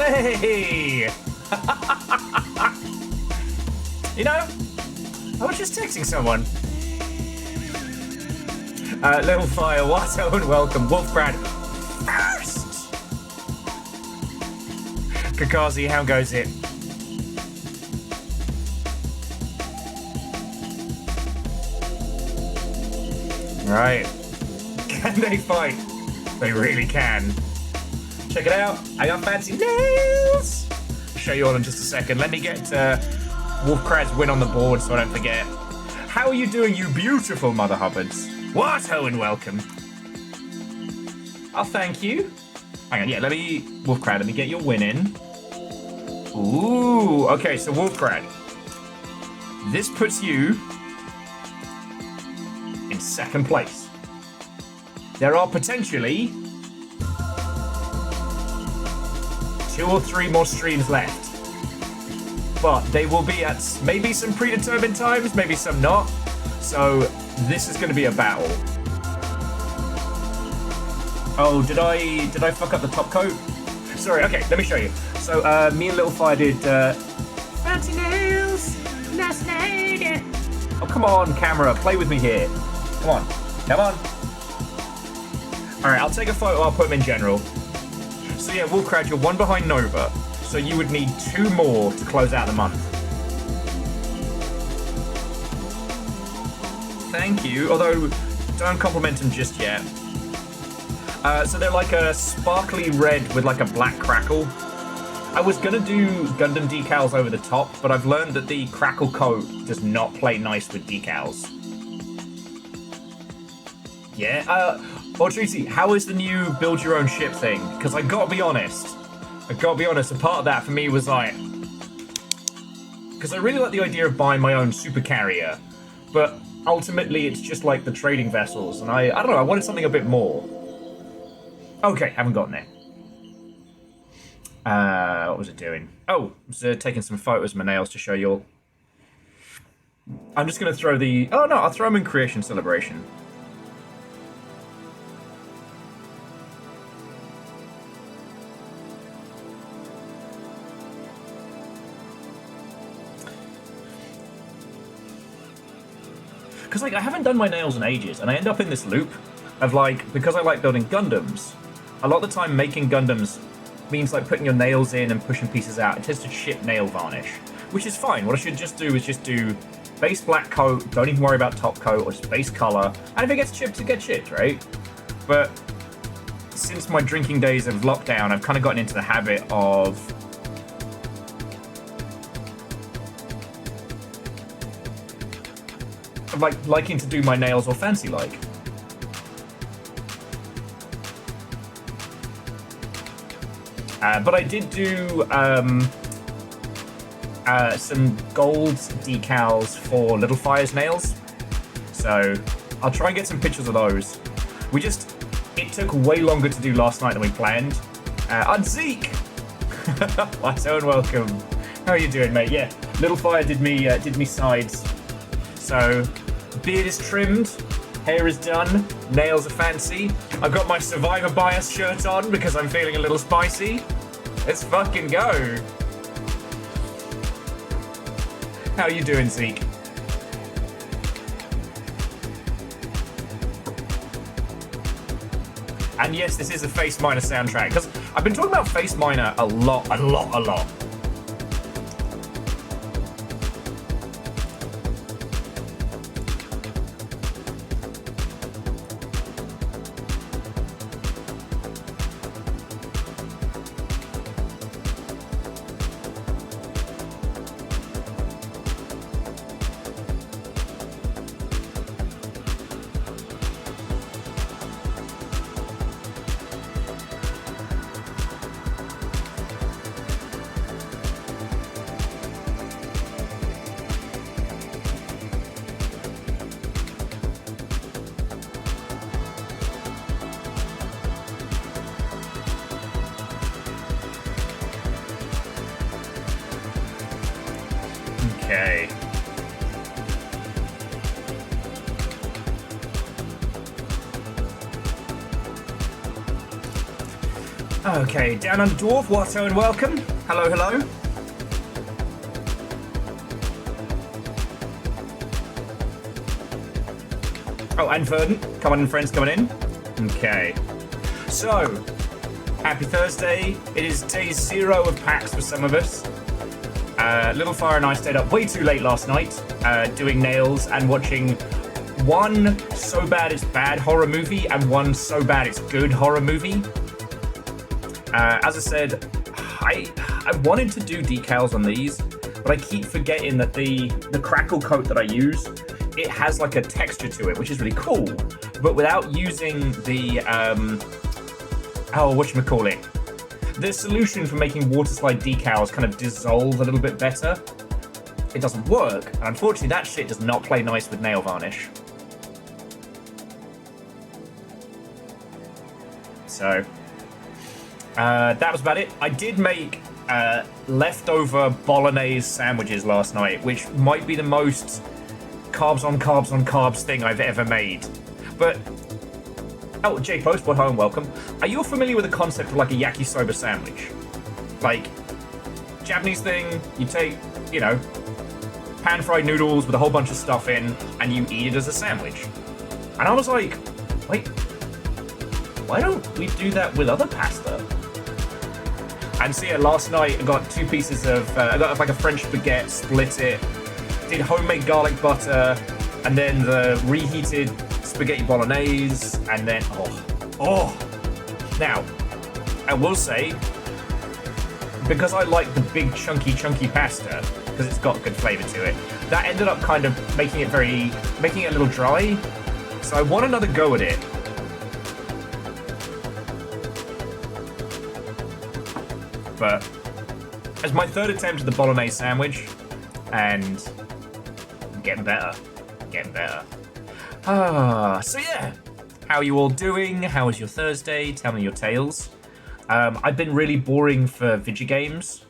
Hey! You know, I was just texting someone. Little Fire, Watto, and welcome. Wolfbrad first. Kakazi, how goes it? Right. Can they fight? They really can. Check it out. I got fancy nails. I'll show you all in just a second. Let me get Wolfcrad's win on the board so I don't forget. How are you doing, you beautiful Mother Hubbards? What? And welcome. Oh, thank you. Hang on, yeah, Wolfcrad, let me get your win in. Ooh, okay, so Wolfcrad. This puts you in second place. There are potentially 2 or 3 more streams left. But they will be at maybe some predetermined times, maybe some not. So this is going to be a battle. Oh, did I fuck up the top coat? Sorry, okay, let me show you. So me and Little Fire did fancy nails, nice lady. Oh, come on, camera, play with me here. Come on, come on. All right, I'll take a photo, I'll put them in general. So yeah, Wolfcrad, you're 1 behind Nova. So you would need 2 more to close out the month. Thank you, although don't compliment them just yet. So they're like a sparkly red with like a black crackle. I was gonna do Gundam decals over the top, but I've learned that the crackle coat does not play nice with decals. Yeah, Tracy, how is the new build your own ship thing? Because I gotta be honest, a part of that for me was like, because I really like the idea of buying my own super carrier, but ultimately it's just like the trading vessels, and I don't know, I wanted something a bit more. Okay, haven't gotten there. What was it doing? Oh, I was taking some photos of my nails to show you all. I'm just going to throw I'll throw them in Creation Celebration. Because like I haven't done my nails in ages, and I end up in this loop of like, because I like building Gundams, a lot of the time making Gundams means like putting your nails in and pushing pieces out. It tends to chip nail varnish, which is fine. What I should just do is just do base black coat, don't even worry about top coat, or just base color, and if it gets chipped, it gets chipped, right? But since my drinking days of lockdown, I've kind of gotten into the habit of like liking to do my nails all fancy like. But I did do some gold decals for Little Fire's nails, so I'll try and get some pictures of those. It took way longer to do last night than we planned. And Zeke! Watto and welcome. How are you doing, mate? Yeah, Little Fire did me sides. So, beard is trimmed, hair is done, nails are fancy. I've got my Survivor Bias shirt on because I'm feeling a little spicy. Let's fucking go. How are you doing, Zeke? And yes, this is a Face Miner soundtrack, because I've been talking about Face Miner a lot. Okay, Down Under Dwarf, Watto and welcome. Hello, hello. Oh, and Verdant. Come on in, friends, coming in. Okay. So, happy Thursday. It is day 0 of PAX for some of us. Little Fire and I stayed up way too late last night, doing nails and watching one so bad it's bad horror movie and one so bad it's good horror movie. As I said, I wanted to do decals on these, but I keep forgetting that the crackle coat that I use, it has like a texture to it, which is really cool. But without using the whatchamacallit, the solution for making water slide decals kind of dissolve a little bit better, it doesn't work. And unfortunately, that shit does not play nice with nail varnish. So that was about it. I did make leftover bolognese sandwiches last night, which might be the most carbs on carbs on carbs thing I've ever made. But oh, Jay Post, what home, welcome. Are you familiar with the concept of like a yakisoba sandwich? Like, Japanese thing, you take, you know, pan-fried noodles with a whole bunch of stuff in, and you eat it as a sandwich. And I was like, wait, why don't we do that with other pasta? And so yeah, last night I got 2 pieces of, I got like a French baguette, split it, did homemade garlic butter, and then the reheated spaghetti bolognese, and then now I will say, because I like the big chunky pasta because it's got good flavor to it, that ended up kind of making it a little dry, so I want another go at it. But as my 3rd attempt at the bolognese sandwich, and getting better. So yeah, how are you all doing? How was your Thursday? Tell me your tales. I've been really boring for video games.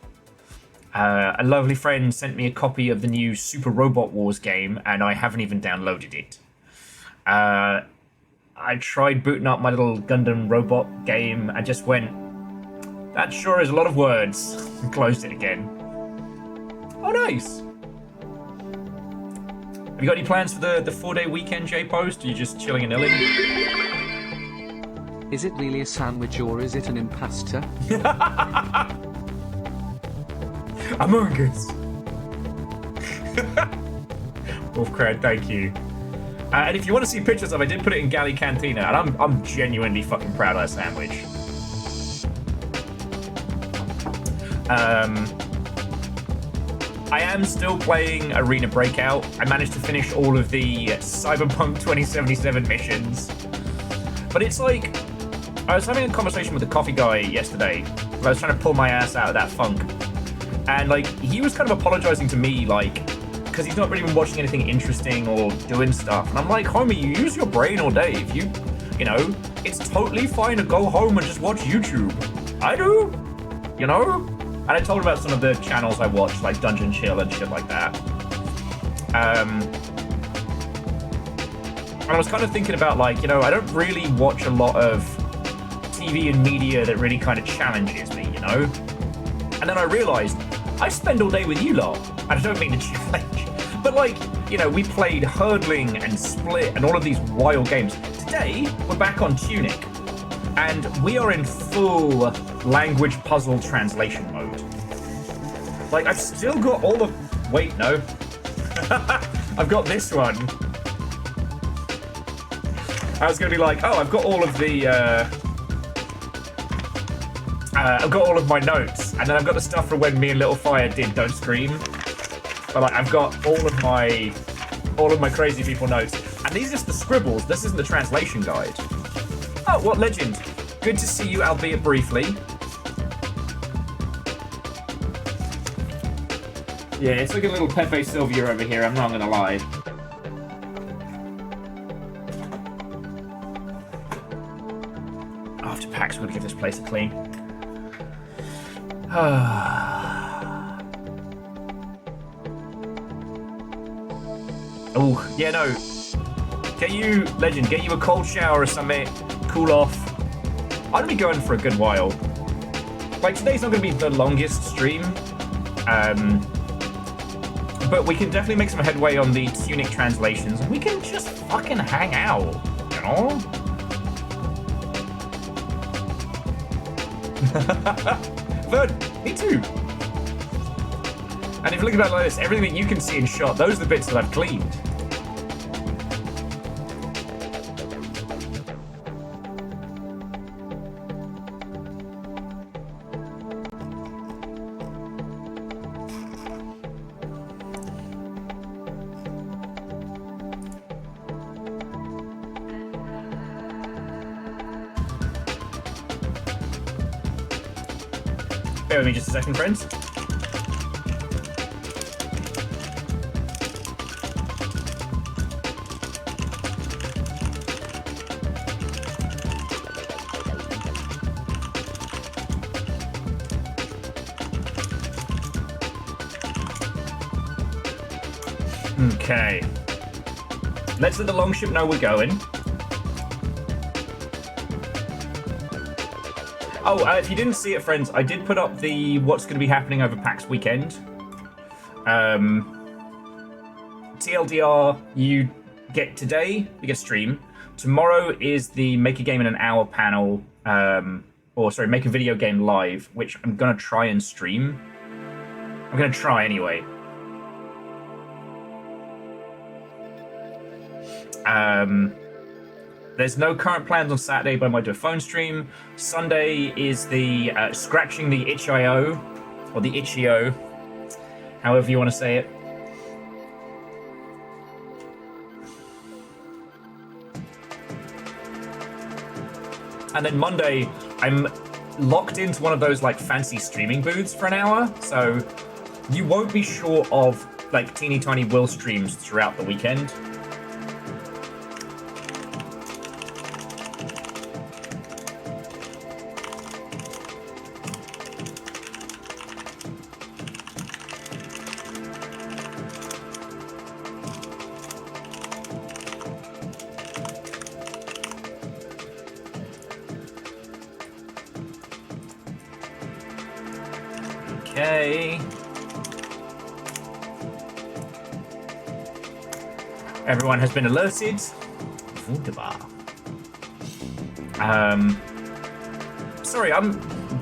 A lovely friend sent me a copy of the new Super Robot Wars game, and I haven't even downloaded it. I tried booting up my little Gundam robot game and just went, that sure is a lot of words, and closed it again. Oh, nice. Have you got any plans for the 4-day weekend, J-Post? Are you just chilling and illing? Is it really a sandwich or is it an impasta? Among Us. Wolfcrad, thank you. And if you want to see pictures of it, I did put it in Galley Cantina, and I'm genuinely fucking proud of that sandwich. I am still playing Arena Breakout. I managed to finish all of the Cyberpunk 2077 missions. But it's like, I was having a conversation with the coffee guy yesterday, where I was trying to pull my ass out of that funk. And like, he was kind of apologizing to me, like, because he's not really been watching anything interesting or doing stuff. And I'm like, homie, you use your brain all day. If you know, it's totally fine to go home and just watch YouTube. I do, you know? And I told him about some of the channels I watch, like Dungeon Chill and shit like that. And I was kind of thinking about, like, you know, I don't really watch a lot of TV and media that really kind of challenges me, you know? And then I realized, I spend all day with you lot. And I don't mean to challenge, but like, you know, we played Hurdling and Split and all of these wild games. Today, we're back on Tunic. And we are in full language puzzle translation mode. Like, I've still got all of... Wait, no. I've got this one. I was going to be like, oh, I've got all of the... I've got all of my notes. And then I've got the stuff from when me and Little Fire did Don't Scream. But like, I've got all of my crazy people notes. And these are just the scribbles. This isn't the translation guide. Oh, what legend. Good to see you, albeit briefly. Yeah, it's like a little Pepe Sylvia over here, I'm not gonna lie. After PAX, we're gonna give this place a clean. Oh, yeah, no. Get you, legend, get you a cold shower or something, cool off. I'm gonna be going for a good while. Like, today's not going to be the longest stream, but we can definitely make some headway on the Tunic translations. We can just fucking hang out, you know? Verd, me too. And if you look at it like this, everything that you can see in shot, those are the bits that I've cleaned. Bear with me just a second, friends. Okay. Let's let the longship know we're going. Oh, if you didn't see it, friends, I did put up the what's going to be happening over PAX weekend. TLDR, you get today, you get a stream. Tomorrow is the Make a Game in an Hour panel, Make a Video Game Live, which I'm going to try and stream. I'm going to try anyway. There's no current plans on Saturday, but I might do a phone stream. Sunday is the Scratching the Itch.io, or the Itch.io, however you want to say it. And then Monday, I'm locked into one of those like fancy streaming booths for an hour, so you won't be short of like teeny tiny Will streams throughout the weekend. Okay. Everyone has been alerted. Wunderbar. Sorry,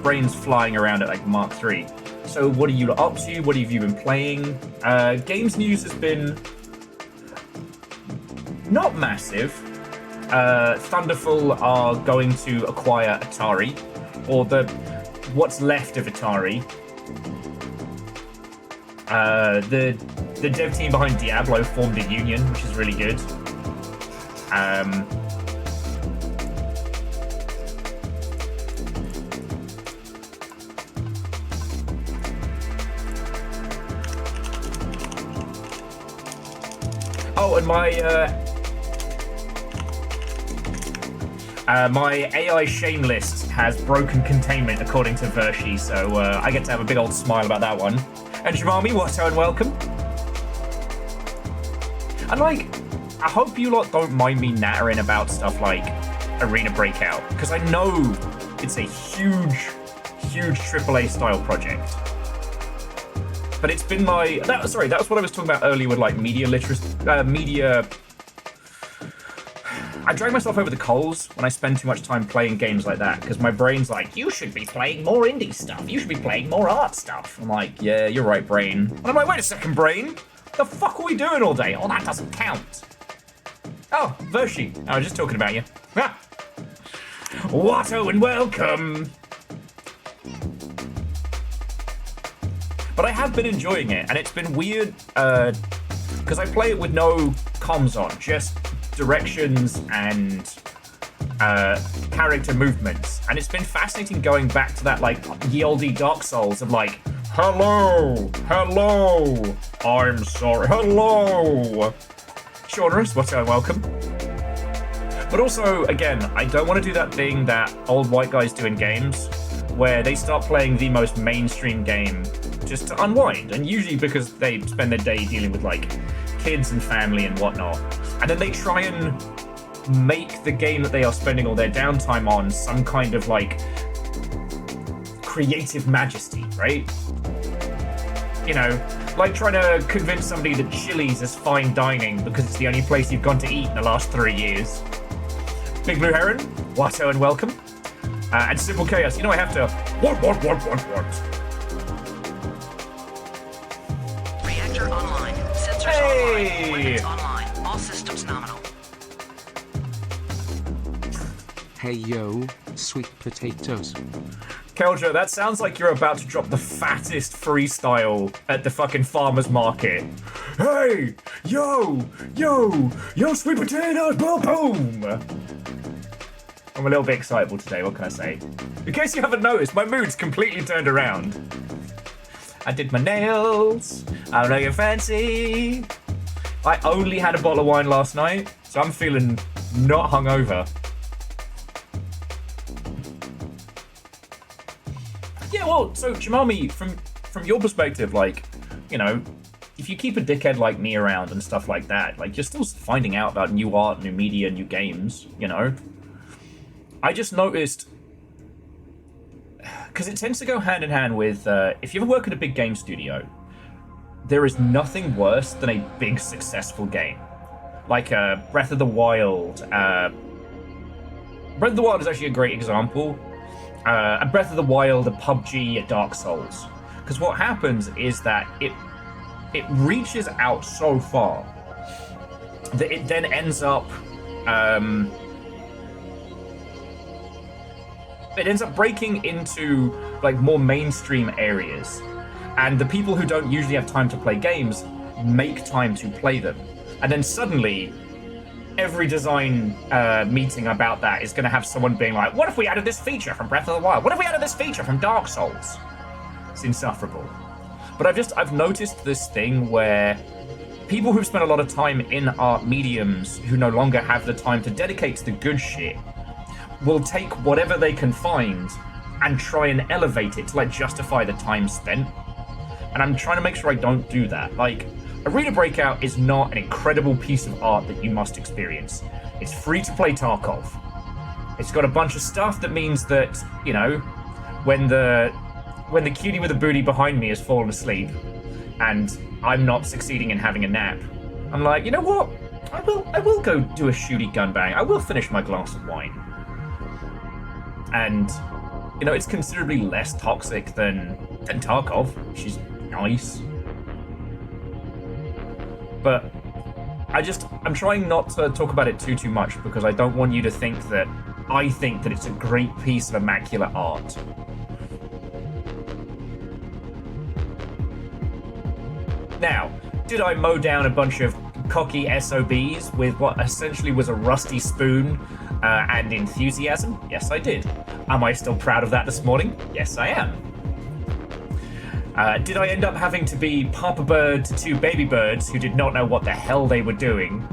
brain's flying around at like Mark 3. So what are you up to? What have you been playing? Games news has been not massive. Thunderful are going to acquire Atari, or what's left of Atari. The dev team behind Diablo formed a union, which is really good. Oh, and my AI shame list has broken containment according to Vershi, so I get to have a big old smile about that one. And Jamami, Watto, and welcome. And like, I hope you lot don't mind me nattering about stuff like Arena Breakout, because I know it's a huge AAA style project. But it's been that was what I was talking about earlier with like media literacy, I drag myself over the coals when I spend too much time playing games like that, because my brain's like, you should be playing more indie stuff. You should be playing more art stuff. I'm like, yeah, you're right, brain. And I'm like, wait a second, brain. The fuck are we doing all day? Oh, that doesn't count. Oh, Vershi. I was just talking about you. Ah. Watto and welcome. But I have been enjoying it, and it's been weird, because I play it with no comms on, just directions and character movements, and it's been fascinating going back to that like ye olde Dark Souls of like, hello, I'm sorry, hello, Shaunarus, what's going, welcome. But also, again, I don't want to do that thing that old white guys do in games, where they start playing the most mainstream game just to unwind, and usually because they spend their day dealing with like kids and family and whatnot. And then they try and make the game that they are spending all their downtime on some kind of like creative majesty, right? You know, like trying to convince somebody that Chili's is fine dining because it's the only place you've gone to eat in the last 3 years. Big Blue Heron, Watto and welcome. And Simple Chaos, you know I have to... What? Reactor online. Sensors online. Weapons online. All systems nominal. Hey yo, sweet potatoes. Kelja, that sounds like you're about to drop the fattest freestyle at the fucking farmer's market. Hey! Yo, sweet potatoes, boom, boom! I'm a little bit excitable today, what can I say? In case you haven't noticed, my mood's completely turned around. I did my nails, I know you're fancy. I only had a bottle of wine last night, so I'm feeling not hungover. Yeah, well, so Jemami, from your perspective, like, you know, if you keep a dickhead like me around and stuff like that, like, you're still finding out about new art, new media, new games, you know? I just noticed, because it tends to go hand in hand with, if you ever work at a big game studio, there is nothing worse than a big successful game. Like Breath of the Wild. Breath of the Wild is actually a great example. A Breath of the Wild, a PUBG, a Dark Souls. Because what happens is that it reaches out so far that it then ends up breaking into like more mainstream areas, and the people who don't usually have time to play games make time to play them, and then suddenly every design meeting about that is going to have someone being like, what if we added this feature from Breath of the Wild? What if we added this feature from Dark Souls? It's insufferable. But I've noticed this thing where people who've spent a lot of time in art mediums who no longer have the time to dedicate to the good shit will take whatever they can find and try and elevate it to like justify the time spent. And I'm trying to make sure I don't do that. Like, Arena Breakout is not an incredible piece of art that you must experience. It's free to play Tarkov. It's got a bunch of stuff that means that, you know, when the cutie with the booty behind me has fallen asleep and I'm not succeeding in having a nap, I'm like, you know what? I will go do a shooty gunbang. I will finish my glass of wine. And, you know, it's considerably less toxic than Tarkov. She's nice. But I'm trying not to talk about it too much because I don't want you to think that I think that it's a great piece of immaculate art. Now, did I mow down a bunch of cocky SOBs with what essentially was a rusty spoon and enthusiasm? Yes, I did. Am I still proud of that this morning? Yes, I am. Did I end up having to be Papa Bird to 2 baby birds who did not know what the hell they were doing?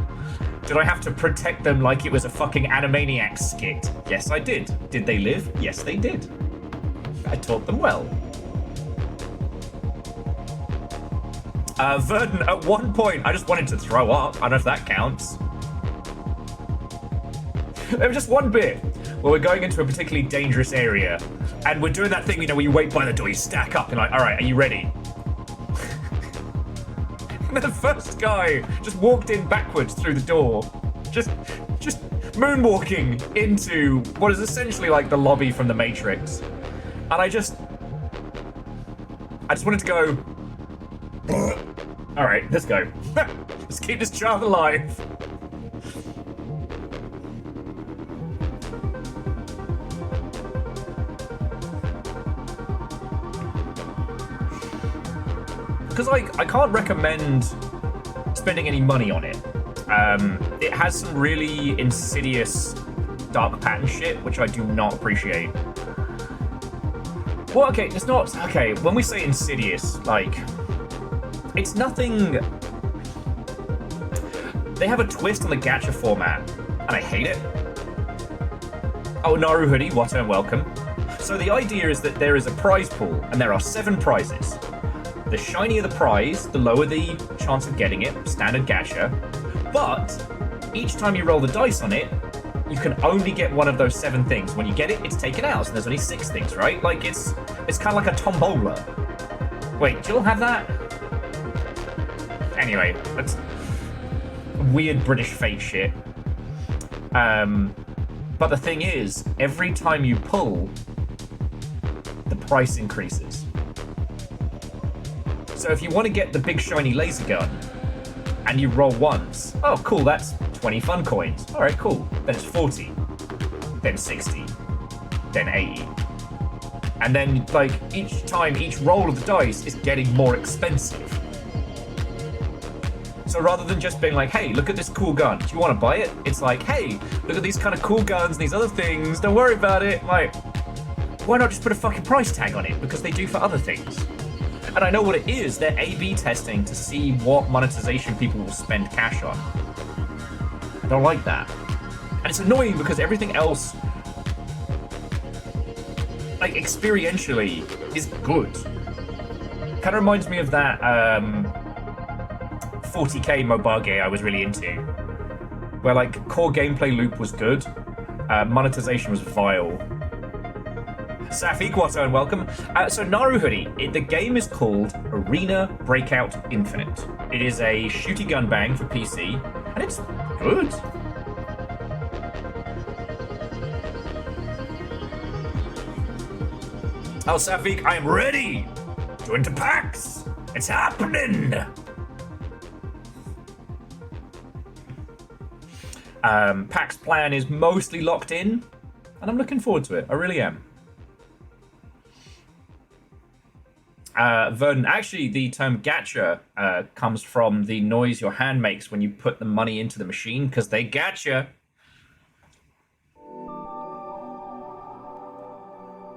Did I have to protect them like it was a fucking Animaniacs skit? Yes, I did. Did they live? Yes, they did. I taught them well. Verdon, at one point, I just wanted to throw up. I don't know if that counts. There was just one bit where we're going into a particularly dangerous area, and we're doing that thing, you know, where you wait by the door, you stack up, and like, all right, are you ready? And the first guy just walked in backwards through the door, just moonwalking into what is essentially like the lobby from the Matrix, and I just wanted to go. All right, let's go. Let's keep this child alive. Because I can't recommend spending any money on it. It has some really insidious dark pattern shit, which I do not appreciate. Well, okay, it's not... Okay, when we say insidious, like... It's nothing... They have a twist on the gacha format, and I hate it. Oh, Naru Hoodie, what a welcome. So the idea is that there is a prize pool, and there are 7 prizes. The shinier the prize, the lower the chance of getting it, standard gacha. But each time you roll the dice on it, you can only get one of those 7 things. When you get it, it's taken out, so there's only 6 things, right? Like, it's It's kind of like a tombola. Wait, do you all have that? Anyway, that's weird British fake shit. But the thing is, every time you pull, the price increases. So if you want to get the big shiny laser gun, and you roll once, oh cool, that's 20 fun coins. Alright, cool. Then it's 40. Then 60. Then 80. And then, like, each time, each roll of the dice is getting more expensive. So rather than just being like, hey, look at this cool gun, do you want to buy it? It's like, hey, look at these kind of cool guns and these other things, don't worry about it. Like, why not just put a fucking price tag on it? Because they do for other things. And I know what it is, they're A/B testing to see what monetization people will spend cash on. I don't like that. And it's annoying because everything else, like, experientially, is good. Kind of reminds me of that 40k mobile game I was really into, where, like, core gameplay loop was good, monetization was vile. Safik, what's on? Welcome. So Naru Hoodie, the game is called Arena Breakout Infinite. It is a shooty gun bang for PC, and it's good. Oh, Safik, I am ready to enter PAX. It's happening. PAX plan is mostly locked in, and I'm looking forward to it. I really am. Vernon, actually, the term gacha comes from the noise your hand makes when you put the money into the machine, because they gacha.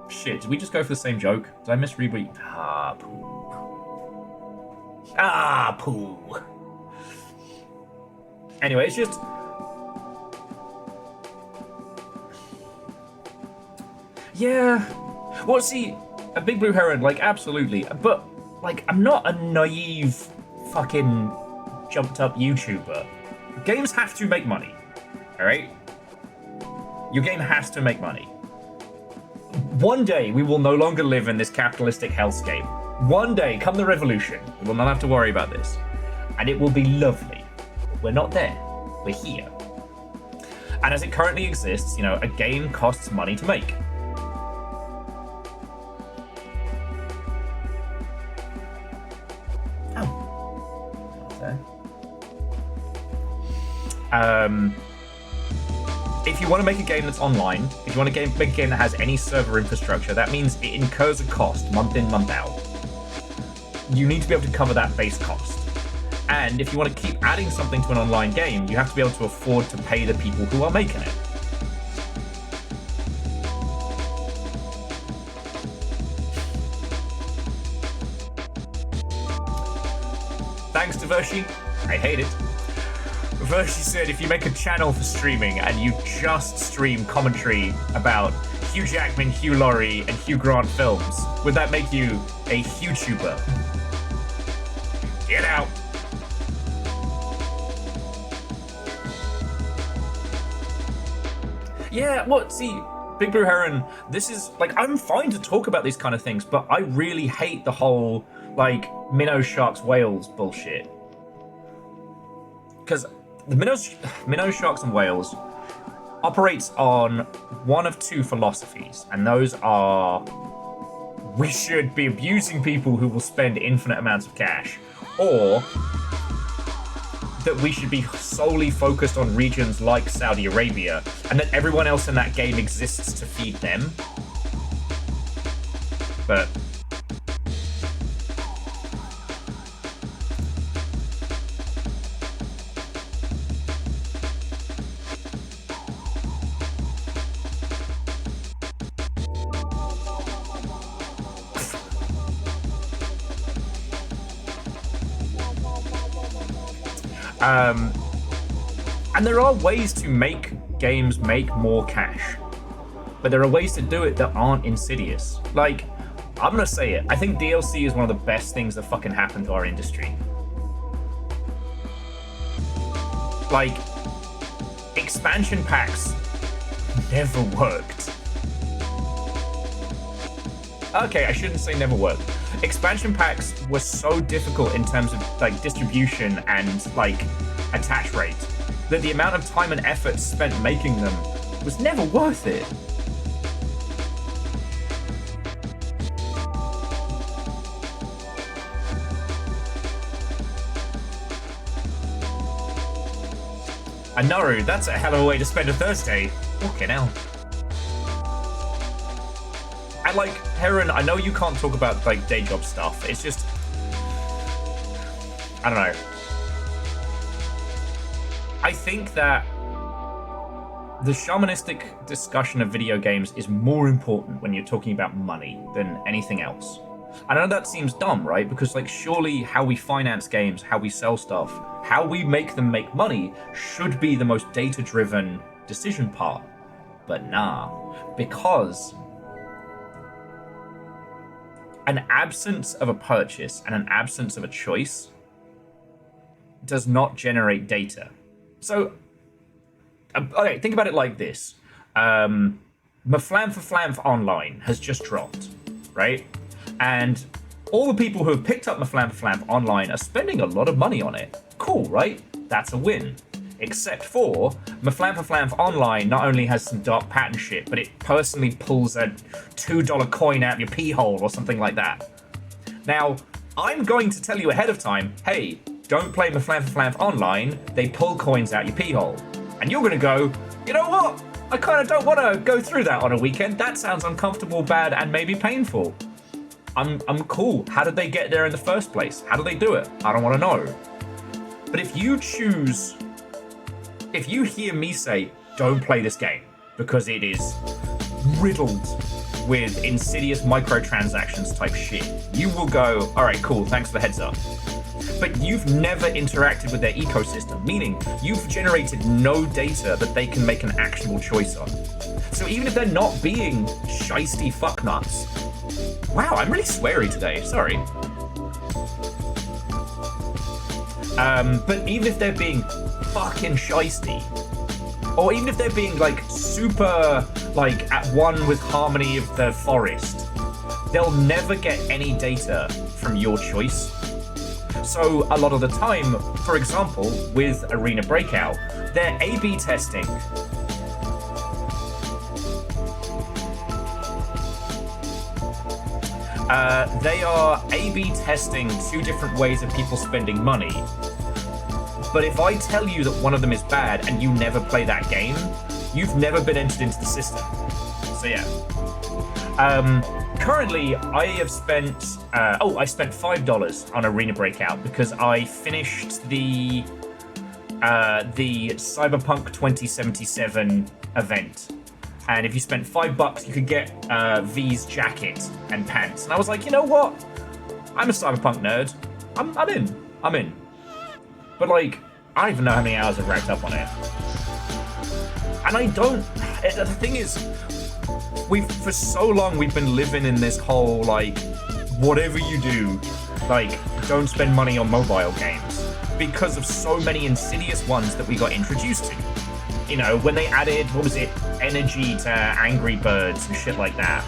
Shit, did we just go for the same joke? Did I misread what you... Ah, poo. Ah, poo. Anyway, it's just... Yeah. Well, see... A Big Blue Heron, like, absolutely. But, like, I'm not a naive fucking jumped up YouTuber. Games have to make money. Alright? Your game has to make money. One day, we will no longer live in this capitalistic hellscape. One day, come the revolution, we will not have to worry about this. And it will be lovely. We're not there. We're here. And as it currently exists, you know, a game costs money to make. If you want to make a game that's online, if you want to make a game that has any server infrastructure, that means it incurs a cost month in, month out. You need to be able to cover that base cost. And if you want to keep adding something to an online game, you have to be able to afford to pay the people who are making it. Thanks to Vershi. I hate it. Vershi said if you make a channel for streaming and you just stream commentary about Hugh Jackman, Hugh Laurie, and Hugh Grant films, would that make you a YouTuber? Get out! Yeah, well, see, Big Blue Heron, this is, like, I'm fine to talk about these kind of things, but I really hate the whole, like, minnow, sharks, whales bullshit. Because the minnow, sharks, and whales operates on one of two philosophies, and those are we should be abusing people who will spend infinite amounts of cash, or that we should be solely focused on regions like Saudi Arabia, and that everyone else in that game exists to feed them. But and there are ways to make games make more cash, but there are ways to do it that aren't insidious. Like, I'm gonna say it, I think DLC is one of the best things that fucking happened to our industry. Like, expansion packs never worked. Okay, I shouldn't say never worked. Expansion packs were so difficult in terms of like distribution and like attach rate that the amount of time and effort spent making them was never worth it. And Naru, that's a hell of a way to spend a Thursday. Fucking hell. And like, Heron, I know you can't talk about like day job stuff. It's just, I don't know. I think that the shamanistic discussion of video games is more important when you're talking about money than anything else. I know that seems dumb, right? Because like surely how we finance games, how we sell stuff, how we make them make money should be the most data-driven decision part. But nah, because an absence of a purchase and an absence of a choice does not generate data. So, okay, think about it like this. Maflam for Flam Online has just dropped, right? And all the people who have picked up Maflam for Flam Online are spending a lot of money on it. Cool, right? That's a win. Except for Maflam for Flam Online not only has some dark pattern shit, but it personally pulls a $2 coin out your pee hole or something like that. Now, I'm going to tell you ahead of time, hey, don't play Maflam for Flam Online, they pull coins out your pee hole. And you're gonna go, you know what? I kind of don't want to go through that on a weekend. That sounds uncomfortable, bad, and maybe painful. I'm cool. How did they get there in the first place? How do they do it? I don't want to know. But if you hear me say, don't play this game because it is riddled with insidious microtransactions type shit, you will go, all right, cool, thanks for the heads up. But you've never interacted with their ecosystem, meaning you've generated no data that they can make an actionable choice on. So even if they're not being shisty fucknuts, wow, I'm really sweary today, sorry. But even if they're being fucking shisty, or even if they're being like super like at one with harmony of the forest, they'll never get any data from your choice. So a lot of the time, for example, with Arena Breakout, they're A/B testing. They are A/B testing two different ways of people spending money. But if I tell you that one of them is bad and you never play that game, you've never been entered into the system. So yeah. Currently, I have spent. I spent $5 on Arena Breakout because I finished the Cyberpunk 2077 event. And if you spent $5, you could get V's jacket and pants. And I was like, you know what? I'm a Cyberpunk nerd. I'm in. But like, I don't even know how many hours I've racked up on it. And I don't. The thing is, for so long we've been living in this whole like, whatever you do, like, don't spend money on mobile games because of so many insidious ones that we got introduced to. You know, when they added, what was it, energy to Angry Birds and shit like that.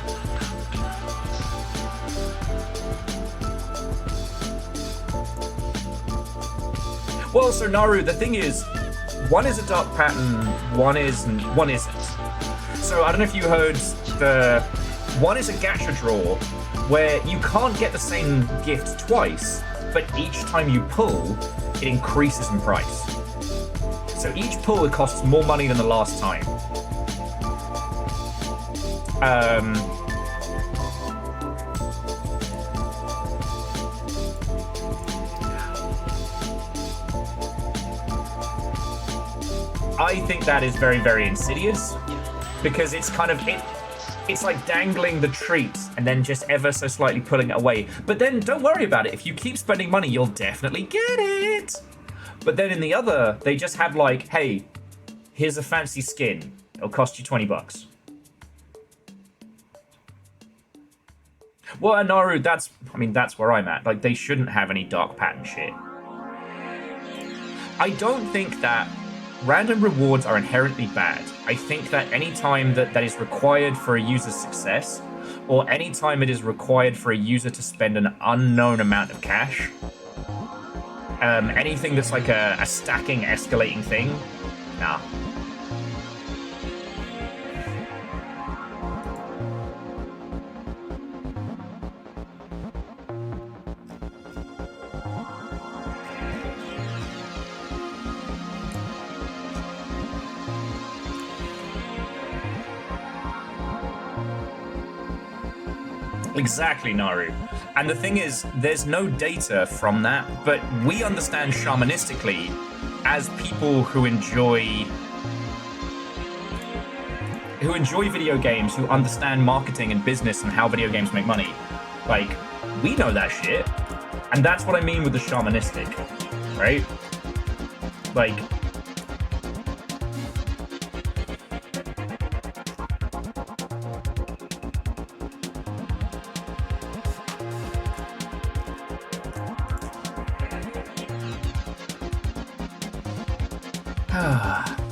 Well, so Naru, the thing is, one is a dark pattern, one isn't. So I don't know if you heard one is a gacha draw where you can't get the same gift twice, but each time you pull, it increases in price. So each pull it costs more money than the last time. I think that is very, very insidious because it's kind of it's like dangling the treat and then just ever so slightly pulling it away. But then don't worry about it. If you keep spending money, you'll definitely get it. But then in the other, they just have like, hey, here's a fancy skin. It'll cost you $20. Well, Naru, that's where I'm at. Like, they shouldn't have any dark pattern shit. I don't think that random rewards are inherently bad. I think that any time that is required for a user's success, or any time it is required for a user to spend an unknown amount of cash. Anything that's like a stacking, escalating thing, nah. Exactly, Naru. And the thing is, there's no data from that, but we understand shamanistically as people who enjoy video games, who understand marketing and business and how video games make money. Like, we know that shit. And that's what I mean with the shamanistic, right? Like,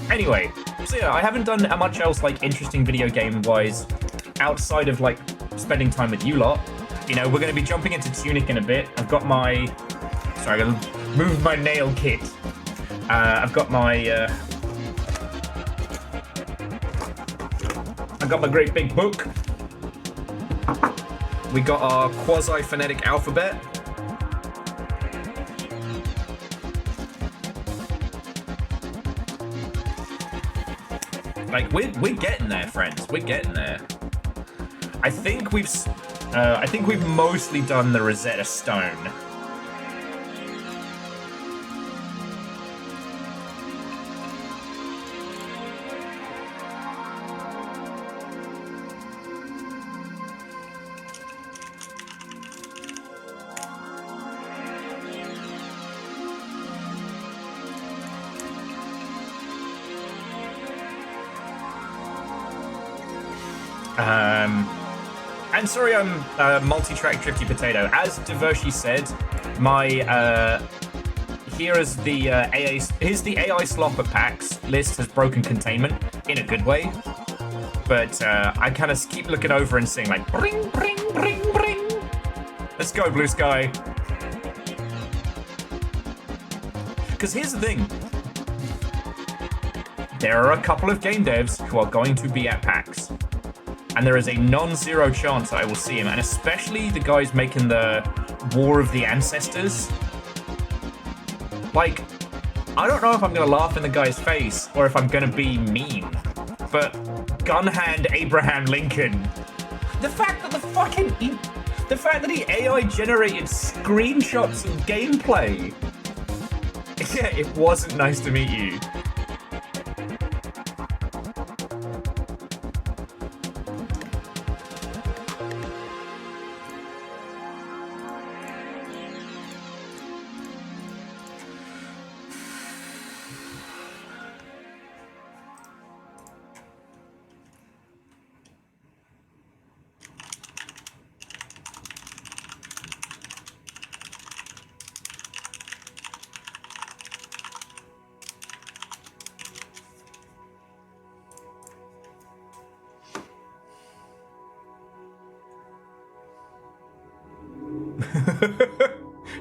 anyway, so yeah, I haven't done much else like interesting video game wise outside of like spending time with you lot. You know, we're going to be jumping into Tunic in a bit. I've got my, sorry, I'm going to move my nail kit. I've got my, I've got my great big book. We got our quasi-phonetic alphabet. Like, we're getting there, friends. We're getting there. I think we've mostly done the Rosetta Stone. And sorry, I'm multi-track Drifty Potato. As Devershi said, my here's the AI slop at PAX list has broken containment in a good way, but I kind of keep looking over and seeing like bring, bring, bring, bring. Let's go, Blue Sky. Because here's the thing. There are a couple of game devs who are going to be at PAX. And there is a non-zero chance I will see him, and especially the guys making the War of the Ancestors. Like, I don't know if I'm gonna laugh in the guy's face or if I'm gonna be mean, but gun hand Abraham Lincoln. The fact that he AI generated screenshots of gameplay. Yeah, it wasn't nice to meet you.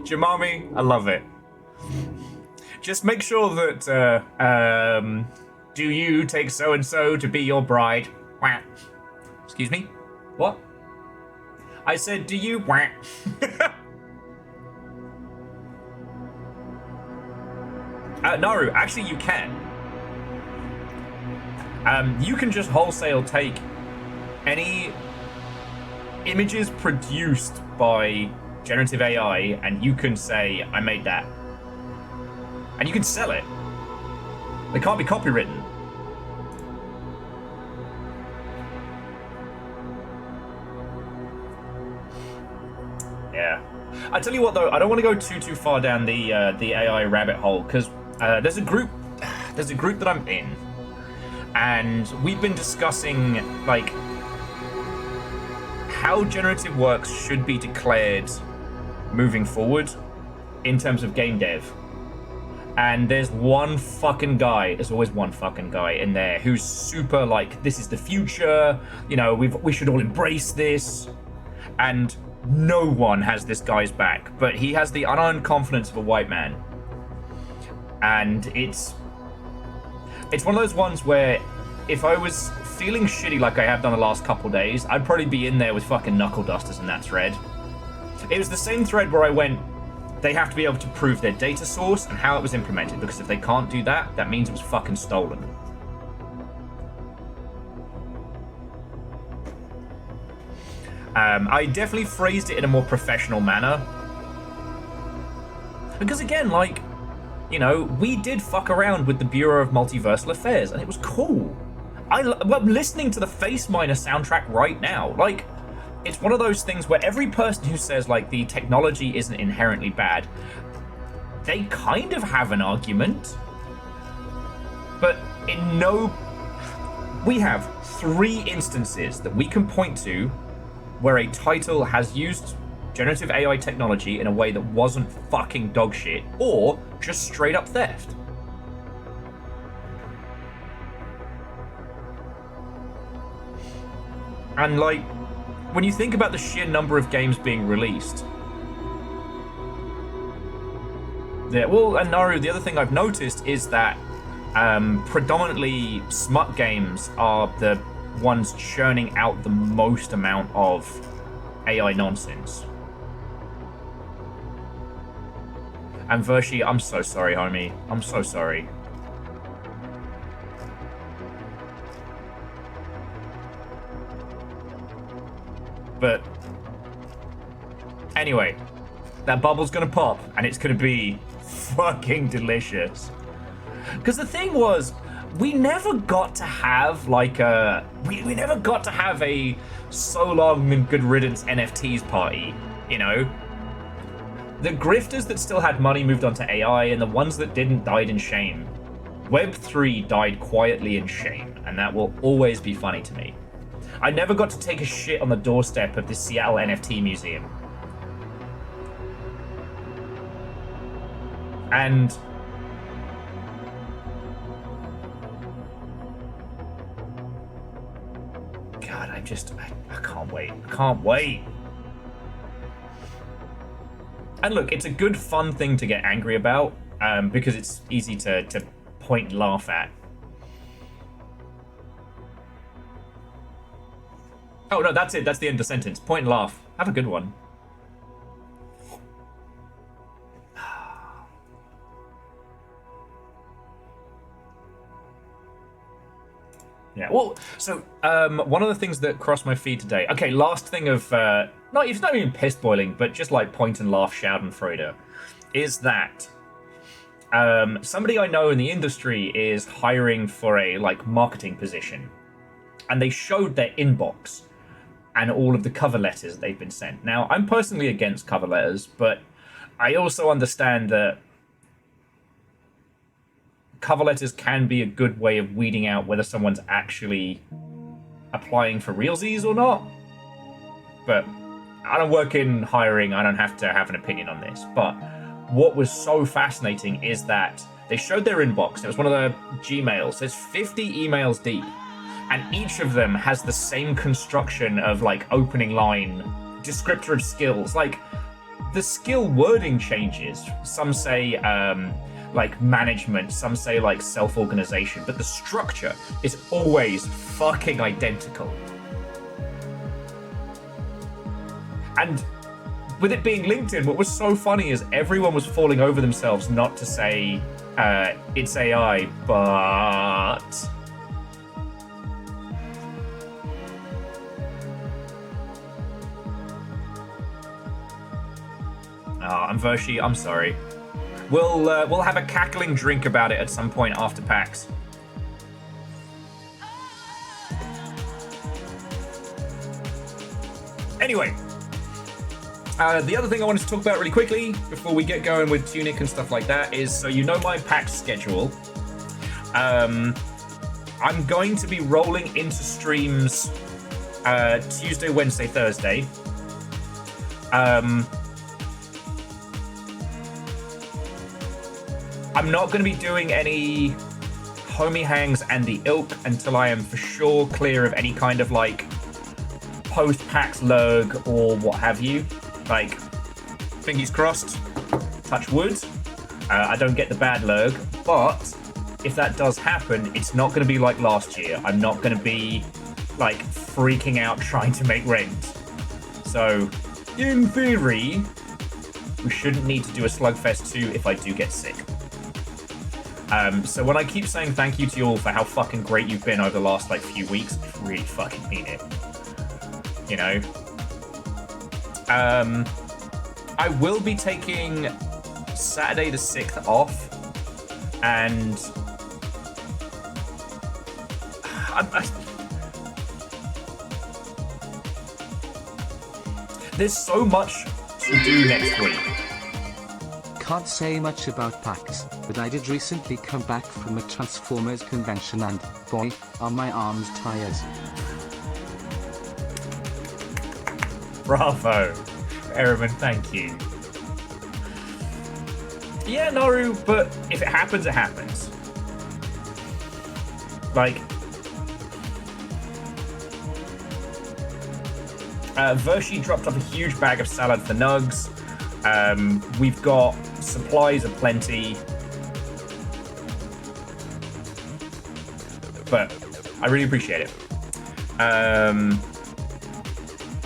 Jamami, I love it. Just make sure that, do you take so-and-so to be your bride? Wah. Excuse me? What? I said, do you? Wah. Naru, actually you can. You can just wholesale take any images produced by generative AI, and you can say, I made that. And you can sell it. They can't be copywritten. Yeah. I tell you what though, I don't want to go too far down the AI rabbit hole, because there's a group that I'm in, and we've been discussing like how generative works should be declared moving forward in terms of game dev. And there's one fucking guy, there's always one fucking guy in there who's super like, this is the future, you know, we should all embrace this. And no one has this guy's back, but he has the unearned confidence of a white man. And it's one of those ones where if I was feeling shitty like I have done the last couple days, I'd probably be in there with fucking knuckle dusters in that thread. It was the same thread where I went, they have to be able to prove their data source and how it was implemented, because if they can't do that, that means it was fucking stolen. I definitely phrased it in a more professional manner. Because again, like, you know, we did fuck around with the Bureau of Multiversal Affairs, and it was cool. I'm listening to the Face Miner soundtrack right now. Like, it's one of those things where every person who says, like, the technology isn't inherently bad, they kind of have an argument. But in no... We have 3 instances that we can point to where a title has used generative AI technology in a way that wasn't fucking dog shit, or just straight up theft. And like, when you think about the sheer number of games being released, and Naru, the other thing I've noticed is that predominantly smut games are the ones churning out the most amount of AI nonsense. And Vershi, I'm so sorry, homie. I'm so sorry. But anyway, that bubble's gonna pop, and it's gonna be fucking delicious. Because the thing was, we never got to have like a we never got to have a so long and good riddance NFTs party, you know? The grifters that still had money moved on to AI, and the ones that didn't died in shame. Web3 died quietly in shame, and that will always be funny to me. I never got to take a shit on the doorstep of the Seattle NFT Museum. And God, I can't wait. I can't wait. And look, it's a good, fun thing to get angry about, because it's easy to point and laugh at. Oh, no, that's it. That's the end of the sentence. Point and laugh. Have a good one. Yeah, well, so one of the things that crossed my feed today. Okay, last thing of it's not even piss boiling, but just like point and laugh, Schadenfreude, is that somebody I know in the industry is hiring for a like marketing position, and they showed their inbox and all of the cover letters they've been sent. Now, I'm personally against cover letters, but I also understand that cover letters can be a good way of weeding out whether someone's actually applying for realsies or not. But I don't work in hiring, I don't have to have an opinion on this. But what was so fascinating is that they showed their inbox. It was one of the Gmails. There's 50 emails deep, and each of them has the same construction of like opening line, descriptor of skills. Like the skill wording changes. Some say like management, some say like self-organization, but the structure is always fucking identical. And with it being LinkedIn, what was so funny is everyone was falling over themselves not to say it's AI, but I'm Vershi, I'm sorry. We'll have a cackling drink about it at some point after PAX. Anyway, the other thing I wanted to talk about really quickly before we get going with Tunic and stuff like that is, so you know my PAX schedule. I'm going to be rolling into streams Tuesday, Wednesday, Thursday. I'm not going to be doing any homie hangs and the ilk until I am for sure clear of any kind of like post-PAX lurg or what have you. Like, fingers crossed, touch wood, I don't get the bad lurg, but if that does happen, it's not going to be like last year. I'm not going to be like freaking out trying to make rent. So, in theory, we shouldn't need to do a Slugfest 2 if I do get sick. So when I keep saying thank you to you all for how fucking great you've been over the last like few weeks, I really fucking mean it. You know? I will be taking Saturday the 6th off, and there's so much to do next week. Can't say much about PAX, but I did recently come back from a Transformers convention and, boy, are my arms tired. Bravo. Ehrman, thank you. Yeah, Naru, but if it happens, it happens. Like, Vershi dropped off a huge bag of salad for Nugs. We've got supplies aplenty. But I really appreciate it.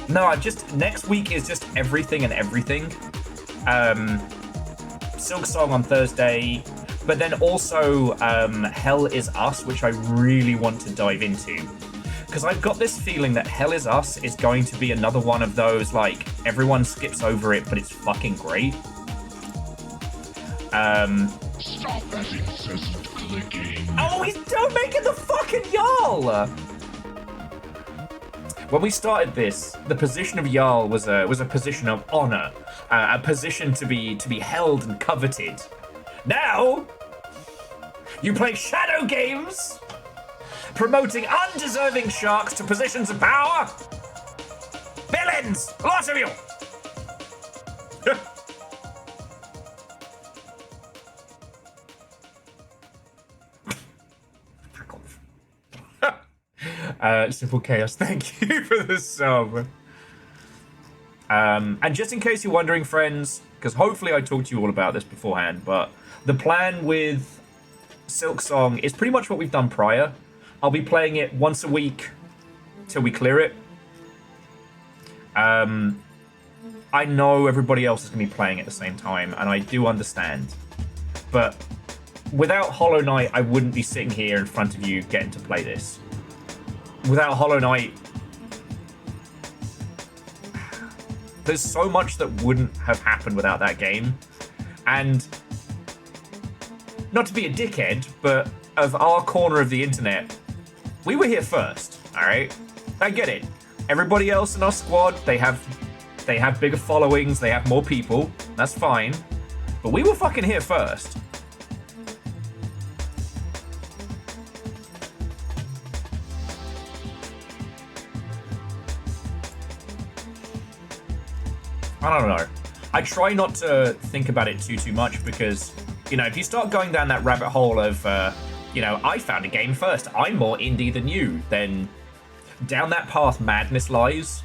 No, next week is just everything and everything. Silk Song on Thursday, but then also Hell Is Us, which I really want to dive into. Because I've got this feeling that Hell Is Us is going to be another one of those, like, everyone skips over it, but it's fucking great. Stop that incessant clicking. Oh, he's don't making the fucking Jarl! When we started this, the position of Jarl was a position of honor, a position to be held and coveted. Now, you play shadow games, promoting undeserving sharks to positions of power. Villains, a lot of you. Simple Chaos, thank you for the sub. And just in case you're wondering, friends, because hopefully I talked to you all about this beforehand, but the plan with Silk Song is pretty much what we've done prior. I'll be playing it once a week till we clear it. I know everybody else is going to be playing at the same time, and I do understand. But without Hollow Knight, I wouldn't be sitting here in front of you getting to play this. Without Hollow Knight, there's so much that wouldn't have happened without that game. And not to be a dickhead, but of our corner of the internet, we were here first, all right? I get it. Everybody else in our squad, they have bigger followings, they have more people. That's fine. But we were fucking here first. I don't know. I try not to think about it too much because, you know, if you start going down that rabbit hole of, you know, I found a game first, I'm more indie than you, then down that path madness lies.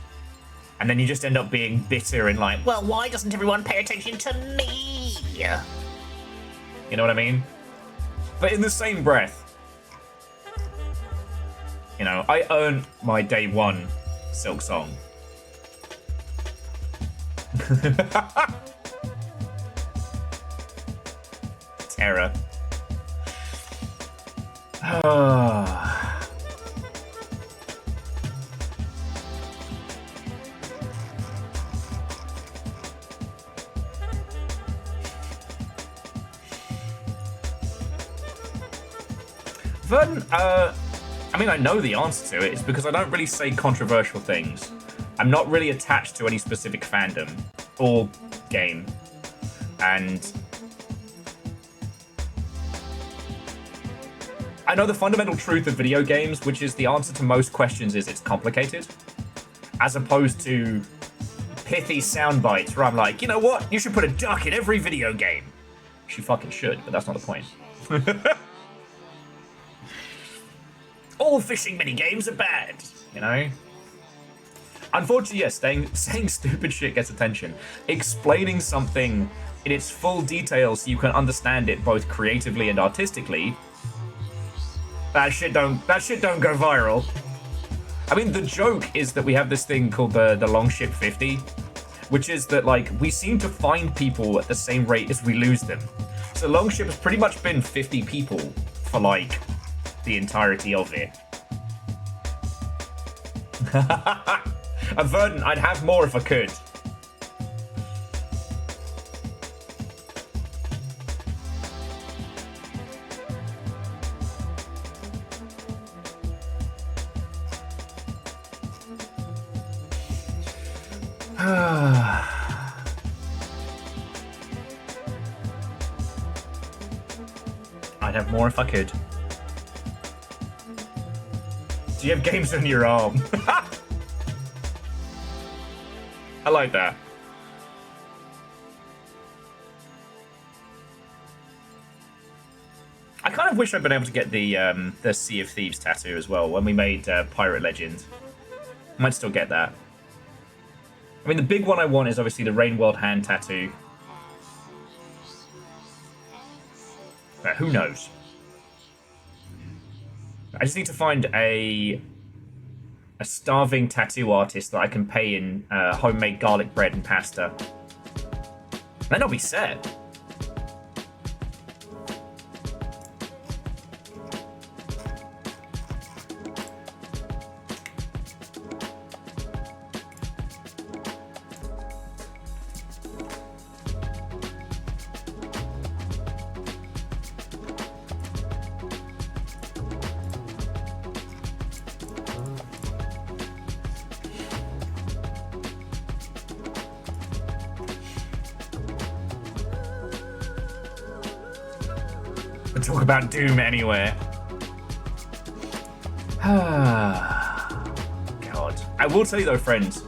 And then you just end up being bitter and like, well, why doesn't everyone pay attention to me? You know what I mean? But in the same breath, you know, I earned my day one Silk Song. Terror. Vernon, I mean, I know the answer to it. It's because I don't really say controversial things. I'm not really attached to any specific fandom or game. And I know the fundamental truth of video games, which is the answer to most questions is it's complicated. As opposed to pithy sound bites where I'm like, you know what? You should put a duck in every video game. She fucking should, but that's not the point. All fishing minigames are bad, you know? Unfortunately, yes, saying stupid shit gets attention. Explaining something in its full detail so you can understand it both creatively and artistically, that shit don't go viral. I mean, the joke is that we have this thing called the Longship 50, which is that, like, we seem to find people at the same rate as we lose them. So Longship has pretty much been 50 people for, like, the entirety of it. Verdant, I'd have more if I could. I'd have more if I could. Do you have games on your arm? I like that. I kind of wish I'd been able to get the Sea of Thieves tattoo as well when we made Pirate Legend. Might still get that. I mean, the big one I want is obviously the Rain World hand tattoo. But who knows? I just need to find a starving tattoo artist that I can pay in homemade garlic bread and pasta. Then I'll be set. Talk about Doom anywhere. God. I will tell you though, friends,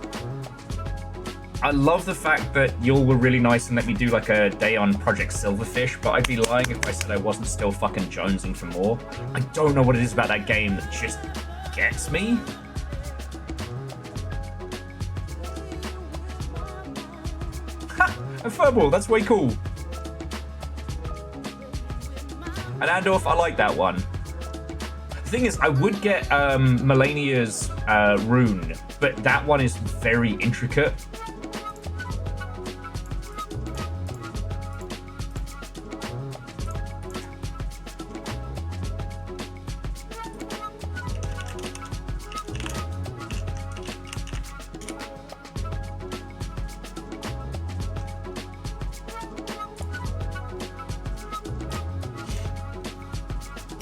I love the fact that y'all were really nice and let me do like a day on Project Silverfish, but I'd be lying if I said I wasn't still fucking jonesing for more. I don't know what it is about that game that just gets me. Ha! A furball, that's way cool. And Andorf, I like that one. The thing is, I would get Melania's rune, but that one is very intricate.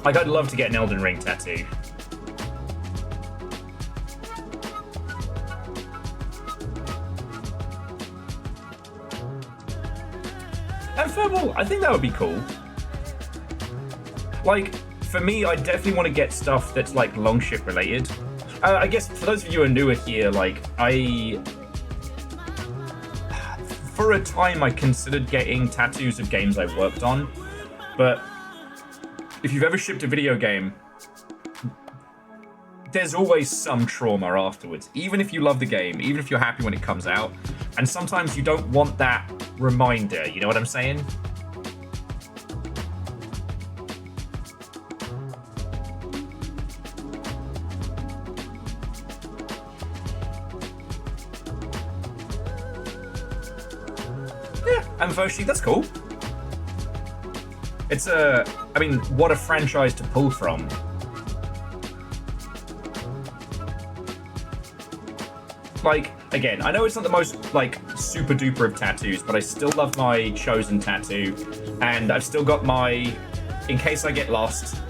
Like, I'd love to get an Elden Ring tattoo. And Furball, I think that would be cool. Like, for me, I definitely want to get stuff that's, like, Longship related. I guess, for those of you who are newer here, like, for a time, I considered getting tattoos of games I worked on, but if you've ever shipped a video game, there's always some trauma afterwards. Even if you love the game, even if you're happy when it comes out, and sometimes you don't want that reminder, you know what I'm saying? Yeah, and Voshi, that's cool. It's I mean, what a franchise to pull from. Like, again, I know it's not the most, like, super duper of tattoos, but I still love my Chosen tattoo, and I've still got my, in case I get lost,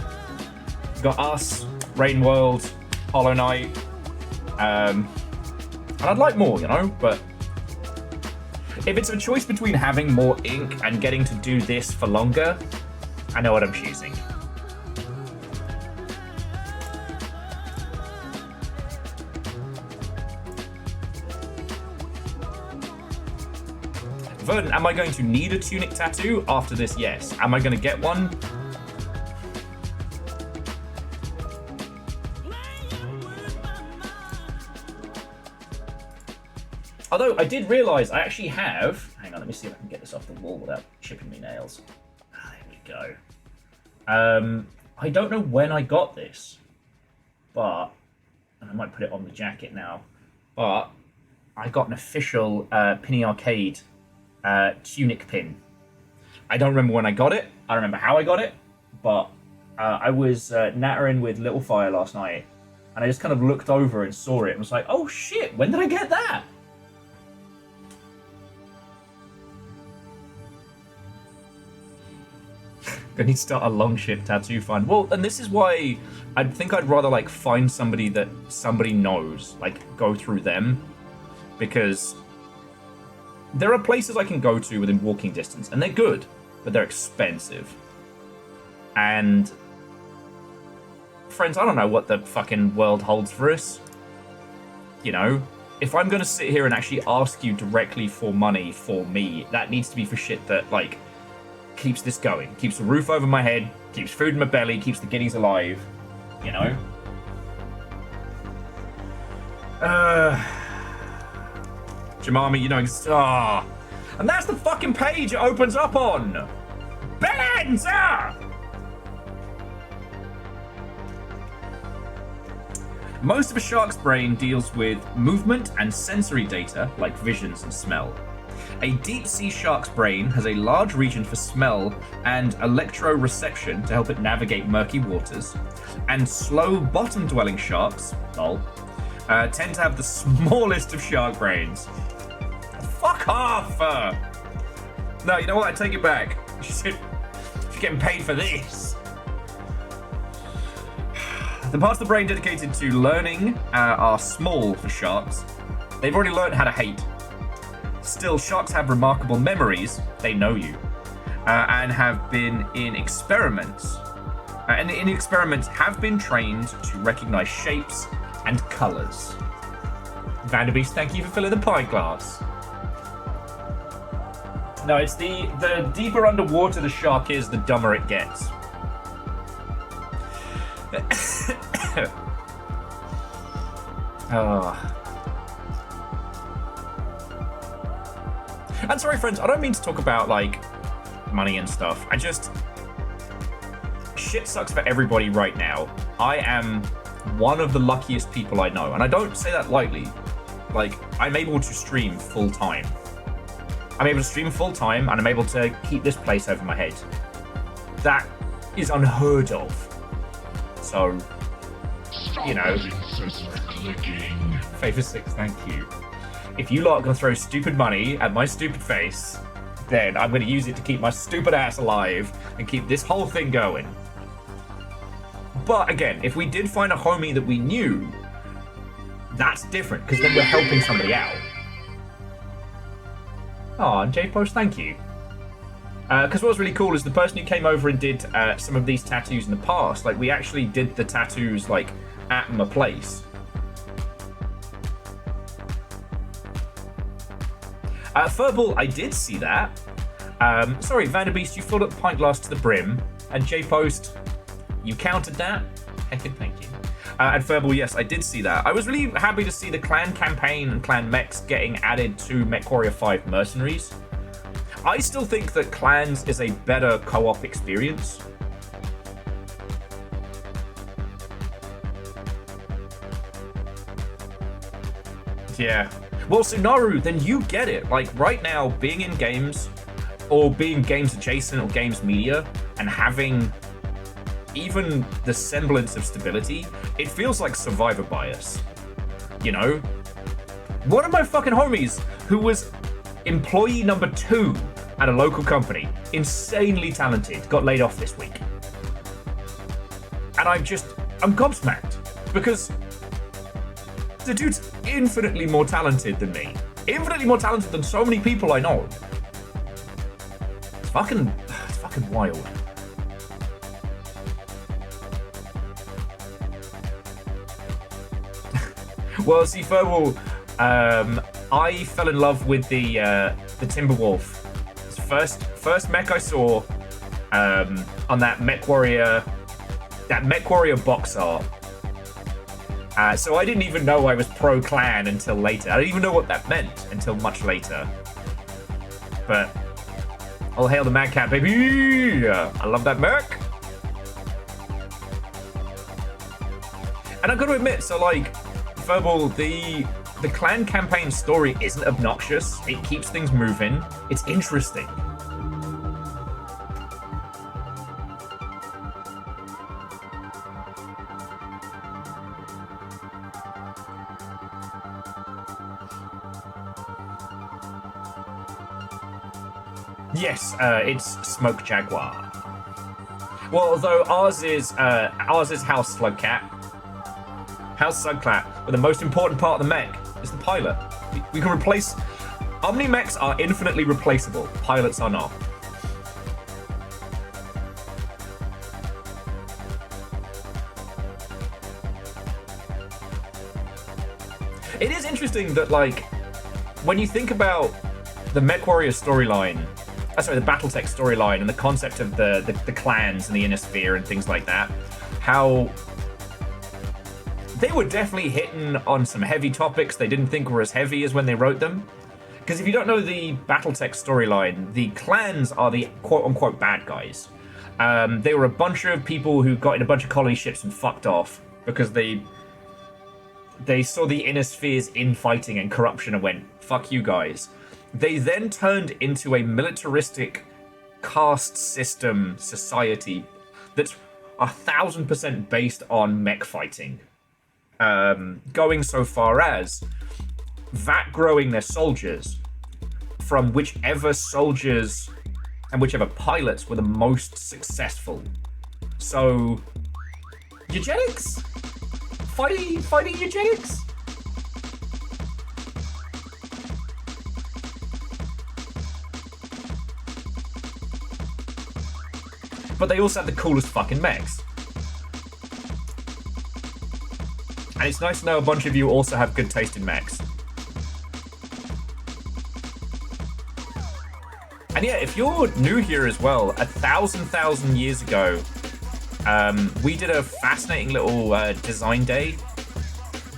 got Us, Rain World, Hollow Knight, and I'd like more, you know, but if it's a choice between having more ink and getting to do this for longer, I know what I'm choosing. Verdant, am I going to need a Tunic tattoo after this? Yes. Am I going to get one? Although I did realise I actually have... Hang on, let me see if I can get this off the wall without chipping me nails. There we go. I don't know when I got this, but... And I might put it on the jacket now. But I got an official Penny Arcade Tunic pin. I don't remember when I got it. I don't remember how I got it. But I was nattering with Little Fire last night. And I just kind of looked over and saw it and was like, oh shit, when did I get that? I need to start a long ship tattoo find. Well, and this is why I think I'd rather like find somebody that somebody knows, like go through them, because there are places I can go to within walking distance, and they're good, but they're expensive. And friends, I don't know what the fucking world holds for us. You know, if I'm gonna sit here and actually ask you directly for money for me, that needs to be for shit that like keeps this going, keeps the roof over my head, keeps food in my belly, keeps the guineas alive, you know? Jamami, you know, and that's the fucking page it opens up on! Belenza! Most of a shark's brain deals with movement and sensory data, like visions and smell. A deep-sea shark's brain has a large region for smell and electroreception to help it navigate murky waters, and slow bottom-dwelling sharks, tend to have the smallest of shark brains. Fuck off! No, you know what? I take it back. You're getting paid for this. The parts of the brain dedicated to learning are small for sharks. They've already learned how to hate. Still, sharks have remarkable memories. They know you, and have been in experiments. And in experiments, have been trained to recognize shapes and colors. Vanderbeest, thank you for filling the pint glass. No, it's the deeper underwater the shark is, the dumber it gets. Oh. And sorry, friends, I don't mean to talk about, like, money and stuff. Shit sucks for everybody right now. I am one of the luckiest people I know, and I don't say that lightly. Like, I'm able to stream full-time. I'm able to stream full-time, and I'm able to keep this place over my head. That is unheard of. So, you know. Favor 6, thank you. If you lot are going to throw stupid money at my stupid face, then I'm going to use it to keep my stupid ass alive and keep this whole thing going. But again, if we did find a homie that we knew, that's different, because then we're helping somebody out. Oh, and J-Post, thank you. Because what was really cool is the person who came over and did some of these tattoos in the past, like we actually did the tattoos like at my place. Furball, I did see that. Sorry, Vanderbeest, you filled up the pint glass to the brim. And J-Post, you counted that? Heckin' thank you. And Furball, yes, I did see that. I was really happy to see the clan campaign and clan mechs getting added to MechWarrior 5 Mercenaries. I still think that clans is a better co-op experience. Yeah. Well, Sunaru, then you get it. Like, right now, being in games, or being games adjacent or games media, and having even the semblance of stability, it feels like survivor bias. You know? One of my fucking homies, who was employee number 2 at a local company, insanely talented, got laid off this week. And I'm gobsmacked, because the dude's infinitely more talented than me. Infinitely more talented than so many people I know. It's fucking wild. Well, see, Furball, I fell in love with the Timberwolf first mech I saw on that MechWarrior box art. So I didn't even know I was pro clan until later. I didn't even know what that meant until much later. But all hail the Mad Cat, baby! I love that mech. And I've got to admit, so like, Verbal, the clan campaign story isn't obnoxious. It keeps things moving. It's interesting. Yes, it's Smoke Jaguar. Well, although ours is House Slugcat. House Slugcat, but the most important part of the mech is the pilot. We can replace... Omni mechs are infinitely replaceable. Pilots are not. It is interesting that, like, when you think about the MechWarrior storyline, the BattleTech storyline and the concept of the clans and the inner sphere and things like that, how they were definitely hitting on some heavy topics they didn't think were as heavy as when they wrote them. Because if you don't know the BattleTech storyline, the clans are the quote-unquote bad guys. They were a bunch of people who got in a bunch of colony ships and fucked off because they saw the inner sphere's infighting and corruption and went, fuck you guys. They then turned into a militaristic caste system society that's 1,000% based on mech fighting. Going so far as that growing their soldiers from whichever soldiers and whichever pilots were the most successful. So, eugenics? Fighting eugenics? But they also had the coolest fucking mechs. And it's nice to know a bunch of you also have good taste in mechs. And yeah, if you're new here as well, 1,000 years ago, we did a fascinating little design day.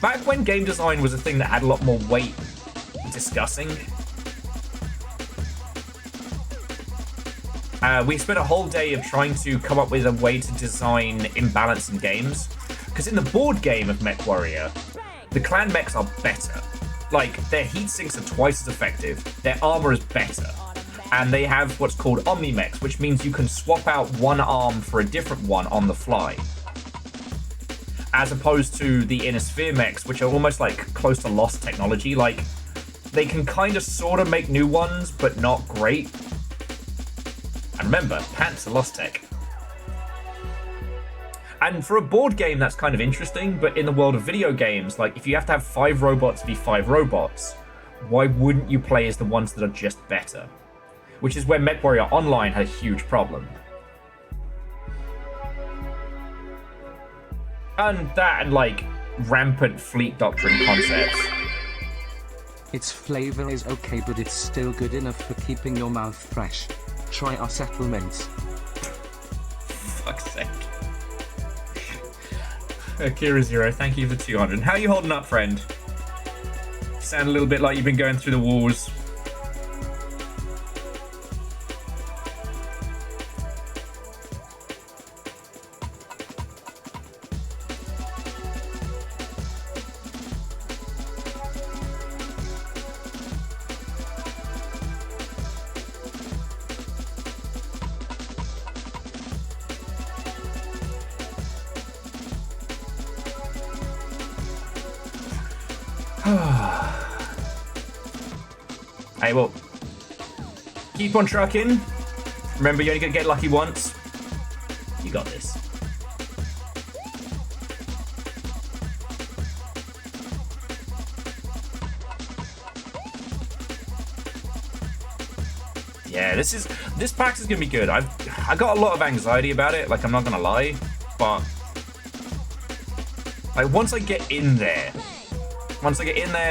Back when game design was a thing that had a lot more weight discussing. We spent a whole day of trying to come up with a way to design imbalance in games. Because in the board game of MechWarrior, the clan mechs are better. Like, their heat sinks are twice as effective, their armor is better, and they have what's called Omni mechs, which means you can swap out one arm for a different one on the fly. As opposed to the Inner Sphere mechs, which are almost like close to lost technology. Like, they can kind of sort of make new ones, but not great. And remember, pants are lost tech. And for a board game, that's kind of interesting, but in the world of video games, like, if you have to have 5 robots v 5 robots, why wouldn't you play as the ones that are just better? Which is where MechWarrior Online had a huge problem. And that and, like, rampant fleet doctrine concepts. Its flavor is okay, but it's still good enough for keeping your mouth fresh. Try our settlements. Fuck's sake. Akira Zero, thank you for 200. How are you holding up, friend? You sound a little bit like you've been going through the walls. Hey, well, keep on trucking. Remember, you're only gonna get lucky once. You got this. Yeah, this PAX is gonna be good. I got a lot of anxiety about it. Like, I'm not gonna lie, but like once I get in there,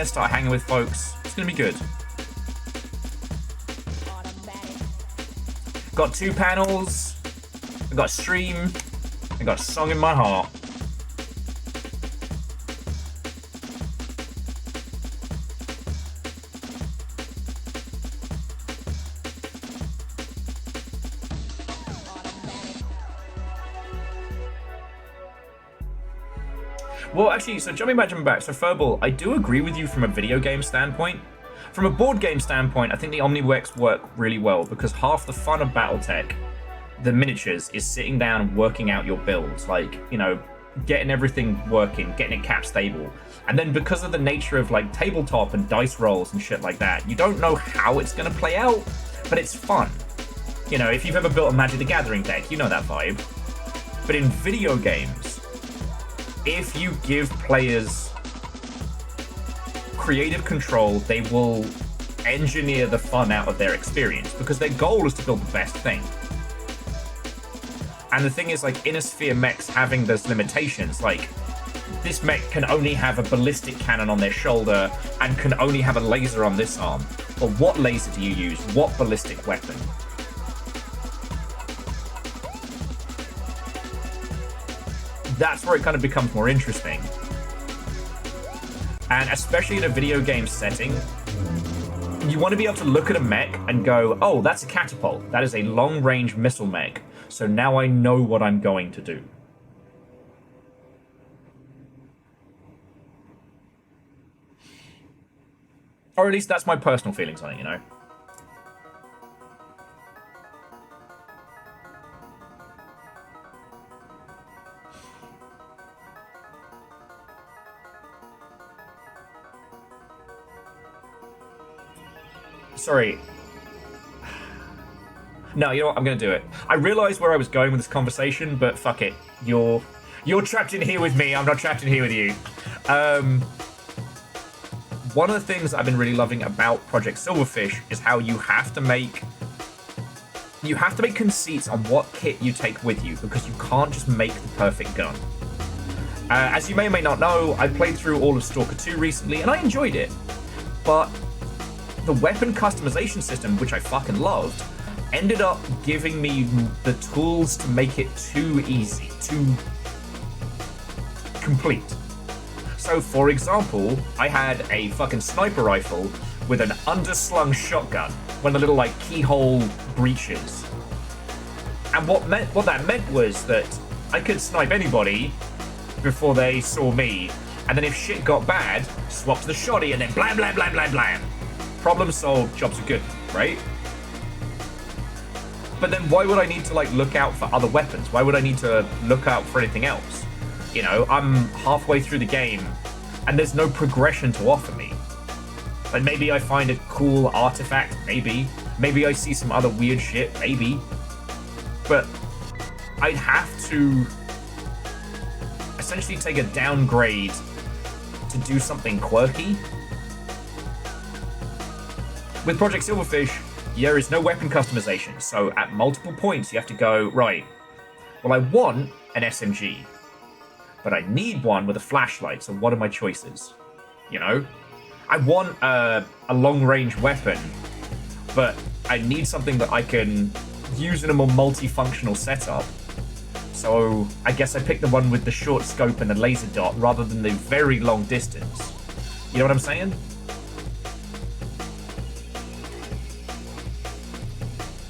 start hanging with folks, it's gonna be good. Got 2 panels. I got a stream. I got a song in my heart. Well, actually, so jumping back. So Furball, I do agree with you from a video game standpoint. From a board game standpoint, I think the Omniworks work really well because half the fun of BattleTech, the miniatures, is sitting down and working out your builds. Like, you know, getting everything working, getting it cap stable. And then because of the nature of like tabletop and dice rolls and shit like that, you don't know how it's going to play out, but it's fun. You know, if you've ever built a Magic the Gathering deck, you know that vibe. But in video games, if you give players creative control, they will engineer the fun out of their experience because their goal is to build the best thing. And the thing is, like, Innisphere mechs having those limitations, like, this mech can only have a ballistic cannon on their shoulder and can only have a laser on this arm. But what laser do you use? What ballistic weapon? That's where it kind of becomes more interesting. And especially in a video game setting, you want to be able to look at a mech and go, oh, that's a catapult. That is a long-range missile mech. So now I know what I'm going to do. Or at least that's my personal feelings on it, you know? Sorry. No, you know what? I'm going to do it. I realized where I was going with this conversation, but fuck it. You're trapped in here with me. I'm not trapped in here with you. One of the things I've been really loving about Project Silverfish is how you have to make conceits on what kit you take with you because you can't just make the perfect gun. As you may or may not know, I played through all of Stalker 2 recently and I enjoyed it, but the weapon customization system, which I fucking loved, ended up giving me the tools to make it too easy, too complete. So, for example, I had a fucking sniper rifle with an underslung shotgun, one of the little, like, keyhole breaches. And what that meant was that I could snipe anybody before they saw me, and then if shit got bad, swap to the shotty and then blam, blam, blam, blam, blam. Problem solved, jobs are good, right? But then why would I need to, like, look out for other weapons? Why would I need to look out for anything else? You know, I'm halfway through the game and there's no progression to offer me. Like, maybe I find a cool artifact, maybe. Maybe I see some other weird shit, maybe. But I'd have to essentially take a downgrade to do something quirky. With Project Silverfish, there is no weapon customization, so at multiple points you have to go, right, well, I want an SMG, but I need one with a flashlight, so what are my choices? You know? I want a long-range weapon, but I need something that I can use in a more multifunctional setup. So I guess I picked the one with the short scope and the laser dot rather than the very long distance. You know what I'm saying?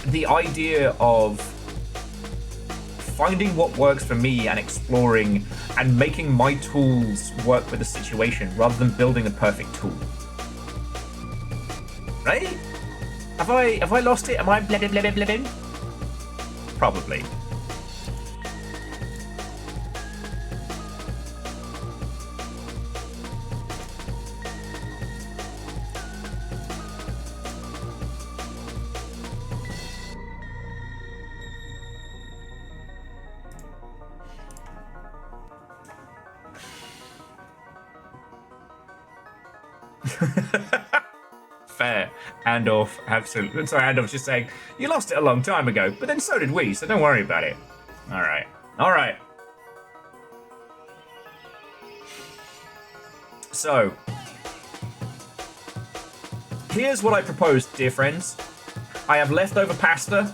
The idea of finding what works for me and exploring and making my tools work with the situation rather than building a perfect tool. Right? Have I lost it? Am I blibbing? Probably. Fair. Andorf, absolutely. Sorry, Andorf's just saying, you lost it a long time ago, but then so did we, so don't worry about it. Alright. Alright. So, here's what I propose, dear friends. I have leftover pasta.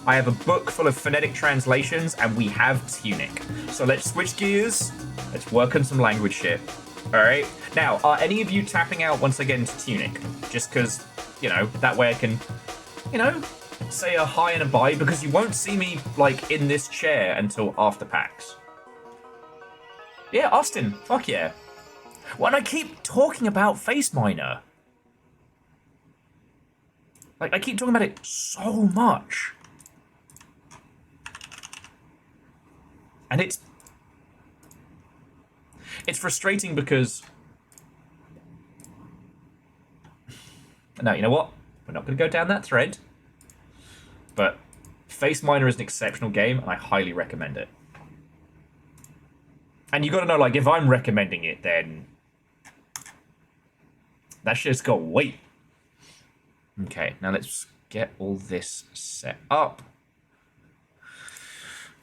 I have a book full of phonetic translations, and we have Tunic. So let's switch gears. Let's work on some language shit. All right. Now, are any of you tapping out once again to Tunic? Just because, you know, that way I can, you know, say a hi and a bye, because you won't see me, like, in this chair until after PAX. Yeah, Austin. Fuck yeah. When I keep talking about Face Miner. Like, I keep talking about it so much. And it's frustrating because... No, you know what? We're not going to go down that thread. But Face Miner is an exceptional game, and I highly recommend it. And you got to know, like, if I'm recommending it, then that shit's got weight. Okay, now let's get all this set up.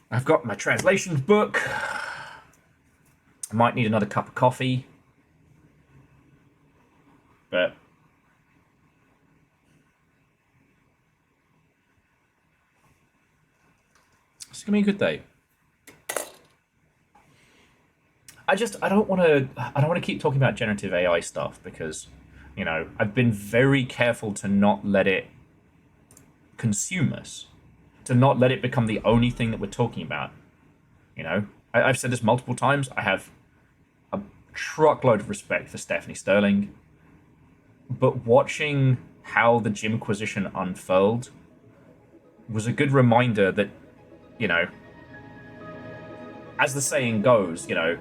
I've got my translations book. I might need another cup of coffee. But it's gonna be a good day. I don't want to keep talking about generative AI stuff because, you know, I've been very careful to not let it consume us, to not let it become the only thing that we're talking about. You know, I've said this multiple times. I have a truckload of respect for Stephanie Sterling, but watching how the Jimquisition unfurled was a good reminder that, you know, as the saying goes, you know,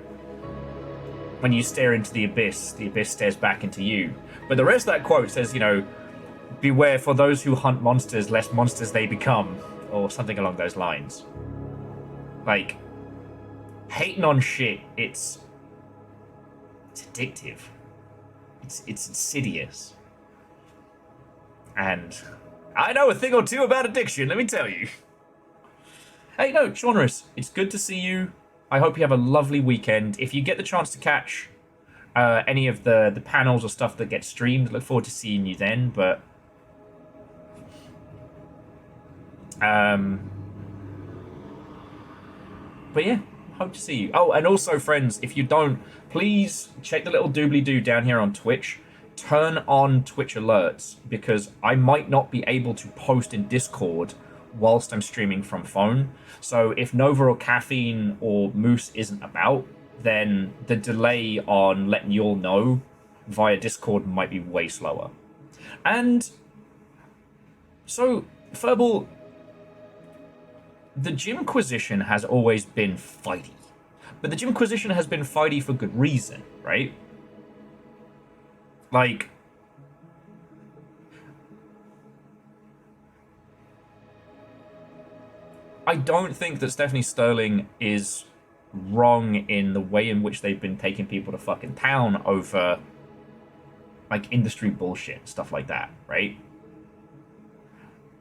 when you stare into the abyss stares back into you. But the rest of that quote says, you know, beware for those who hunt monsters, lest monsters they become, or something along those lines. Like, hating on shit, it's addictive. It's insidious. And I know a thing or two about addiction, let me tell you. Hey, no, Shaunrus, it's good to see you. I hope you have a lovely weekend. If you get the chance to catch any of the panels or stuff that get streamed, look forward to seeing you then. But yeah, hope to see you. Oh, and also, friends, if you don't, please check the little doobly-doo down here on Twitch. Turn on Twitch alerts, because I might not be able to post in Discord whilst I'm streaming from phone. So if Nova or Caffeine or Moose isn't about, then the delay on letting you all know via Discord might be way slower. And so, Furball, the Jimquisition has always been fighty. But the Jimquisition has been fighty for good reason, right? Like, I don't think that Stephanie Sterling is wrong in the way in which they've been taking people to fucking town over, like, industry bullshit, stuff like that, right?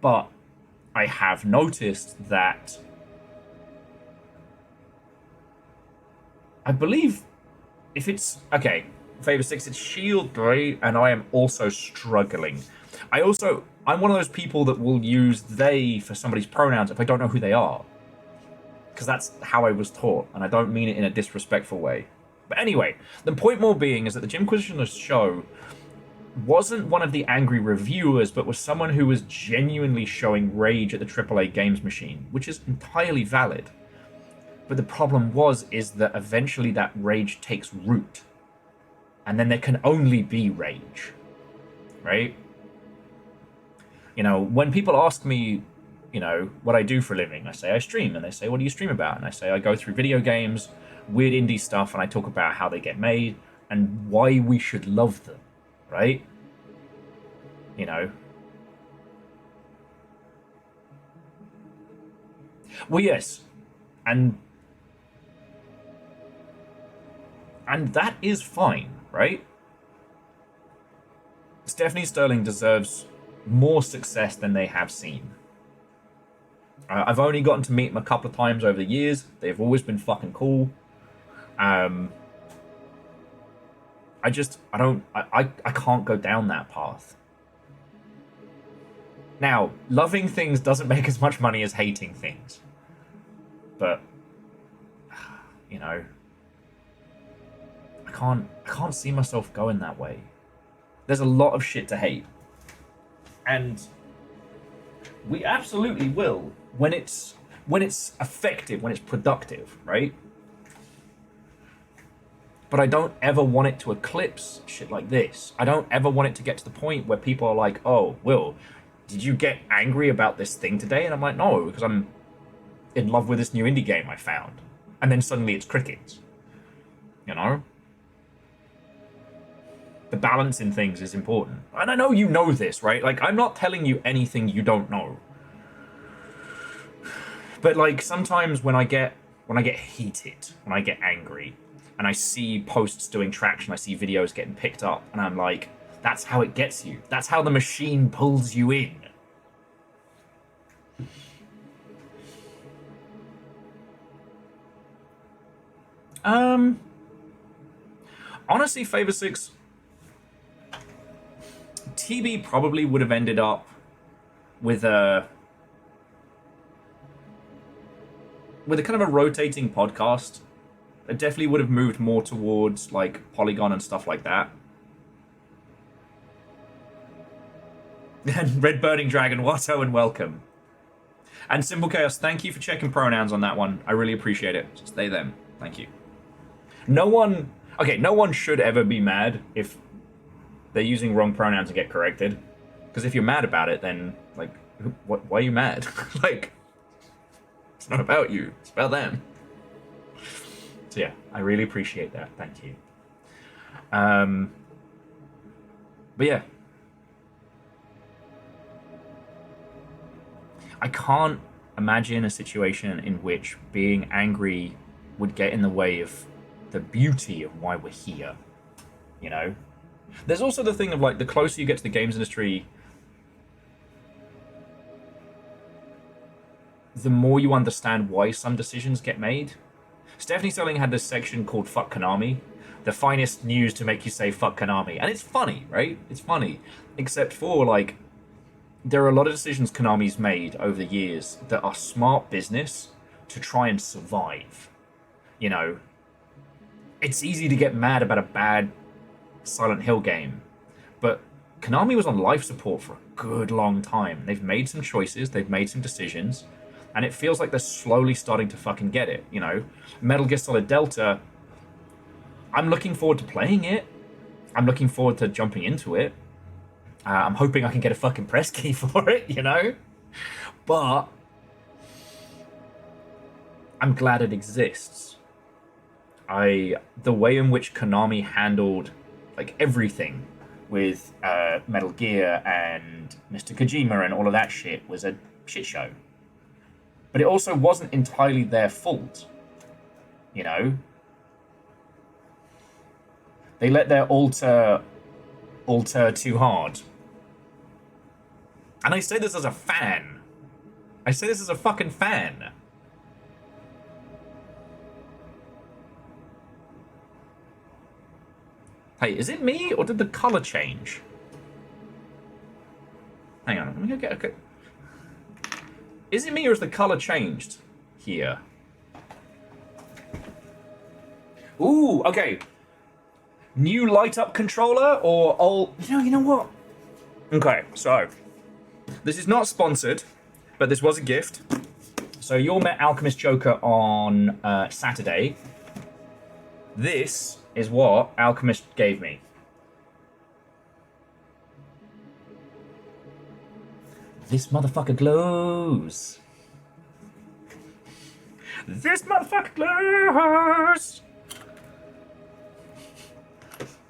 But I have noticed that I believe if it's... Okay, Favor 6, it's Shield 3, and I am also struggling. I'm one of those people that will use they for somebody's pronouns if I don't know who they are. Because that's how I was taught, and I don't mean it in a disrespectful way. But anyway, the point more being is that the Jimquisitioner's show wasn't one of the angry reviewers, but was someone who was genuinely showing rage at the AAA games machine, which is entirely valid. But the problem is that eventually that rage takes root. And then there can only be rage. Right? You know, when people ask me, you know, what I do for a living, I say I stream, and they say, what do you stream about? And I say I go through video games, weird indie stuff, and I talk about how they get made and why we should love them, right? You know. Well, yes, and that is fine, right? Stephanie Sterling deserves more success than they have seen. I've only gotten to meet them a couple of times over the years. They've always been fucking cool. I can't go down that path. Now, loving things doesn't make as much money as hating things. But, you know, I can't see myself going that way. There's a lot of shit to hate. And we absolutely will when it's effective, when it's productive, right? But I don't ever want it to eclipse shit like this. I don't ever want it to get to the point where people are like, oh, Will, did you get angry about this thing today? And I'm like, no, because I'm in love with this new indie game I found. And then suddenly it's crickets. You know? The balance in things is important. And I know you know this, right? Like, I'm not telling you anything you don't know. But, like, sometimes when I get heated, when I get angry, and I see posts doing traction, I see videos getting picked up, and I'm like, that's how it gets you. That's how the machine pulls you in. Honestly, Favor 6, TB probably would have ended up with a kind of a rotating podcast. It definitely would have moved more towards like Polygon and stuff like that. And Red Burning Dragon, Watto, and welcome. And Simple Chaos, thank you for checking pronouns on that one. I really appreciate it. Just they, them. Thank you. No one should ever be mad if they're using wrong pronouns and get corrected. Because if you're mad about it, then, like, why are you mad? Like, it's not about you. It's about them. So yeah, I really appreciate that. Thank you. But yeah. I can't imagine a situation in which being angry would get in the way of the beauty of why we're here. You know? There's also the thing of, like, the closer you get to the games industry, the more you understand why some decisions get made. Stephanie Sterling had this section called Fuck Konami. The finest news to make you say fuck Konami. And it's funny, right? It's funny. Except for, like, there are a lot of decisions Konami's made over the years that are smart business to try and survive. You know? It's easy to get mad about a bad Silent Hill game. But Konami was on life support for a good long time. They've made some choices. They've made some decisions. And it feels like they're slowly starting to fucking get it, you know? Metal Gear Solid Delta, I'm looking forward to playing it. I'm looking forward to jumping into it. I'm hoping I can get a fucking press key for it, you know? But I'm glad it exists. The way in which Konami handled, like, everything with Metal Gear and Mr. Kojima and all of that shit was a shit show. But it also wasn't entirely their fault, you know? They let their alter too hard. And I say this as a fan. I say this as a fucking fan. Hey, is it me or did the color change? Hang on, let me go get a... Is it me or is the color changed here? Ooh, okay. New light up controller or old... You know what? Okay, so this is not sponsored, but this was a gift. So you all met Alchemist Joker on Saturday. This is what Alchemist gave me. This motherfucker glows. This motherfucker glows.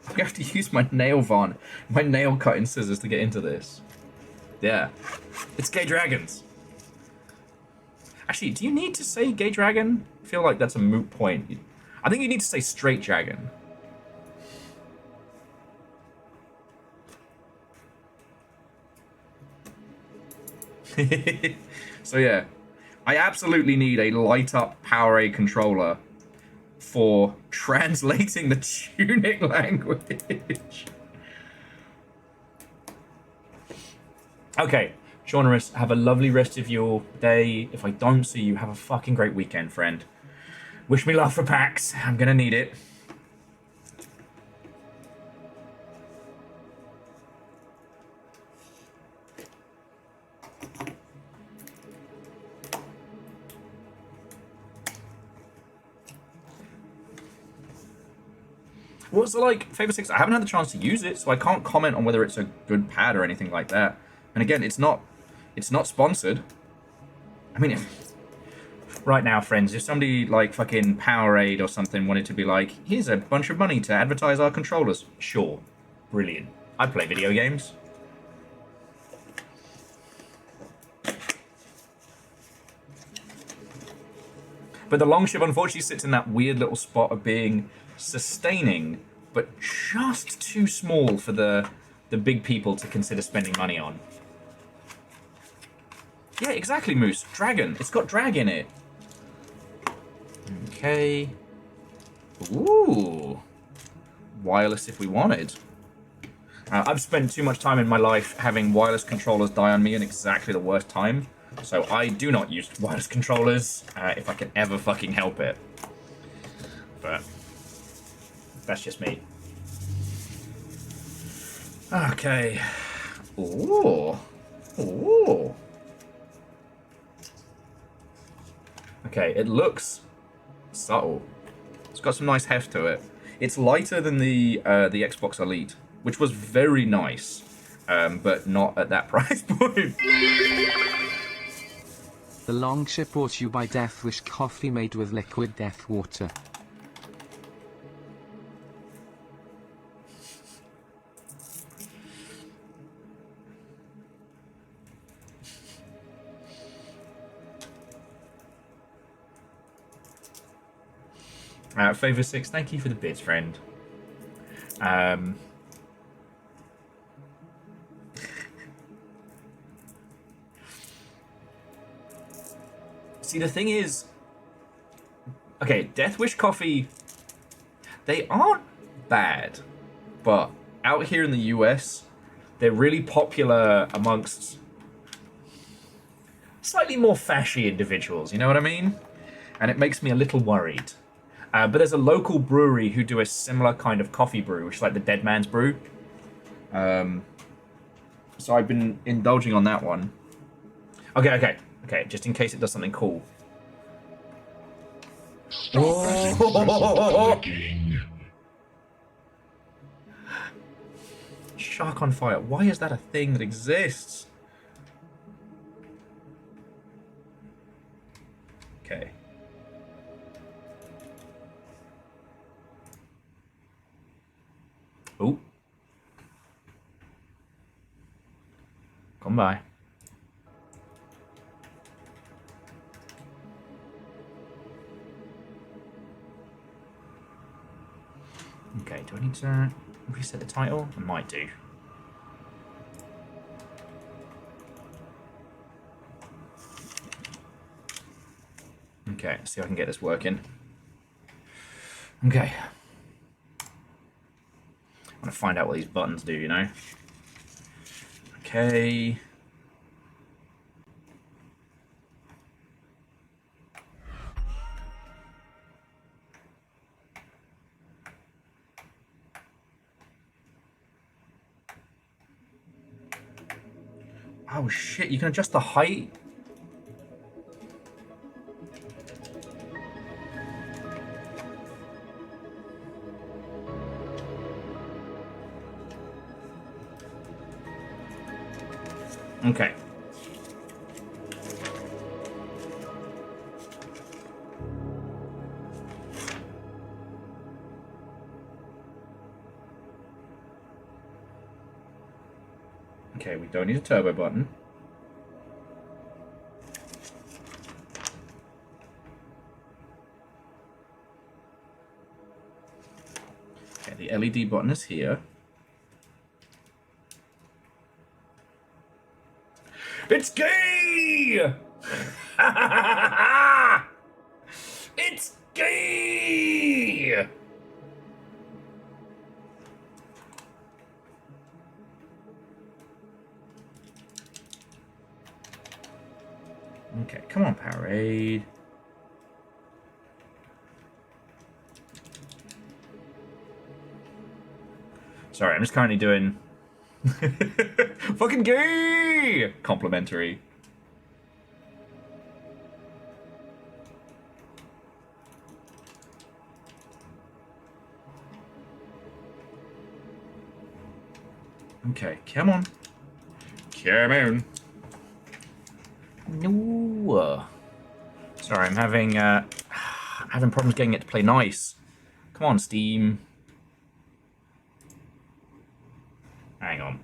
I have to use my nail cutting scissors to get into this. Yeah. It's Gay Dragons. Actually, do you need to say Gay Dragon? I feel like that's a moot point. I think you need to say Straight Dragon. So yeah, I absolutely need a light up PowerA controller for translating the Tunic language. Okay, Shaunerus, have a lovely rest of your day. If I don't see you, have a fucking great weekend, friend. Wish me luck for PAX. I'm gonna need it. What's the, like, Favor 6? I haven't had the chance to use it, so I can't comment on whether it's a good pad or anything like that. And again, it's not sponsored. I mean, right now, friends, if somebody like fucking Powerade or something wanted to be like, here's a bunch of money to advertise our controllers, sure. Brilliant. I play video games. But the Longship unfortunately sits in that weird little spot of being sustaining, but just too small for the big people to consider spending money on. Yeah, exactly, Moose. Dragon. It's got drag in it. Okay. Ooh. Wireless if we wanted. I've spent too much time in my life having wireless controllers die on me in exactly the worst time. So I do not use wireless controllers if I can ever fucking help it. But that's just me. Okay. Ooh. Ooh. Okay, it looks subtle. It's got some nice heft to it. It's lighter than the Xbox Elite, which was very nice, but not at that price point. The Longship brought to you by Deathwish coffee made with liquid death water. Favor 6, thank you for the bits, friend. See, the thing is... Okay, Deathwish coffee... They aren't bad, but out here in the US, they're really popular amongst slightly more fashy individuals, you know what I mean? And it makes me a little worried. But there's a local brewery who do a similar kind of coffee brew, which is like the Dead Man's Brew. So I've been indulging on that one. Okay, just in case it does something cool. Stop clicking. Shark on fire. Why is that a thing that exists? Okay. Ooh. Come by. Okay, do I need to reset the title? I might do. Okay, let's see if I can get this working. Okay. I want to find out what these buttons do, you know? Okay. Oh shit, you can adjust the height? Okay. Okay, we don't need a turbo button. Okay, the LED button is here. It's gay! It's gay! Okay, come on, Powerade. Sorry, I'm just currently doing... Fucking gay! Complimentary. Okay, come on. Come on. No. Sorry, I'm having problems getting it to play nice. Come on, Steam. Hang on.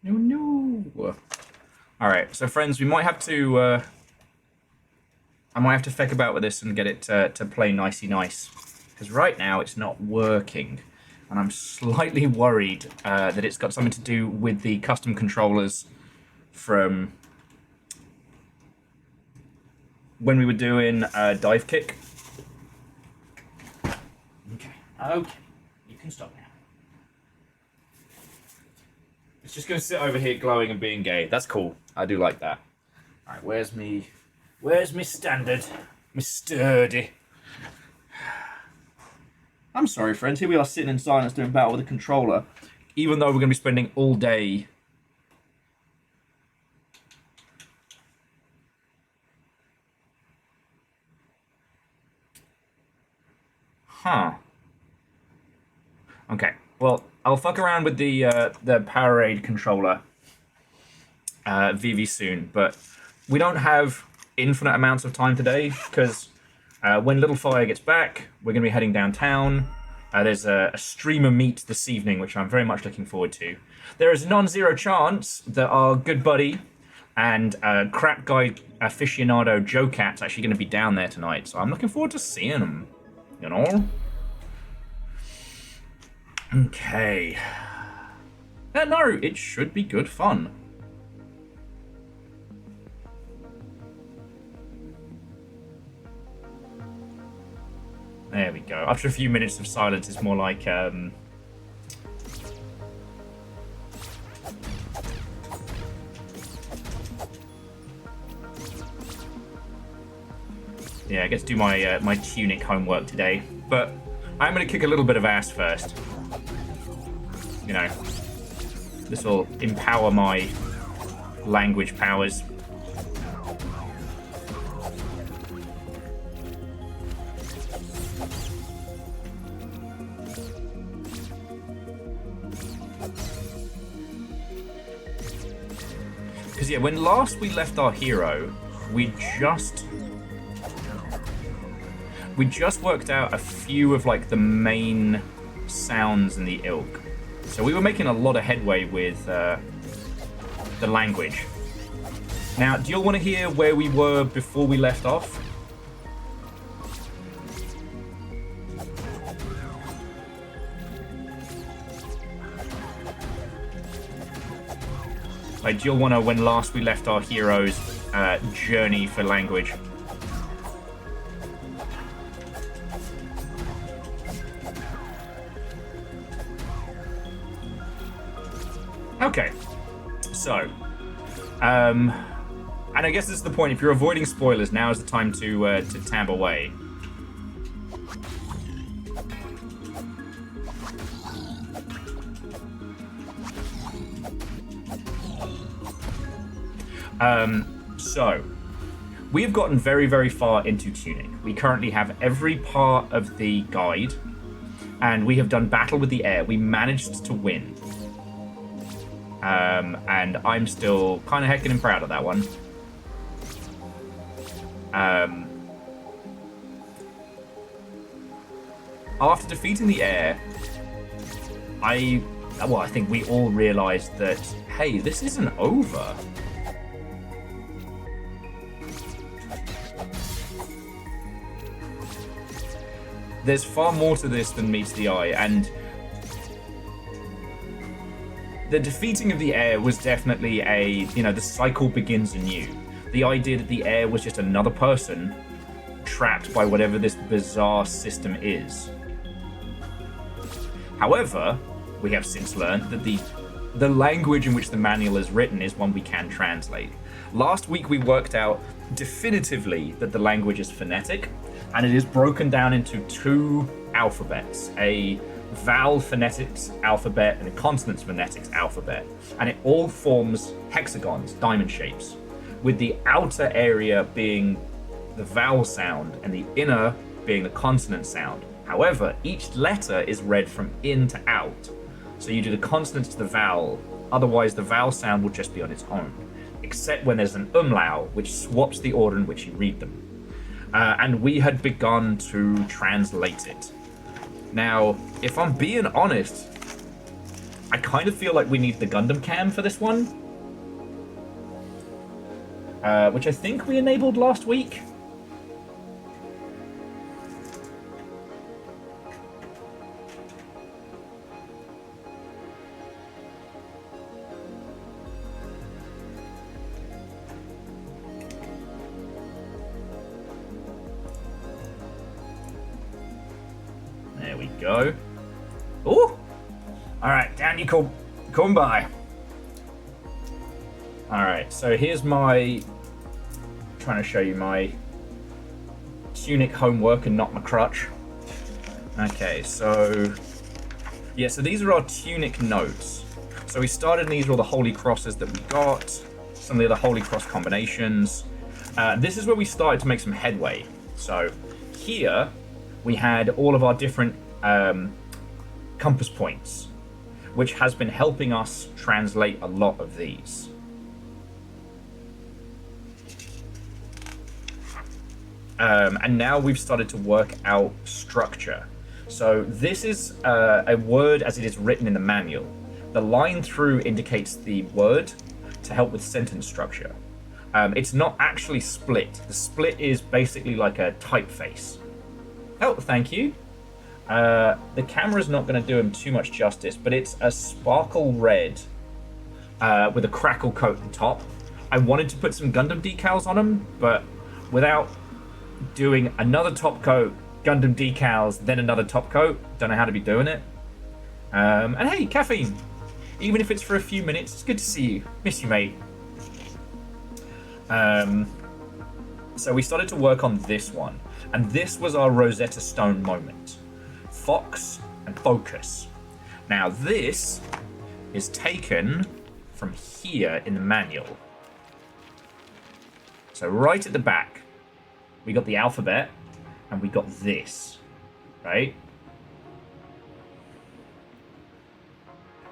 No. Alright, so friends, we might have to, I might have to feck about with this and get it to play nicey nice. Because right now it's not working. And I'm slightly worried that it's got something to do with the custom controllers from when we were doing Dive Kick. Okay, you can stop now. It's just gonna sit over here glowing and being gay. That's cool. I do like that. Alright, where's me standard? Me sturdy. I'm sorry, friends. Here we are sitting in silence doing battle with a controller. Even though we're gonna be spending all day. Huh. Okay. Well, I'll fuck around with the Powerade controller VV soon, but we don't have infinite amounts of time today because when Little Fire gets back, we're going to be heading downtown. There's a streamer meet this evening, which I'm very much looking forward to. There is a non-zero chance that our good buddy and crap guy aficionado Joe Cat's actually going to be down there tonight, so I'm looking forward to seeing him, you know? Okay. No, it should be good fun. There we go. After a few minutes of silence, it's more like, yeah, I get to do my my Tunic homework today, but I'm going to kick a little bit of ass first. You know, this will empower my language powers. Because yeah, when last we left our hero, we just worked out a few of like the main sounds in the ilk. So we were making a lot of headway with the language. Now, do you all want to hear where we were before we left off? Like, do you all want to, when last we left our hero's journey for language? Okay, so, and I guess this is the point. If you're avoiding spoilers, now is the time to tab away. So, we have gotten very, very far into Tunic. We currently have every part of the guide, and we have done battle with the air. We managed to win. And I'm still kind of heckin' and proud of that one. After defeating the air, I well, I think we all realized that, hey, this isn't over. There's far more to this than meets the eye, and the defeating of the heir was definitely the cycle begins anew. The idea that the heir was just another person trapped by whatever this bizarre system is. However, we have since learned that the language in which the manual is written is one we can translate. Last week we worked out definitively that the language is phonetic, and it is broken down into two alphabets, a vowel phonetics alphabet and a consonants phonetics alphabet, and it all forms hexagons, diamond shapes, with the outer area being the vowel sound and the inner being the consonant sound. However, each letter is read from in to out. So you do the consonants to the vowel, otherwise the vowel sound will just be on its own, except when there's an umlaut, which swaps the order in which you read them. And we had begun to translate it. Now, if I'm being honest, I kind of feel like we need the Gundam cam for this one, which I think we enabled last week. There we go. Ooh! Alright, down you come by. Alright, so here's my... trying to show you my Tunic homework and not my crutch. Okay, so... yeah, so these are our Tunic notes. So we started, and these are all the Holy Crosses that we got. Some of the other Holy Cross combinations. This is where we started to make some headway. So here we had all of our different compass points, which has been helping us translate a lot of these. And now we've started to work out structure. So this is a word as it is written in the manual. The line through indicates the word to help with sentence structure. It's not actually split. The split is basically like a typeface. Oh, thank you. The camera's not going to do him too much justice, but it's a sparkle red with a crackle coat at the top. I wanted to put some Gundam decals on him, but without doing another top coat, Gundam decals, then another top coat, don't know how to be doing it. And hey, Caffeine, even if it's for a few minutes, it's good to see you. Miss you, mate. So we started to work on this one, and this was our Rosetta Stone moment. Fox and focus. Now this is taken from here in the manual. So right at the back, we got the alphabet, and we got this, right?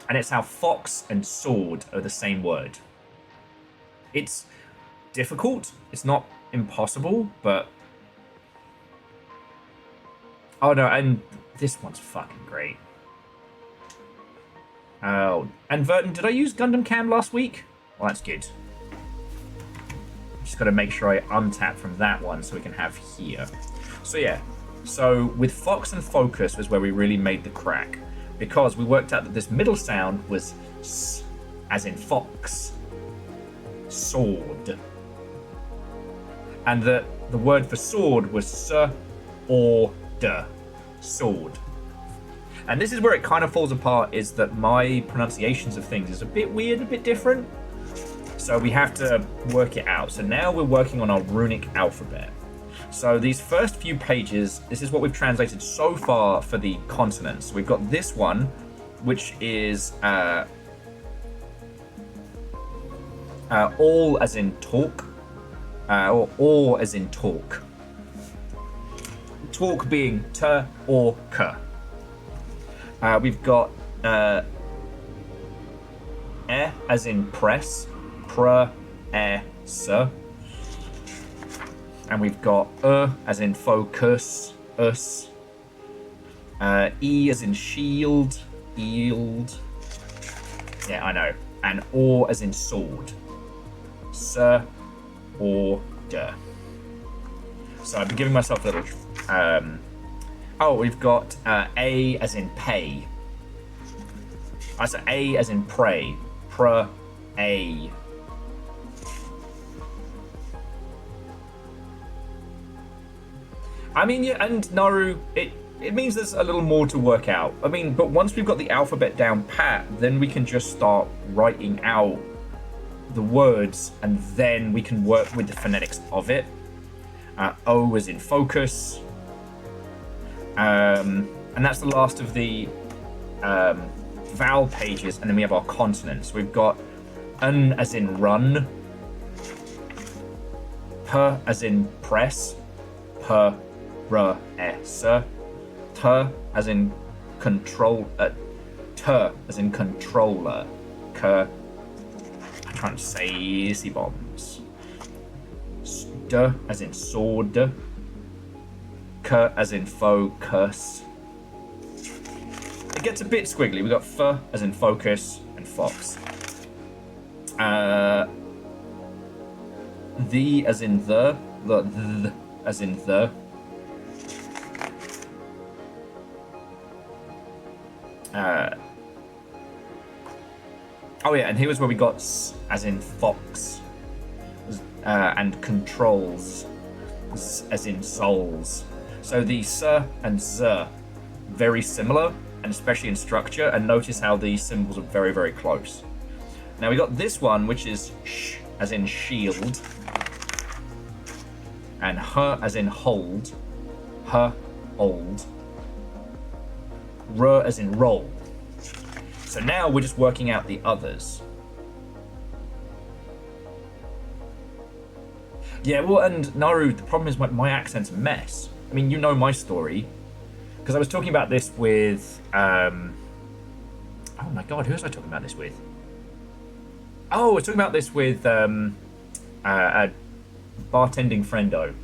And it's how fox and sword are the same word. It's difficult. It's not impossible, but... oh no, and this one's fucking great. Oh, and Verton, did I use Gundam Cam last week? Well, that's good. Just got to make sure I untap from that one so we can have here. So yeah, so with Fox and Focus was where we really made the crack, because we worked out that this middle sound was S, as in fox, sword, and that the word for sword was S or D, sword. And this is where it kind of falls apart, is that my pronunciations of things is a bit weird, a bit different. So we have to work it out. So now we're working on our runic alphabet. So these first few pages, this is what we've translated so far for the consonants. So we've got this one, which is all as in talk, or as in talk. Talk being t or k. We've got e as in press, pr, e, s. And we've got as in focus, us. E as in shield, yield. Yeah, I know. And or as in sword. Sir, or, duh. So I've been giving myself a little... oh, we've got A as in pay. I said A as in pray. A. I mean, yeah, and Naru, it means there's a little more to work out. I mean, but once we've got the alphabet down pat, then we can just start writing out the words, and then we can work with the phonetics of it. O as in focus. And that's the last of the vowel pages, and then we have our consonants. We've got N as in run. P as in press. P, R, S. T as in control. T as in controller. K. I'm trying to say C bombs. St as in sword. K as in focus. It gets a bit squiggly. We got F as in focus and fox. The as in the as in the. Oh yeah, and here was where we got S as in fox, and controls as in souls. So the S and Z, very similar, and especially in structure, and notice how these symbols are very, very close. Now we got this one, which is sh as in shield, and h as in hold, h, old, r as in roll. So now we're just working out the others. Yeah, well, and Naru, the problem is my accent's a mess. I mean, you know my story. Because I was talking about this with... oh my god, who was I talking about this with? Oh, I was talking about this with a bartending friendo.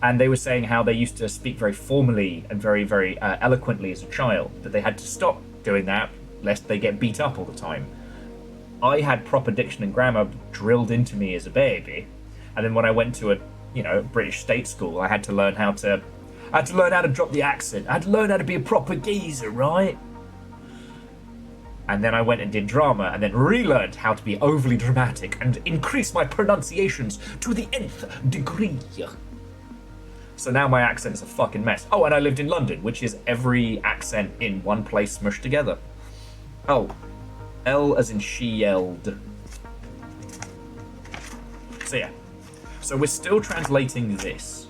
And they were saying how they used to speak very formally and very, very eloquently as a child. But they had to stop doing that, lest they get beat up all the time. I had proper diction and grammar drilled into me as a baby. And then when I went to a, British state school, I had to learn how to drop the accent. I had to learn how to be a proper geezer, right? And then I went and did drama, and then relearned how to be overly dramatic and increase my pronunciations to the nth degree. So now my accent's a fucking mess. Oh, and I lived in London, which is every accent in one place smushed together. Oh, L as in she-yelled. So yeah. So we're still translating this.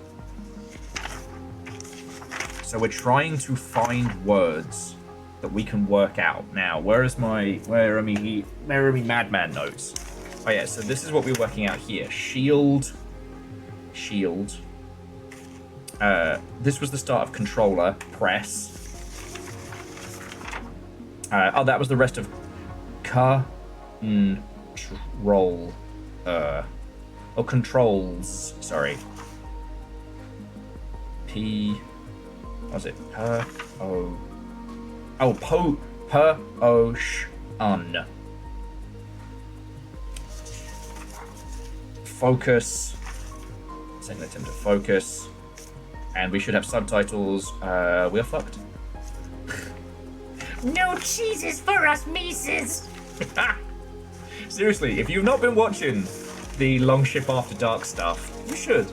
So we're trying to find words that we can work out. Now, where are me madman notes? Oh yeah, so this is what we're working out here. Shield. This was the start of controller, press. Oh, that was the rest of control. Oh, controls, sorry. P, what was it? Po-sh-un. Focus. Setting attempt to focus. And we should have subtitles. We're fucked. No cheeses for us, Mises. Seriously, if you've not been watching the Long Ship After Dark stuff, you should.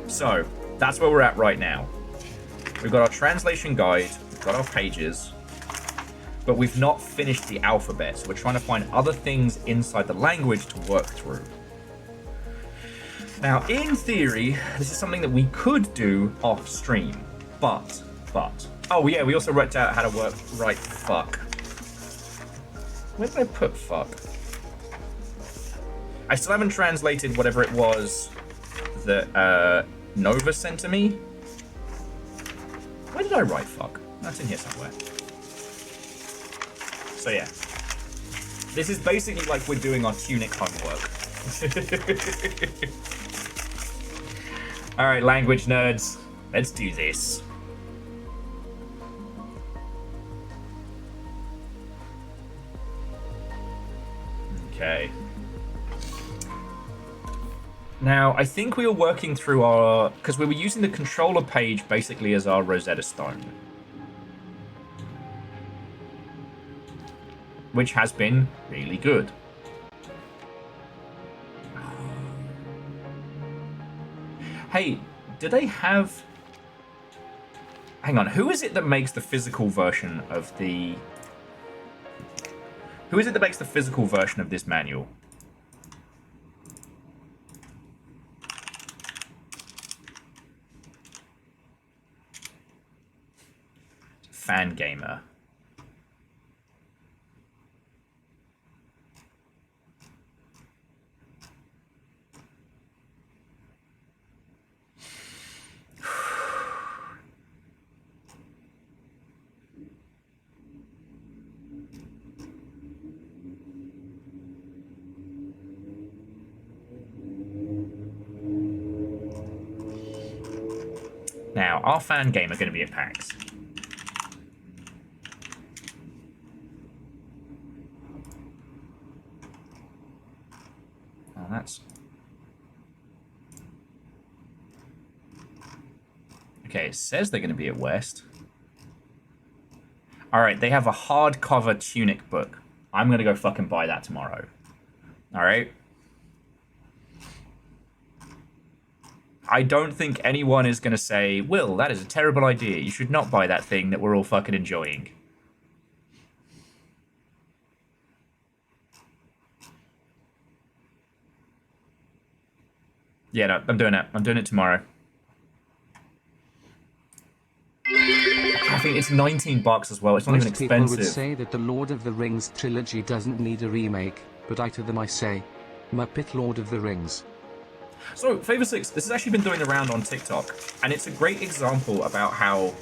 So, that's where we're at right now. We've got our translation guide, we've got our pages, but we've not finished the alphabet, so we're trying to find other things inside the language to work through. Now, in theory, this is something that we could do off stream, but, oh yeah, we also worked out how to write fuck. Where did I put fuck? I still haven't translated whatever it was that Nova sent to me. Where did I write fuck? That's in here somewhere. So yeah. This is basically like we're doing our Tunic homework. Alright, language nerds. Let's do this. Okay. Now, I think we were working through our... because we were using the controller page basically as our Rosetta Stone. Which has been really good. Hey, do they have... hang on, who is it that makes the physical version of the... who is it that makes the physical version of this manual? Fan Gamer. Now, our Fan Game are going to be at PAX. Oh, that's... okay, it says they're going to be at West. Alright, they have a hardcover Tunic book. I'm going to go fucking buy that tomorrow. Alright? I don't think anyone is going to say, Will, that is a terrible idea. You should not buy that thing that we're all fucking enjoying. Yeah, no, I'm doing it. I'm doing it tomorrow. I think it's $19 as well. It's not even expensive. Most people would say that the Lord of the Rings trilogy doesn't need a remake, but to them I say, Muppet Lord of the Rings. So, Favor 6, this has actually been doing the round on TikTok, and it's a great example about how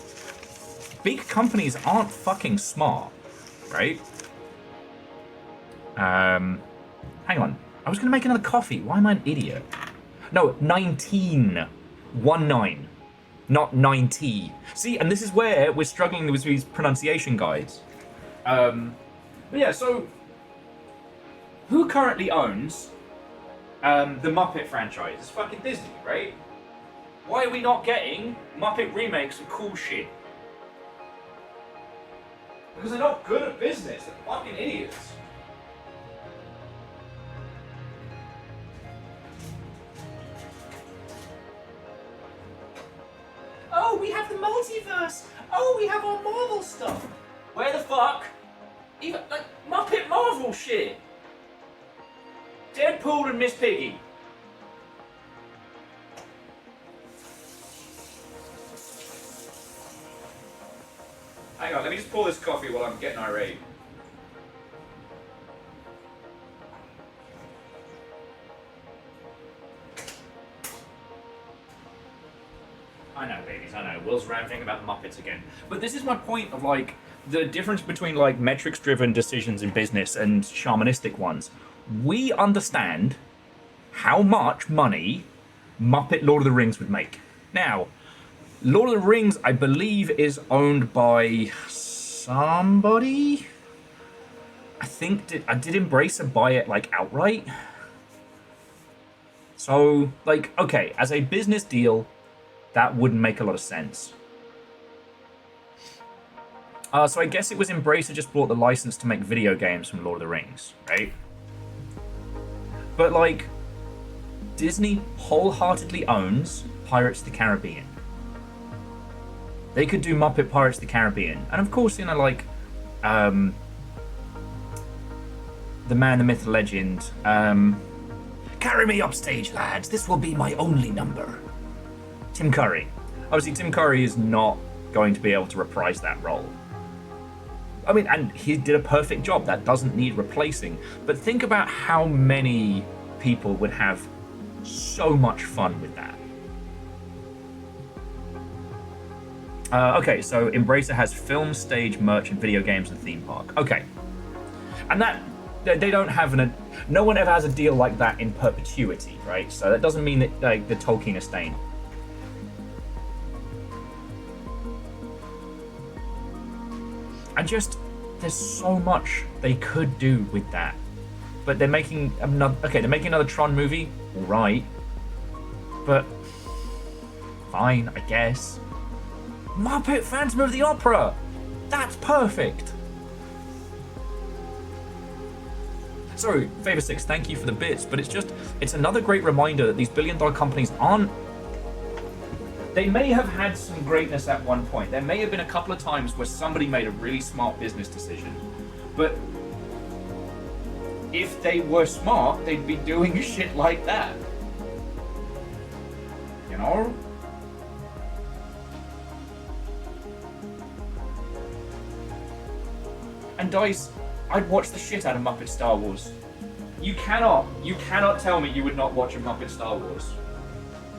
big companies aren't fucking smart, right? Hang on. I was going to make another coffee. Why am I an idiot? No, 19. 1-9. Not 90. See, and this is where we're struggling with these pronunciation guides. But yeah, so who currently owns the Muppet franchise? It's fucking Disney, right? Why are we not getting Muppet remakes of cool shit? Because they're not good at business. They're fucking idiots. Oh, we have the multiverse! Oh, we have our Marvel stuff! Where the fuck? Even, like, Muppet Marvel shit! Deadpool and Miss Piggy. Hang on, let me just pour this coffee while I'm getting irate. I know, babies, I know. Will's ranting about the Muppets again. But this is my point of, like, the difference between, like, metrics-driven decisions in business and shamanistic ones. We understand how much money Muppet Lord of the Rings would make. Now, Lord of the Rings, I believe, is owned by somebody? I think, did Embracer buy it, like, outright? So, like, okay, as a business deal, that wouldn't make a lot of sense. So I guess it was Embracer just bought the license to make video games from Lord of the Rings, right? But, like, Disney wholeheartedly owns Pirates of the Caribbean. They could do Muppet Pirates of the Caribbean. And of course, you know, like, the man, the myth, the legend, carry me upstage, lads. This will be my only number. Tim Curry. Obviously, Tim Curry is not going to be able to reprise that role. I mean, and he did a perfect job. That doesn't need replacing. But think about how many people would have so much fun with that. Okay, so Embracer has film, stage, merch, and video games and theme park. Okay. And that They don't have no one ever has a deal like that in perpetuity, right? So that doesn't mean that like the Tolkien estate. And just there's so much they could do with that, but they're making another. Okay, they're making another Tron movie, all right, but fine, I guess. Muppet Phantom of the Opera, that's perfect. Sorry, Favor 6, thank you for the bits, but it's another great reminder that these billion-dollar companies aren't. They may have had some greatness at one point. There may have been a couple of times where somebody made a really smart business decision. But if they were smart, they'd be doing shit like that. You know? And Dice, I'd watch the shit out of Muppet Star Wars. You cannot tell me you would not watch a Muppet Star Wars.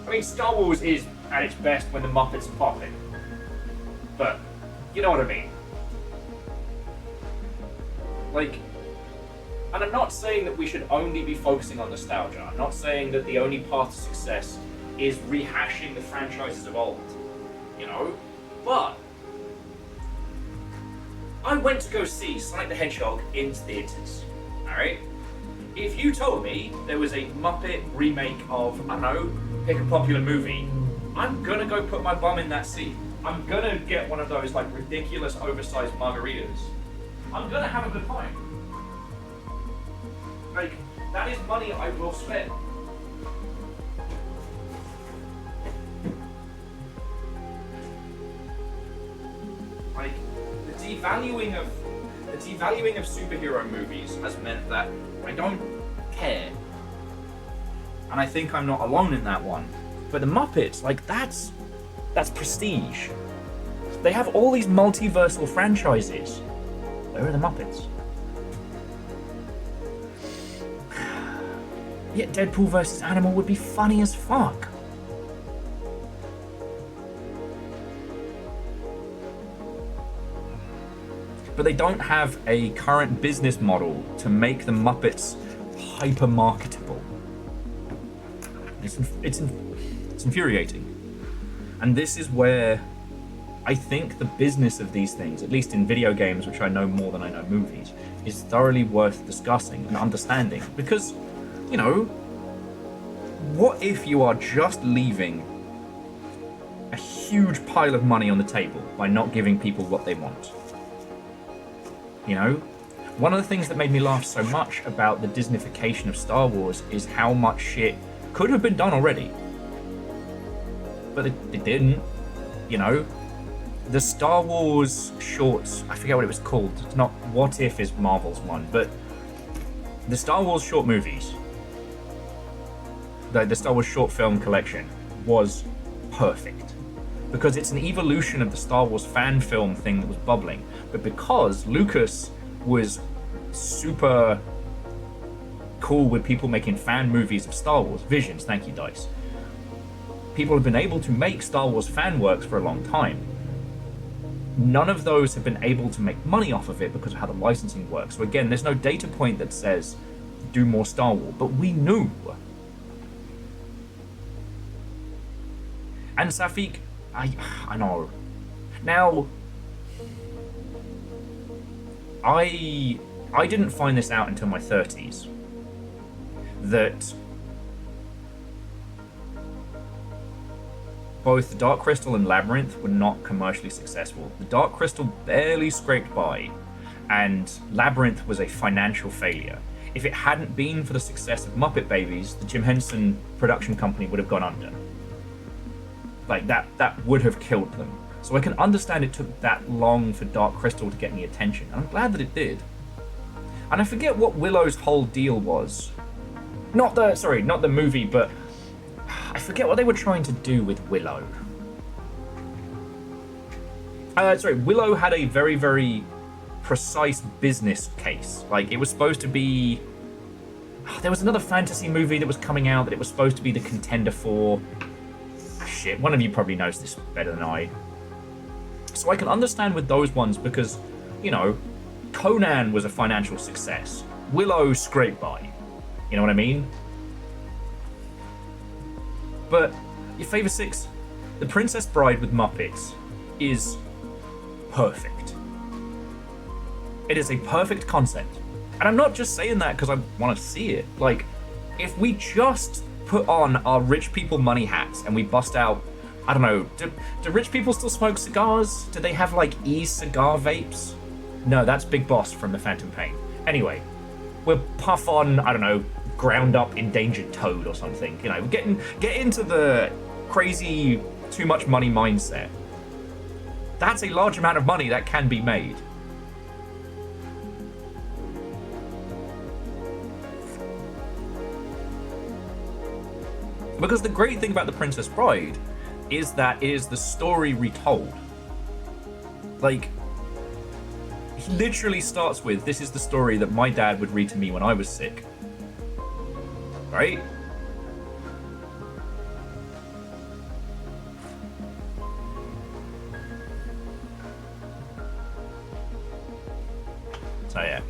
I mean, Star Wars is at its best when the Muppets are popping. But, you know what I mean. Like, and I'm not saying that we should only be focusing on nostalgia. I'm not saying that the only path to success is rehashing the franchises of old. You know? But I went to go see Sonic the Hedgehog in theaters. Alright? If you told me there was a Muppet remake of, I don't know, pick a popular movie, I'm gonna go put my bum in that seat. I'm gonna get one of those like ridiculous oversized margaritas. I'm gonna have a good time. Like, that is money I will spend. Like, the devaluing of superhero movies has meant that I don't care. And I think I'm not alone in that one. But the Muppets, like, that's prestige. They have all these multiversal franchises. Where are the Muppets? Yet Deadpool vs. Animal would be funny as fuck. But they don't have a current business model to make the Muppets hyper marketable. It's infuriating. And this is where I think the business of these things, at least in video games, which I know more than I know movies, is thoroughly worth discussing and understanding. Because, you know, what if you are just leaving a huge pile of money on the table by not giving people what they want? You know? One of the things that made me laugh so much about the Disneyfication of Star Wars is how much shit could have been done already. But it didn't, you know? The Star Wars shorts, I forget what it was called. It's not What If is Marvel's one, but the Star Wars short movies, the Star Wars short film collection was perfect. Because it's an evolution of the Star Wars fan film thing that was bubbling. But because Lucas was super cool with people making fan movies of Star Wars, Visions, thank you Dice, people have been able to make Star Wars fan works for a long time. None of those have been able to make money off of it because of how the licensing works. So again, there's no data point that says do more Star Wars, but we knew. And Safik, I know. Now, I didn't find this out until my 30s. That both Dark Crystal and Labyrinth were not commercially successful. The Dark Crystal barely scraped by, and Labyrinth was a financial failure. If it hadn't been for the success of Muppet Babies, the Jim Henson production company would have gone under. Like, that would have killed them. So I can understand it took that long for Dark Crystal to get any attention, and I'm glad that it did. And I forget what Willow's whole deal was. Not the movie, but I forget what they were trying to do with Willow. Willow had a very, very precise business case. Like, it was supposed to be... There was another fantasy movie that was coming out that it was supposed to be the contender for... Shit, one of you probably knows this better than I. So I can understand with those ones because, you know, Conan was a financial success. Willow scrape by. You know what I mean? But your favorite 6, The Princess Bride with Muppets is perfect. It is a perfect concept. And I'm not just saying that because I want to see it. Like, if we just put on our rich people money hats and we bust out, I don't know, do rich people still smoke cigars? Do they have like e-cigar vapes? No, that's Big Boss from The Phantom Pain. Anyway, we'll puff on, I don't know, ground up endangered toad or something. You know, get into the crazy too much money mindset. That's a large amount of money that can be made. Because the great thing about The Princess Bride is that it is the story retold. Like, he literally starts with, this is the story that my dad would read to me when I was sick. Right? So yeah.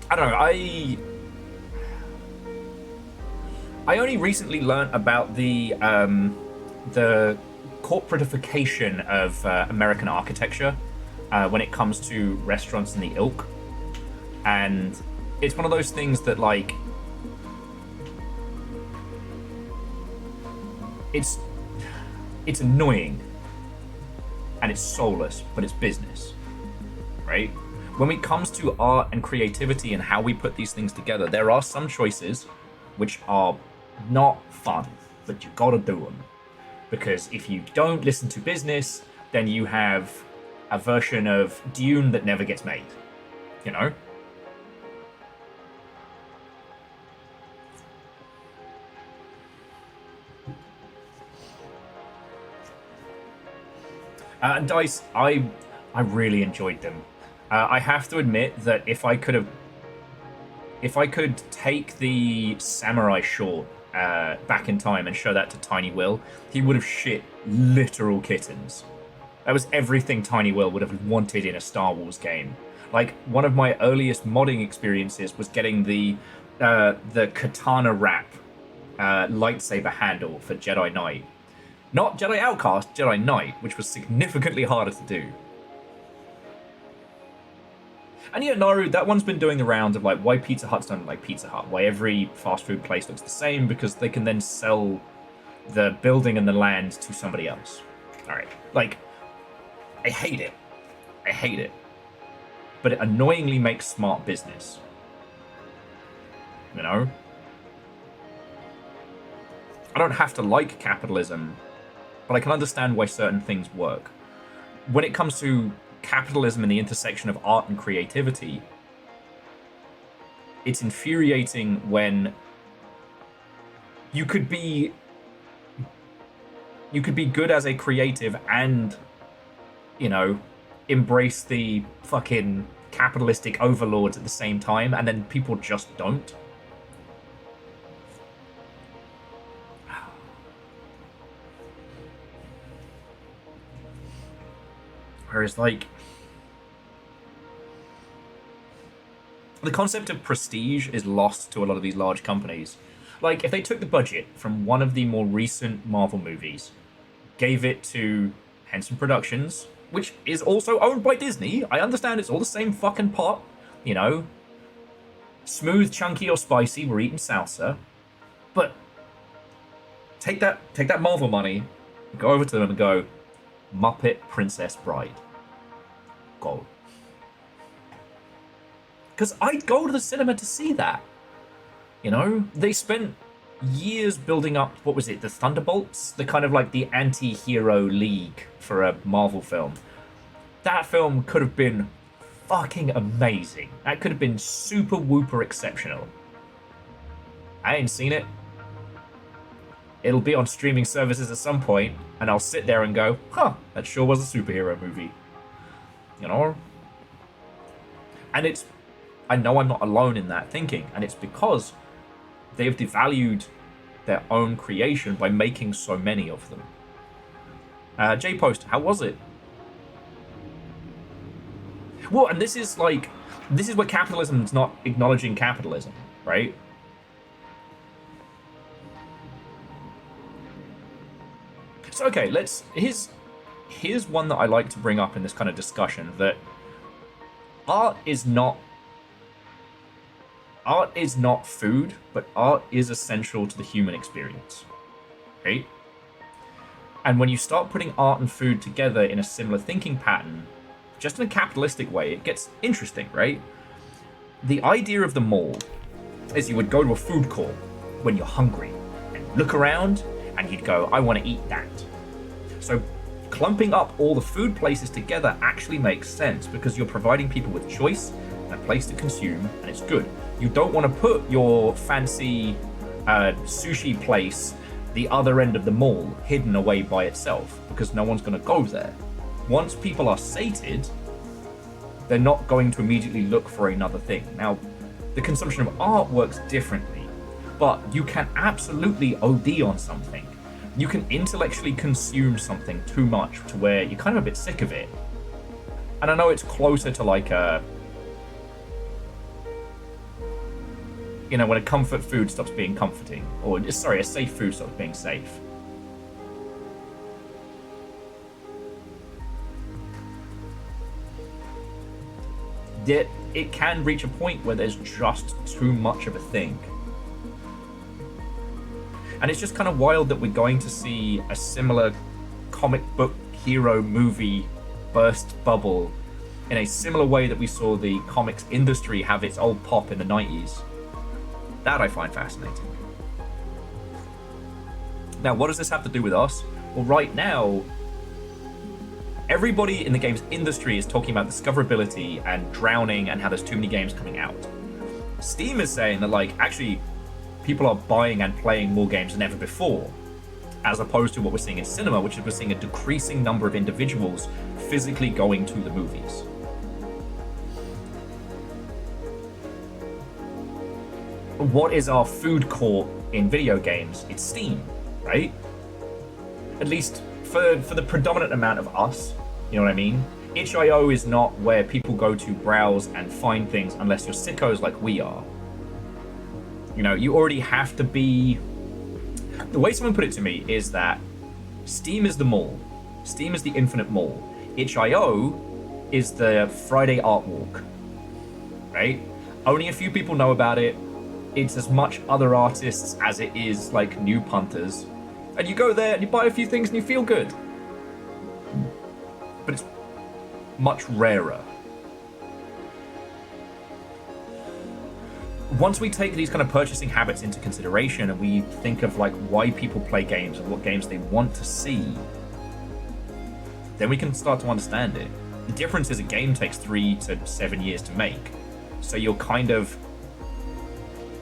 I don't know, I only recently learnt about the corporatification of American architecture when it comes to restaurants in the ilk, and it's one of those things that, like, it's annoying and it's soulless, but it's business, right? When it comes to art and creativity and how we put these things together, there are some choices which are not fun, but you gotta do them. Because if you don't listen to business, then you have a version of Dune that never gets made, you know? And DICE, I really enjoyed them. I have to admit that if I could take the samurai short back in time and show that to Tiny Will, he would have shit literal kittens. That was everything Tiny Will would have wanted in a Star Wars game. Like, one of my earliest modding experiences was getting the katana wrap lightsaber handle for Jedi Knight. Not Jedi Outcast, Jedi Knight, which was significantly harder to do. And yeah, Naru, that one's been doing the rounds of like why Pizza Huts don't like Pizza Hut, why every fast food place looks the same, because they can then sell the building and the land to somebody else. Alright, like, I hate it. I hate it. But it annoyingly makes smart business. You know? I don't have to like capitalism, but I can understand why certain things work. When it comes to capitalism and the intersection of art and creativity, it's infuriating when you could be good as a creative and, you know, embrace the fucking capitalistic overlords at the same time, and then people just don't. Whereas, like, the concept of prestige is lost to a lot of these large companies. Like, if they took the budget from one of the more recent Marvel movies, gave it to Henson Productions, which is also owned by Disney, I understand it's all the same fucking pot, you know, smooth, chunky, or spicy, we're eating salsa, but take that Marvel money, go over to them and go, Muppet Princess Bride. Go. Because I'd go to the cinema to see that. You know? They spent years building up, what was it, the Thunderbolts? The kind of like the anti-hero league for a Marvel film. That film could have been fucking amazing. That could have been super whooper exceptional. I ain't seen it. It'll be on streaming services at some point, and I'll sit there and go, huh, that sure was a superhero movie. You know? And I know I'm not alone in that thinking, and it's because they've devalued their own creation by making so many of them. J-Post, how was it? Well, and this is where capitalism's not acknowledging capitalism, right? So okay, here's one that I like to bring up in this kind of discussion, that art is not food, but art is essential to the human experience, right? And when you start putting art and food together in a similar thinking pattern, just in a capitalistic way, it gets interesting, right? The idea of the mall is you would go to a food court when you're hungry and look around and you'd go, I want to eat that. So clumping up all the food places together actually makes sense because you're providing people with choice and a place to consume, and it's good. You don't want to put your fancy sushi place the other end of the mall hidden away by itself because no one's going to go there. Once people are sated, they're not going to immediately look for another thing. Now, the consumption of art works differently, but you can absolutely OD on something. You can intellectually consume something too much to where you're kind of a bit sick of it. And I know it's closer to like when a comfort food stops being comforting, or sorry, a safe food stops being safe. Yet it can reach a point where there's just too much of a thing. And it's just kind of wild that we're going to see a similar comic book hero movie burst bubble in a similar way that we saw the comics industry have its old pop in the 90s. That I find fascinating. Now, what does this have to do with us? Well, right now, everybody in the games industry is talking about discoverability and drowning and how there's too many games coming out. Steam is saying that, like, actually, people are buying and playing more games than ever before, as opposed to what we're seeing in cinema, which is we're seeing a decreasing number of individuals physically going to the movies. What is our food court in video games? It's Steam, right? At least for the predominant amount of us, you know what I mean? itch.io is not where people go to browse and find things unless you're sickos like we are. You know, you already have to be... The way someone put it to me is that Steam is the mall. Steam is the infinite mall. itch.io is the Friday art walk, right? Only a few people know about it. It's as much other artists as it is like new punters. And you go there and you buy a few things and you feel good. But it's much rarer. Once we take these kind of purchasing habits into consideration and we think of like why people play games and what games they want to see, then we can start to understand it. The difference is a game takes 3 to 7 years to make. So you're kind of...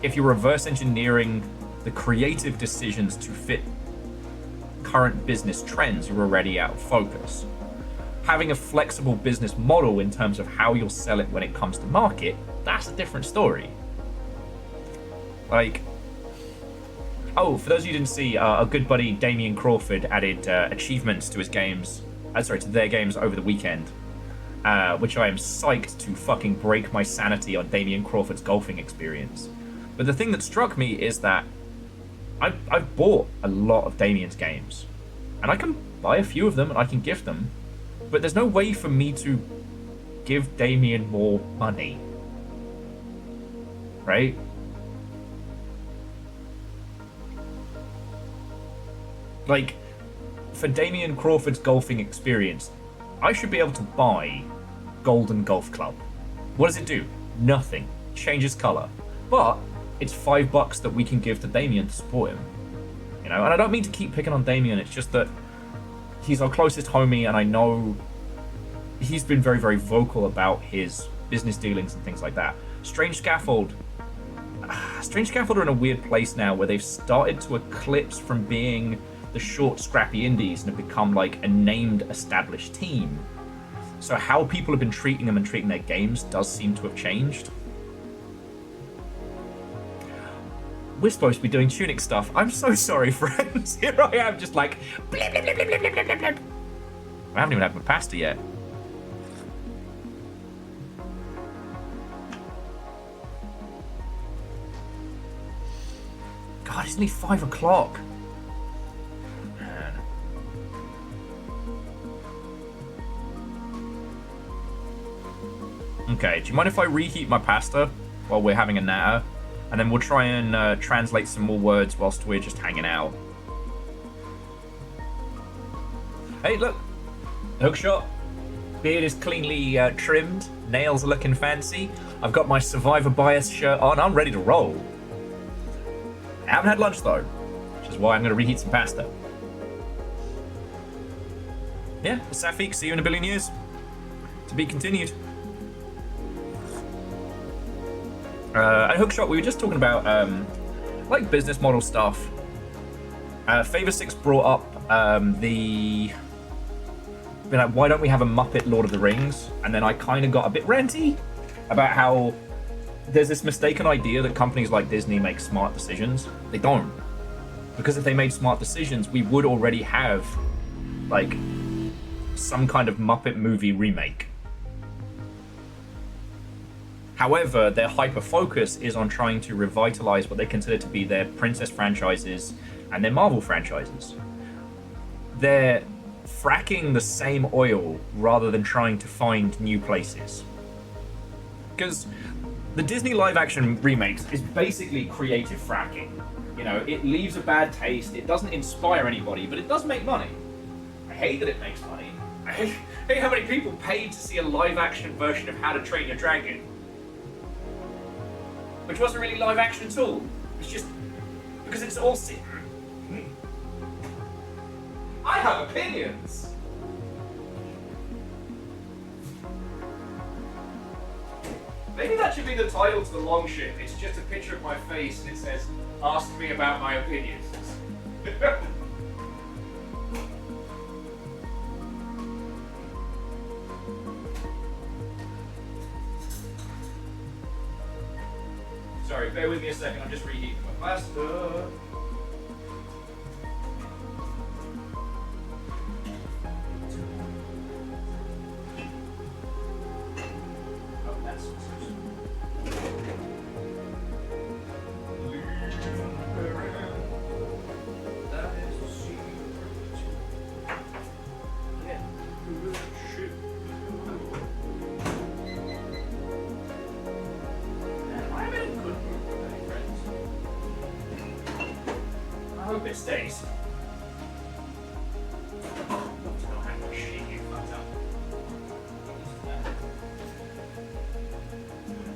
If you're reverse engineering the creative decisions to fit current business trends, you're already out of focus. Having a flexible business model in terms of how you'll sell it when it comes to market, that's a different story. Like, oh, for those of you who didn't see, our good buddy Damien Crawford added achievements to his games, to their games over the weekend, which I am psyched to fucking break my sanity on Damien Crawford's golfing experience. But the thing that struck me is that I've bought a lot of Damien's games, and I can buy a few of them and I can gift them, but there's no way for me to give Damien more money, right? Like, for Damien Crawford's golfing experience, I should be able to buy Golden Golf Club. What does it do? Nothing. Changes color. But it's $5 that we can give to Damien to support him. You know, and I don't mean to keep picking on Damien, it's just that he's our closest homie, and I know he's been very, very vocal about his business dealings and things like that. Strange Scaffold are in a weird place now where they've started to eclipse from being the short, scrappy indies and have become like a named, established team. So how people have been treating them and treating their games does seem to have changed. We're supposed to be doing Tunic stuff. I'm so sorry, friends. Here I am, just like... Blip, blip, blip, blip, blip, blip, blip. I haven't even had my pasta yet. it's only 5 o'clock. Man. Okay, do you mind if I reheat my pasta while we're having a natter? And then we'll try and translate some more words whilst we're just hanging out. Hey, look! Hookshot. Beard is cleanly trimmed. Nails are looking fancy. I've got my Survivor Bias shirt on. I'm ready to roll. I haven't had lunch though, which is why I'm going to reheat some pasta. Yeah, Safik, see you in a billion years. To be continued. At Hookshot, we were just talking about like business model stuff. Favor 6 brought up why don't we have a Muppet Lord of the Rings? And then I kind of got a bit ranty about how there's this mistaken idea that companies like Disney make smart decisions. They don't. Because if they made smart decisions, we would already have, like, some kind of Muppet movie remake. However, their hyper-focus is on trying to revitalize what they consider to be their princess franchises and their Marvel franchises. They're fracking the same oil rather than trying to find new places. Because the Disney live-action remakes is basically creative fracking. You know, it leaves a bad taste, it doesn't inspire anybody, but it does make money. I hate that it makes money. I hate how many people paid to see a live-action version of How to Train Your Dragon. Which wasn't really live-action at all. It's just because it's all... I have opinions! Maybe that should be the title to the long ship. It's just a picture of my face and it says, "Ask me about my opinions." Sorry, bear with me a second, I'm just reheating my pasta. I hope it stays.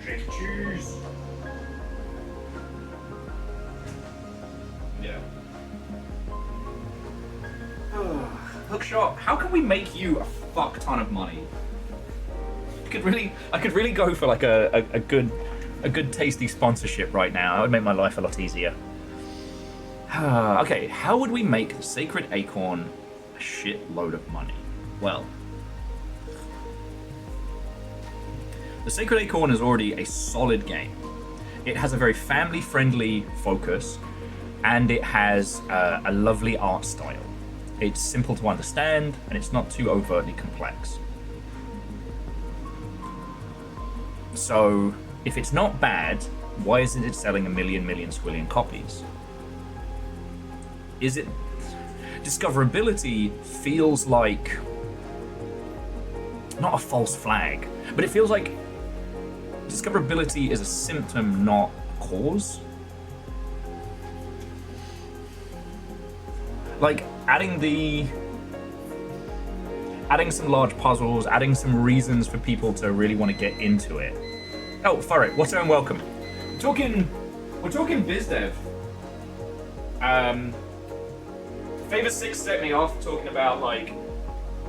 Shake cheese. Yeah. Hookshot, how can we make you a fuck ton of money? I could really go for like a good tasty sponsorship right now. That would make my life a lot easier. Okay, how would we make the Sacred Acorn a shitload of money? Well, the Sacred Acorn is already a solid game. It has a very family-friendly focus, and it has a lovely art style. It's simple to understand, and it's not too overtly complex. So, if it's not bad, why isn't it selling a million squillion copies? Is it... Discoverability feels like... not a false flag, but it feels like discoverability is a symptom, not a cause. Like, adding some large puzzles, adding some reasons for people to really want to get into it. Oh, Furrit, what's and welcome. We're talking biz dev. Favor 6 set me off talking about like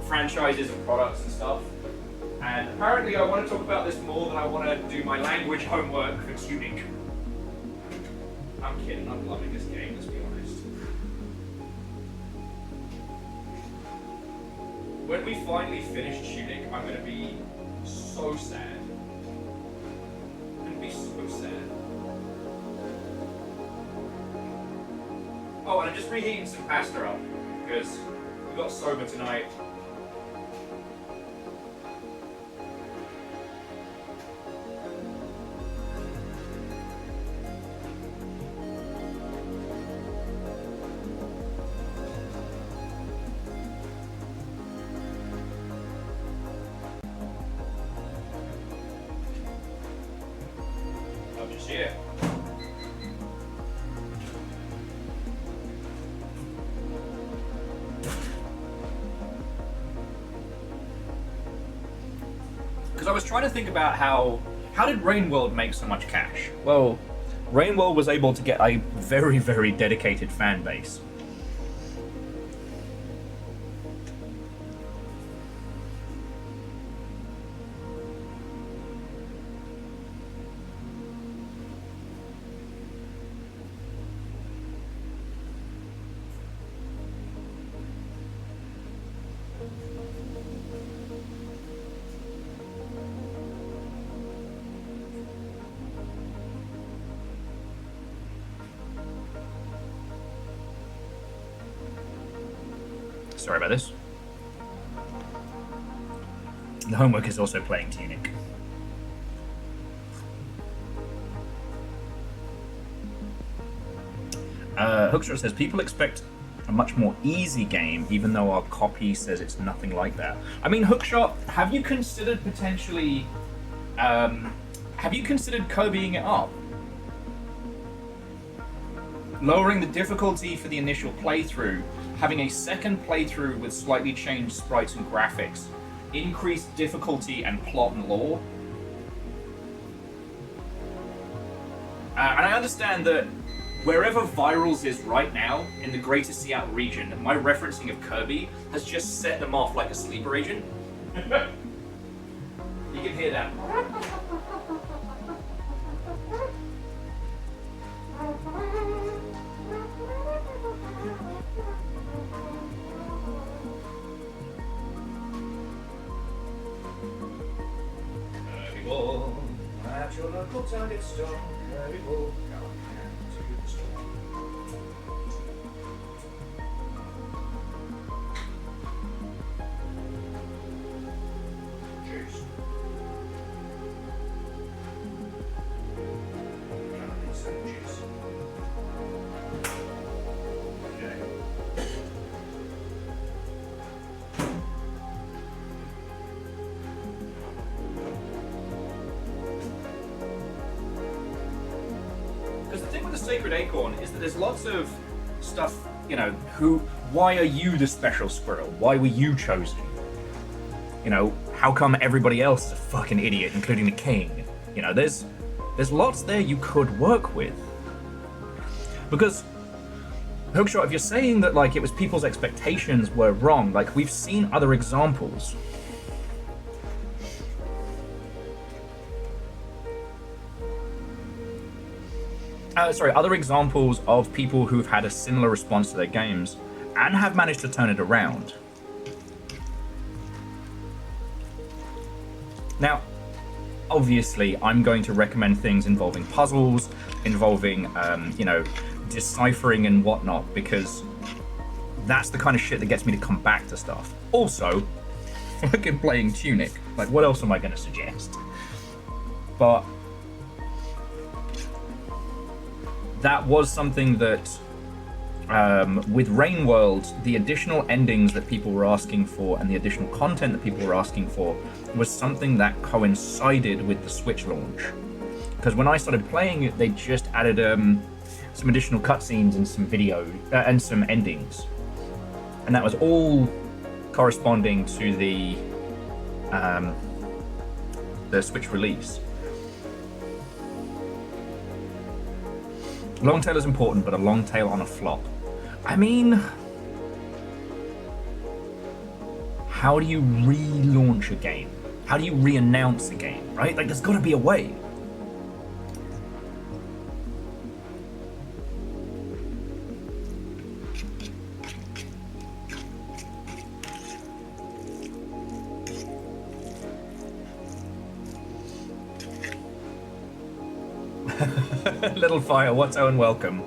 franchises and products and stuff. And apparently I want to talk about this more than I want to do my language homework for Tunic. I'm kidding, I'm loving this game, let's be honest. When we finally finish Tunic, I'm going to be so sad. I'm going to be so sad. Oh, and I'm just reheating some pasta up, because we got sober tonight. shit. Because I was trying to think about how did Rainworld make so much cash? Well, Rainworld was able to get a very, very dedicated fan base. Sorry about this. The homework is also playing Tunic. Hookshot says, people expect a much more easy game, even though our copy says it's nothing like that. I mean, Hookshot, have you considered potentially... have you considered Kirbying it up? Lowering the difficulty for the initial playthrough, having a second playthrough with slightly changed sprites and graphics, increased difficulty and plot and lore. And I understand that wherever Virals is right now, in the greater Seattle region, my referencing of Kirby has just set them off like a sleeper agent. You can hear that. At your local target store, Kirby will come to the store. Cheers. Cheers. Okay. Because the thing with the Sacred Acorn is that there's lots of stuff, you know, why are you the special squirrel? Why were you chosen? You know, how come everybody else is a fucking idiot, including the king? You know, there's lots there you could work with. Because, Hookshot, if you're saying that, like, it was people's expectations were wrong, like, we've seen other examples. Other examples of people who've had a similar response to their games and have managed to turn it around. Now, obviously, I'm going to recommend things involving puzzles, involving, you know, deciphering and whatnot, because that's the kind of shit that gets me to come back to stuff. Also, fucking playing Tunic. Like, what else am I going to suggest? But that was something that, with Rainworld, the additional endings that people were asking for and the additional content that people were asking for was something that coincided with the Switch launch. Because when I started playing it, they just added some additional cutscenes and some video and some endings, and that was all corresponding to the Switch release. Long tail is important, but a long tail on a flop. I mean, how do you relaunch a game? How do you re-announce a game, right? Like, there's got to be a way. Little Fire, what's Owen? Welcome.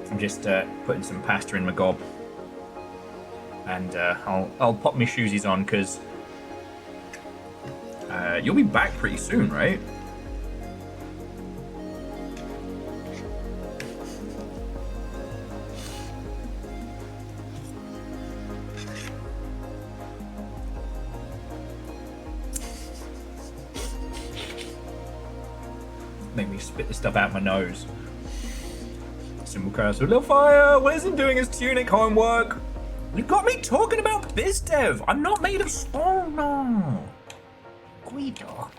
I'm just putting some pasta in my gob, and I'll pop my shoesies on because you'll be back pretty soon, right? Make me spit this stuff out my nose. Simple cursor. Little Fire, what isn't doing his Tunic homework? You got me talking about biz dev. I'm not made of stone. No. Guido.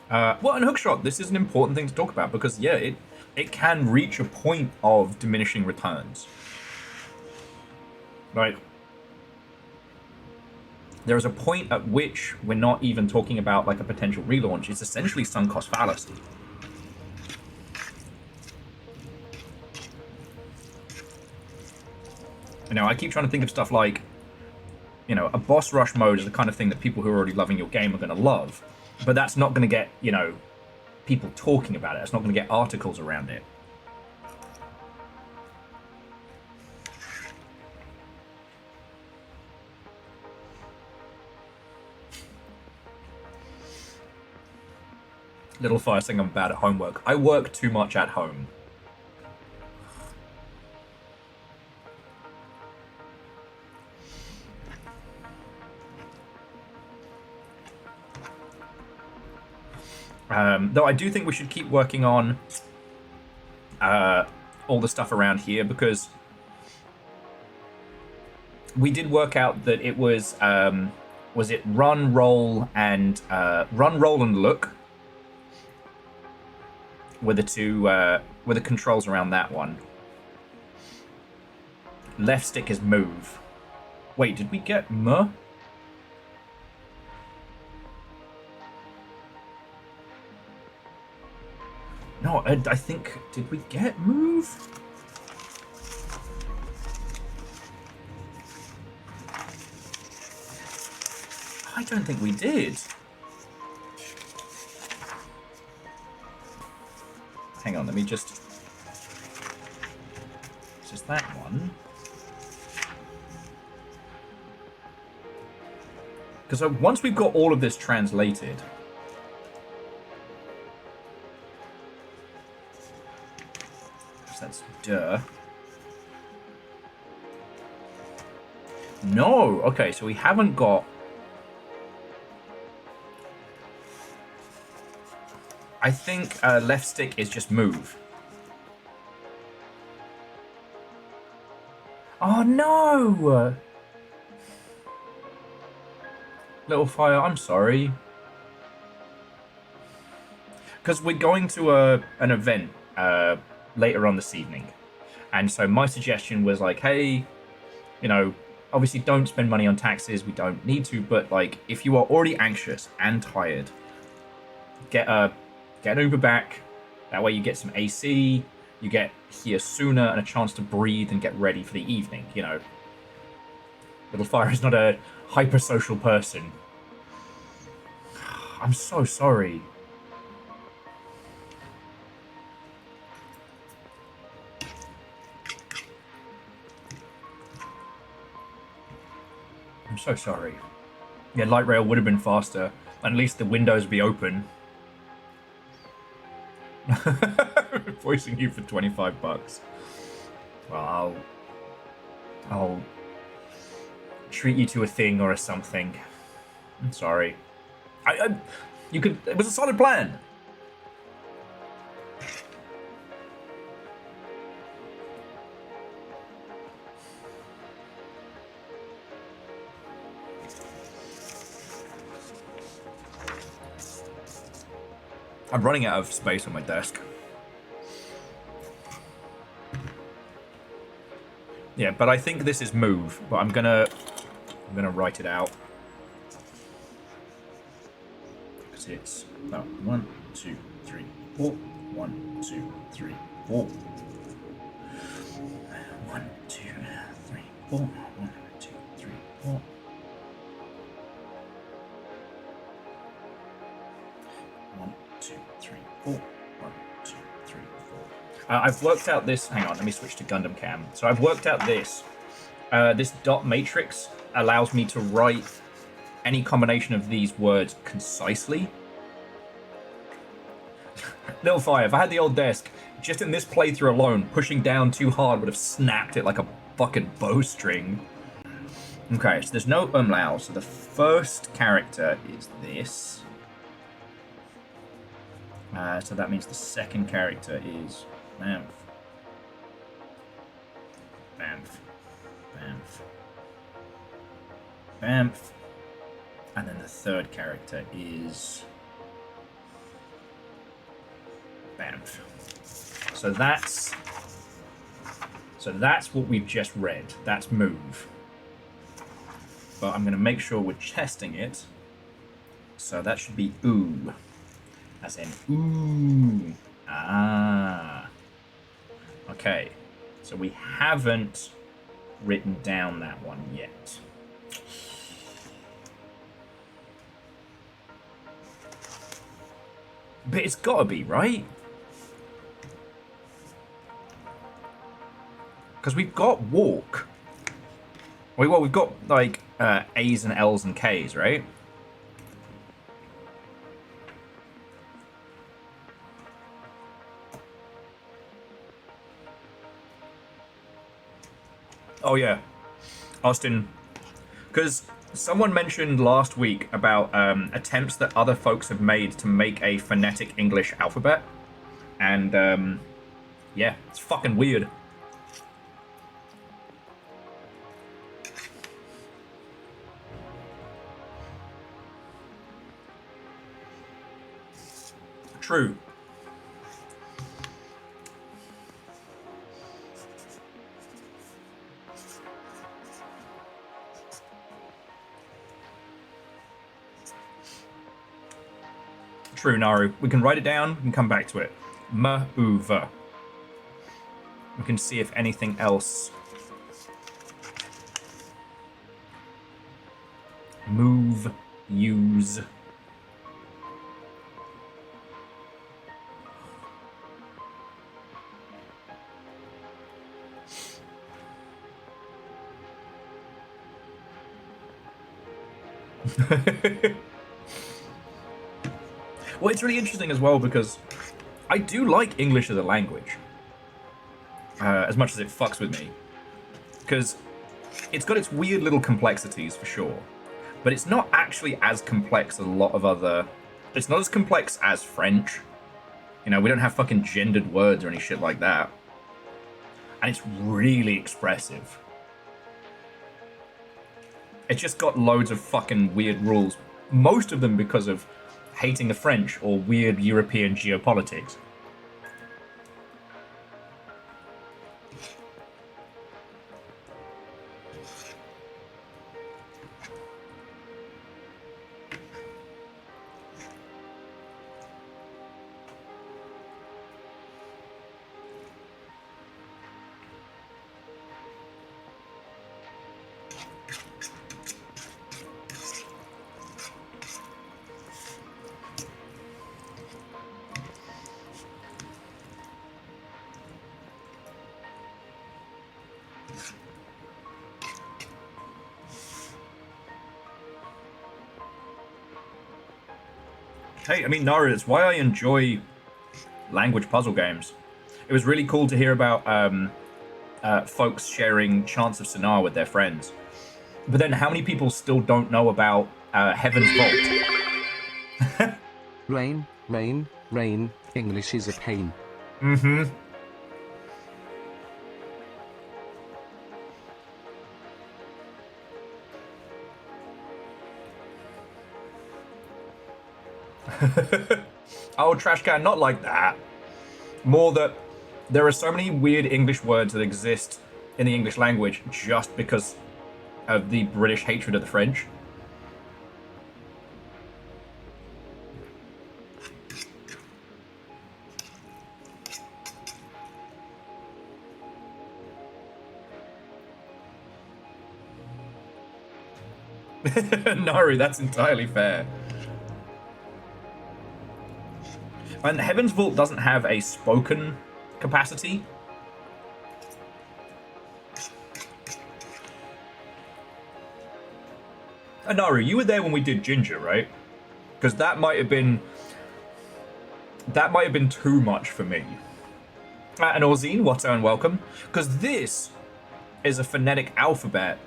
Well, and hookshot, this is an important thing to talk about because, yeah, it can reach a point of diminishing returns. Like, there is a point at which we're not even talking about, like, a potential relaunch. It's essentially sunk cost fallacy. You know, I keep trying to think of stuff like, you know, a boss rush mode is the kind of thing that people who are already loving your game are going to love. But that's not going to get, you know, people talking about it. It's not going to get articles around it. Little Fire saying I'm bad at homework. I work too much at home. Though I do think we should keep working on all the stuff around here because we did work out that it was it run, roll, and look were the two were the controls around that one. Left stick is move. Wait, did we get M? No, I think... Did we get move? I don't think we did. Hang on, let me just... This is that one. Because once we've got all of this translated... That's duh. No, okay, so we haven't got... I think left stick is just move. Oh no! Little Fire, I'm sorry. Because we're going to an event later on this evening. And so my suggestion was like, hey, you know, obviously don't spend money on taxis, we don't need to, but like, if you are already anxious and tired, get an Uber back, that way you get some AC, you get here sooner and a chance to breathe and get ready for the evening, you know. Little Fire is not a hypersocial person. I'm so sorry. I'm so sorry. Yeah, light rail would have been faster. At least the windows would be open. Voicing you for 25 bucks. Well, I'll treat you to a thing or a something. I'm sorry. You could. It was a solid plan. I'm running out of space on my desk. Yeah, but I think this is move, but I'm gonna write it out. Because it's about 1, 2, 3, 4. 1, 2, 3, 4. 1, 2, 3, 4. 1, 2, 3, 4. I've worked out this. Hang on, let me switch to Gundam Cam. So I've worked out this. This dot matrix allows me to write any combination of these words concisely. Little Fire, if I had the old desk, just in this playthrough alone, pushing down too hard would have snapped it like a fucking bowstring. Okay, so there's no umlaut, so the first character is this. So that means the second character is Bamf. Bamf. Bamf. Bamf. And then the third character is Bamf. So that's what we've just read. That's move. But I'm going to make sure we're testing it. So that should be ooh. As in ooh. Ah. Okay. So we haven't written down that one yet. But it's gotta be, right? Because we've got walk. Well, we've got, like, A's and L's and K's, right? Oh, yeah. Austin. Because someone mentioned last week about attempts that other folks have made to make a phonetic English alphabet. And, yeah, it's fucking weird. True. True, Naru. We can write it down and come back to it. Move. We can see if anything else. Move. Use. Well, it's really interesting as well because I do like English as a language, as much as it fucks with me, because it's got its weird little complexities for sure, but it's not actually as complex as a lot of other. It's not as complex as French. You know, we don't have fucking gendered words or any shit like that, and it's really expressive. It's just got loads of fucking weird rules, most of them because of hating the French or weird European geopolitics. Hey, I mean, Naru, it's why I enjoy language puzzle games. It was really cool to hear about folks sharing Chants of Sinar with their friends. But then how many people still don't know about Heaven's Vault? Rain, rain, rain, English is a pain. Mm-hmm. Oh, trash can, not like that. More that there are so many weird English words that exist in the English language just because of the British hatred of the French. No, that's entirely fair. And Heaven's Vault doesn't have a spoken capacity. Naru, you were there when we did Ginger, right? Because that might have been too much for me. And Orzine, what's and welcome. Because this is a phonetic alphabet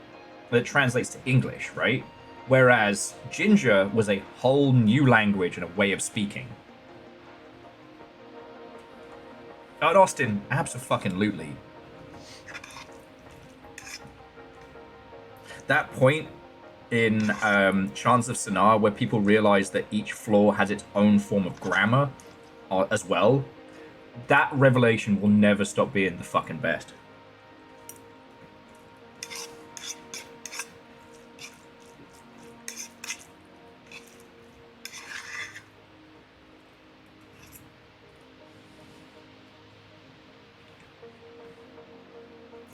that translates to English, right? Whereas Ginger was a whole new language and a way of speaking. And Austin, abso-fucking-lutely. That point in Chants of Sennaar where people realize that each floor has its own form of grammar as well, that revelation will never stop being the fucking best.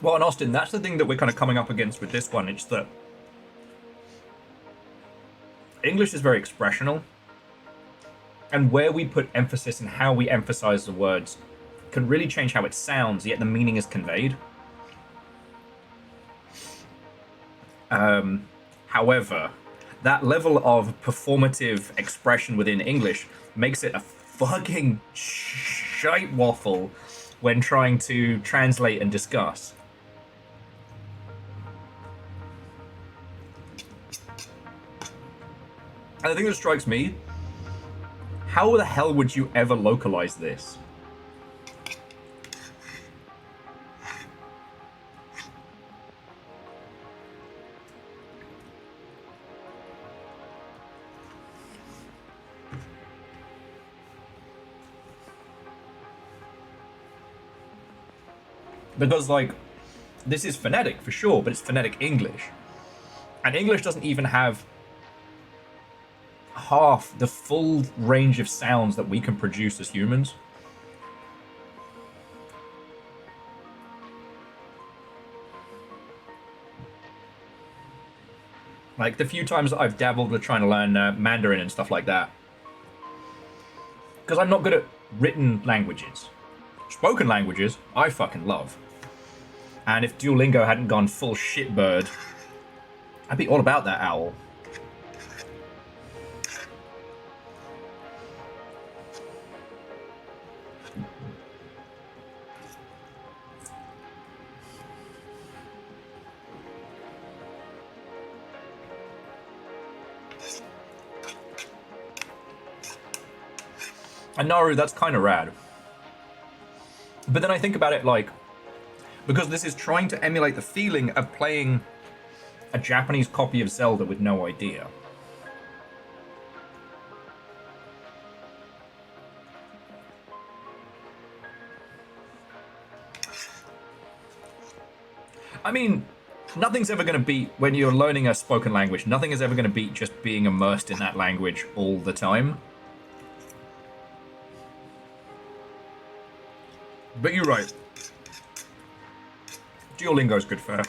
Well, and Austin, that's the thing that we're kind of coming up against with this one. It's that English is very expressional, and where we put emphasis and how we emphasize the words can really change how it sounds, yet the meaning is conveyed. However, that level of performative expression within English makes it a fucking shite waffle when trying to translate and discuss. And the thing that strikes me, how the hell would you ever localize this? Because, like, this is phonetic for sure, but it's phonetic English. And English doesn't even have half the full range of sounds that we can produce as humans. Like, the few times that I've dabbled with trying to learn Mandarin and stuff like that. Because I'm not good at written languages. Spoken languages, I fucking love. And if Duolingo hadn't gone full shitbird, I'd be all about that owl. And Naru, that's kind of rad. But then I think about it like, because this is trying to emulate the feeling of playing a Japanese copy of Zelda with no idea. I mean, nothing's ever going to beat, when you're learning a spoken language, nothing is ever going to beat just being immersed in that language all the time. But you're right. Duolingo's good for her.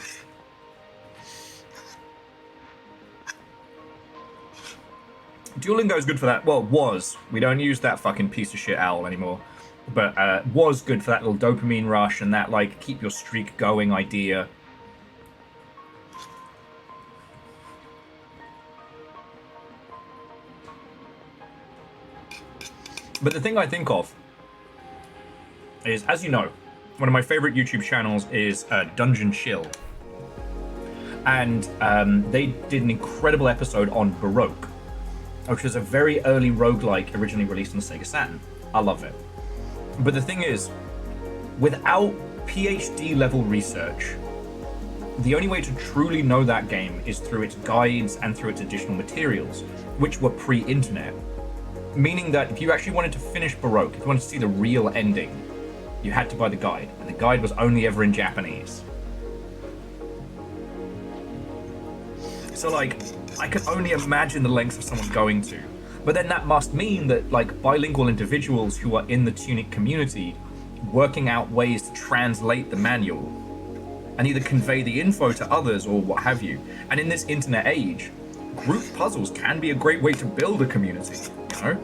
Duolingo's good for that. Well, was. We don't use that fucking piece of shit owl anymore. But was good for that little dopamine rush and that, like, keep your streak going idea. But the thing I think of is, as you know, one of my favorite YouTube channels is Dungeon Chill. And they did an incredible episode on Baroque, which was a very early roguelike originally released on the Sega Saturn. I love it. But the thing is, without PhD level research, the only way to truly know that game is through its guides and through its additional materials, which were pre-internet. Meaning that if you actually wanted to finish Baroque, if you wanted to see the real ending, you had to buy the guide, and the guide was only ever in Japanese. So, like, I can only imagine the lengths of someone going to. But then that must mean that, like, bilingual individuals who are in the Tunic community working out ways to translate the manual and either convey the info to others or what have you. And in this internet age, group puzzles can be a great way to build a community, you know?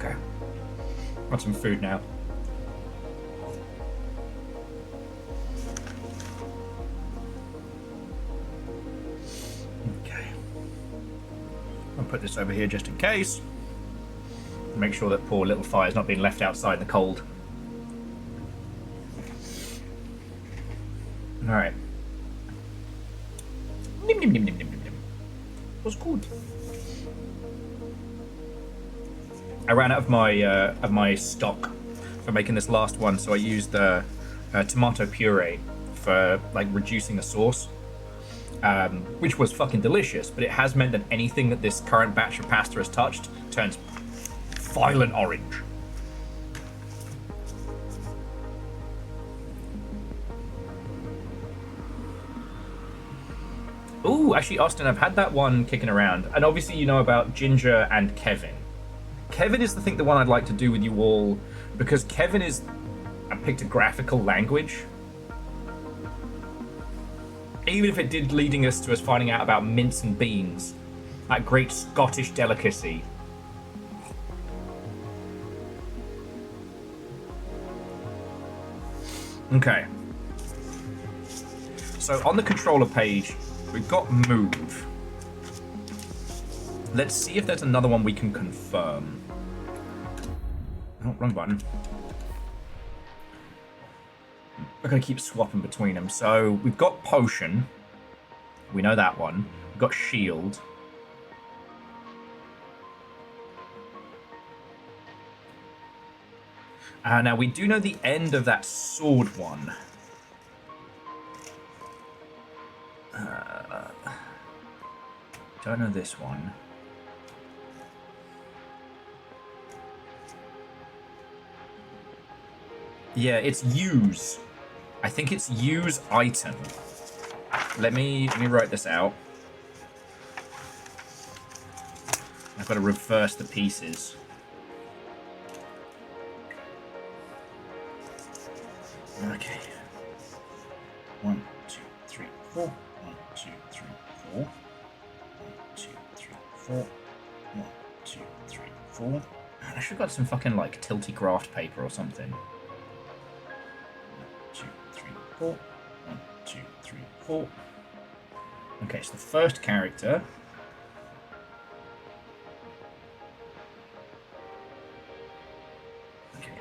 Okay. Want some food now. Okay. I'll put this over here just in case. Make sure that poor little fire's not being left outside in the cold. Alright. Nim nim nim nim nim nim nim. Was good. I ran out of my stock for making this last one, so I used tomato puree for like reducing the sauce, which was fucking delicious. But it has meant that anything that this current batch of pasta has touched turns violent orange. Ooh, actually, Austin, I've had that one kicking around, and obviously you know about Ginger and Kevin. Kevin is the one I'd like to do with you all, because Kevin is a pictographical language. Even if it did leading us to us finding out about mince and beans, that great Scottish delicacy. Okay. So on the controller page, we've got move. Let's see if there's another one we can confirm. Oh, wrong button. We're going to keep swapping between them. So we've got potion. We know that one. We've got shield. Now we do know the end of that sword one. Don't know this one. Yeah, it's use. I think it's use item. Let me write this out. I've got to reverse the pieces. Okay. 1, 2, 3, 4. 1, 2, 3, 4. 1, 2, 3, 4. 1, 2, 3, 4. Man, I should have got some fucking like tilty graft paper or something. 1, 2, 3, 4. 1, 2, 3, 4. Okay, so the first character. Okay,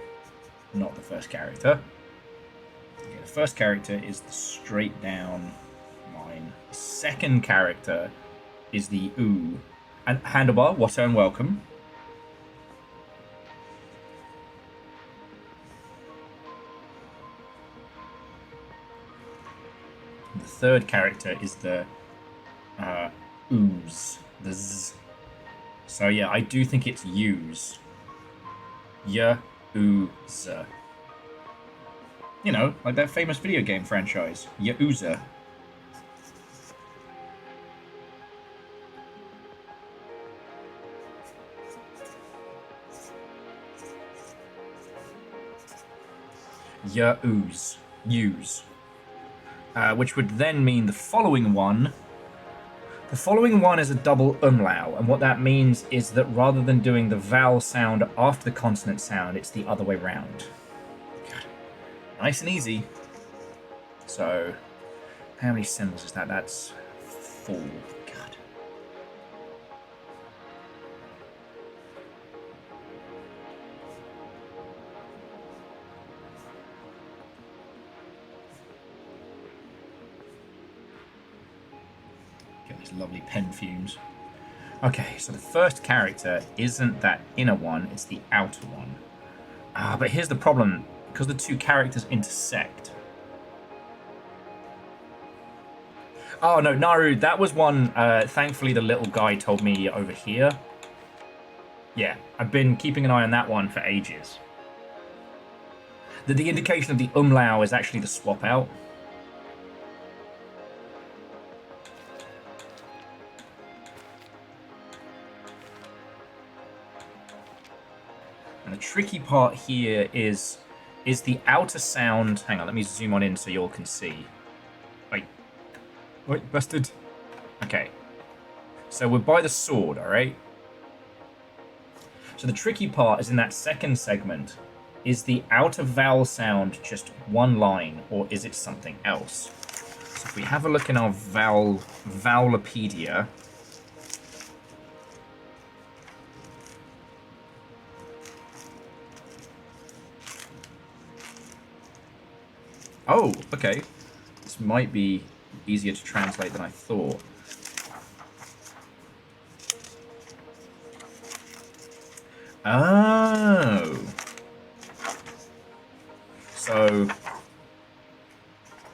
not the first character. Okay, the first character is the straight down line. The second character is the ooh. And handlebar, water and welcome. The third character is the ooze. The z. So yeah, I do think it's use. Ya-ooze. You know, like that famous video game franchise, Yakuza. Yaooze. Use. Which would then mean the following one. The following one is a double umlaut, and what that means is that rather than doing the vowel sound after the consonant sound, it's the other way round. Nice and easy. So, how many symbols is that? That's 4. God. Get these lovely pen fumes. Okay, so the first character isn't that inner one, it's the outer one. But here's the problem. Because the two characters intersect. Oh, no, Naru, that was one, thankfully the little guy told me over here. Yeah, I've been keeping an eye on that one for ages. The indication of the umlaut is actually the swap out. And the tricky part here is the outer sound. Hang on, let me zoom on in so you all can see. Wait, busted. Okay. So we're by the sword, alright? So the tricky part is in that second segment. Is the outer vowel sound just one line, or is it something else? So if we have a look in our Vowlopedia, oh, okay. This might be easier to translate than I thought. Oh. So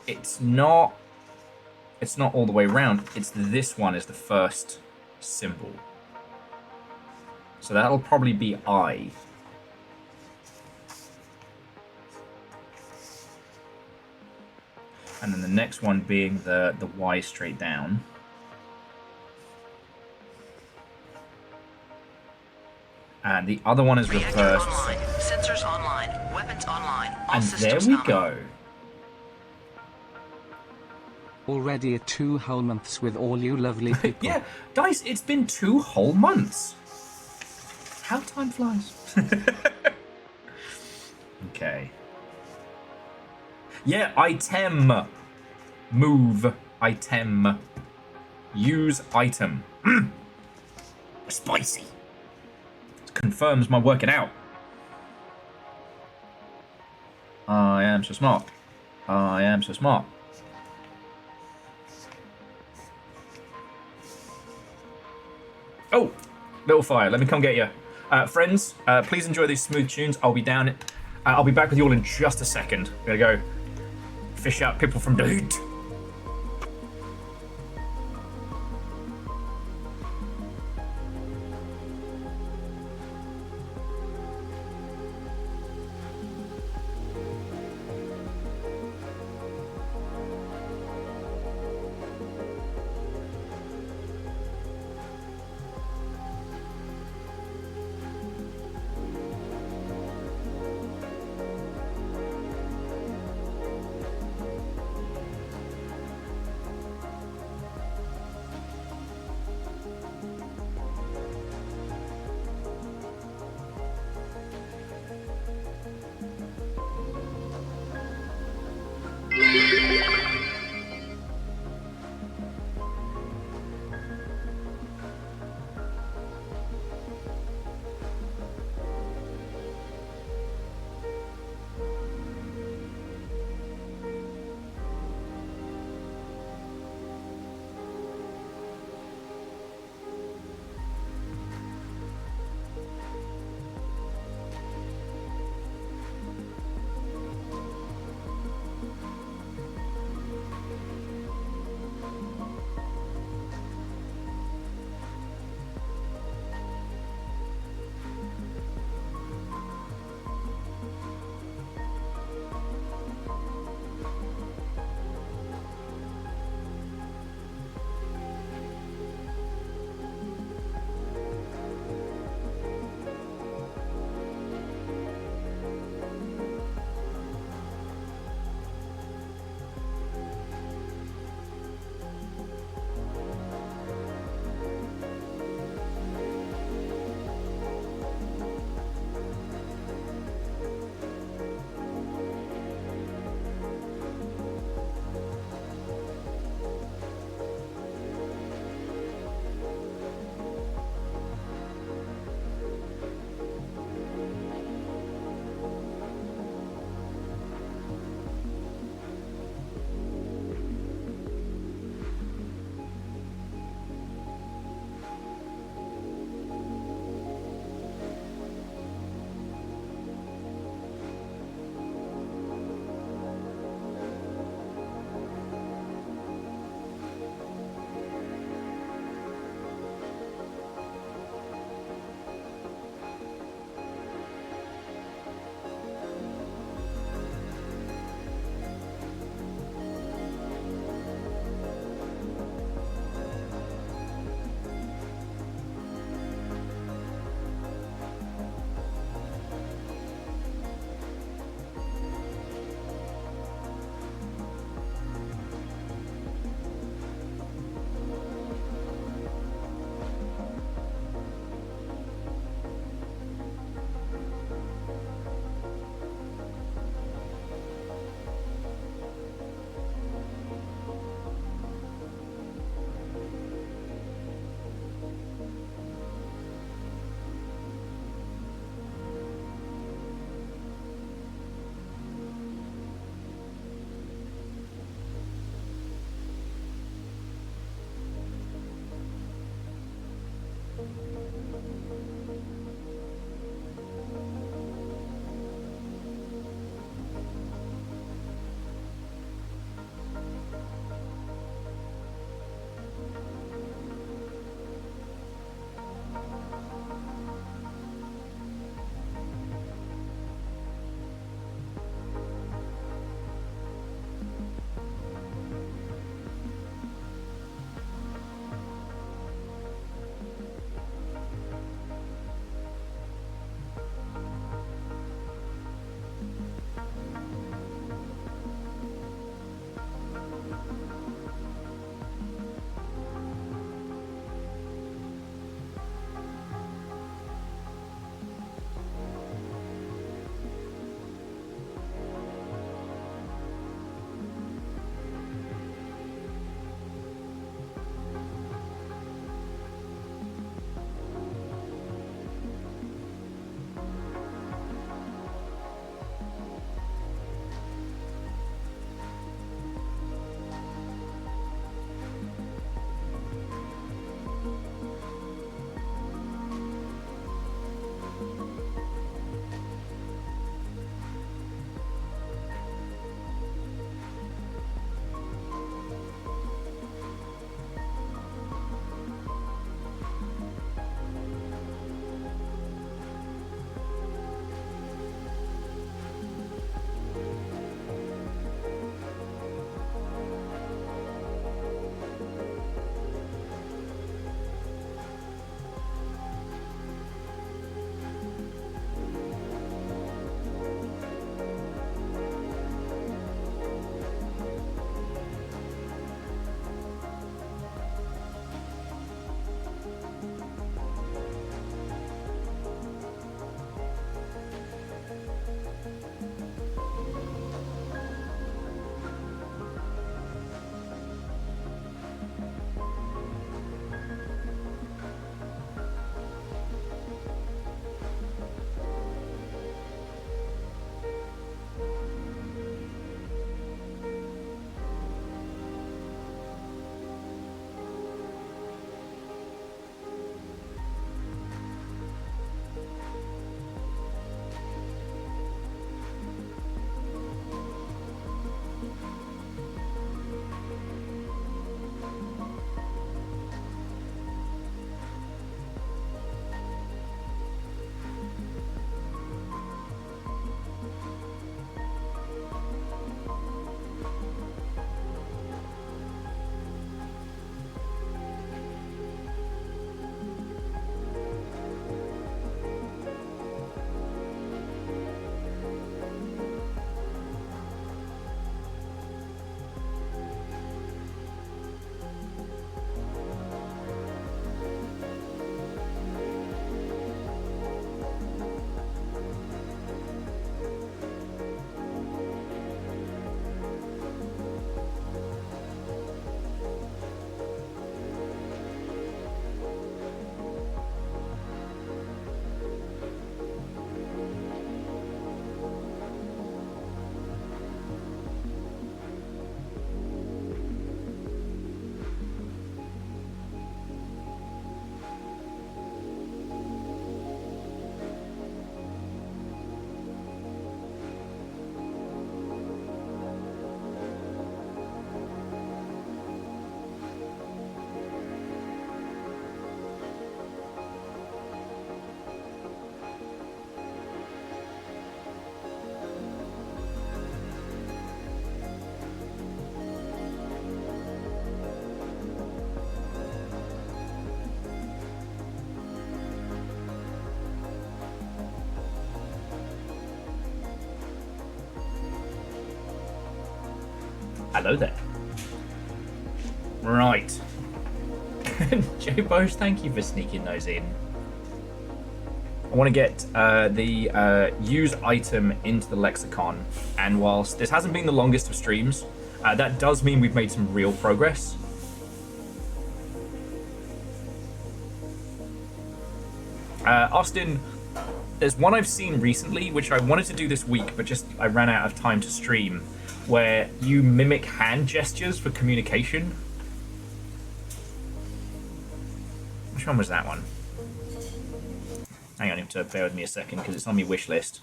it's not all the way around. It's this one is the first symbol. So that'll probably be I. And then the next one being the Y straight down. And the other one is Reactor reversed. online. Sensors online. Weapons online. All And there systems we nominal. go. Already at 2 whole months with all you lovely people. Yeah, guys, it's been 2 whole months. How time flies. Okay. Yeah, item. Move. Item. Use item. Spicy. It confirms my working out. I am so smart. I am so smart. Oh, little fire. Let me come get you. Friends, please enjoy these smooth tunes. I'll be down. I'll be back with you all in just a second. We're gonna go fish out people from the hood. hello there. Right. J Bosch, thank you for sneaking those in. I want to get the use item into the lexicon, and whilst this hasn't been the longest of streams, that does mean we've made some real progress. Austin, there's one I've seen recently, which I wanted to do this week, but just I ran out of time to stream, where you mimic hand gestures for communication. Which one was that one? Hang on, you have to bear with me a second because it's on my wish list.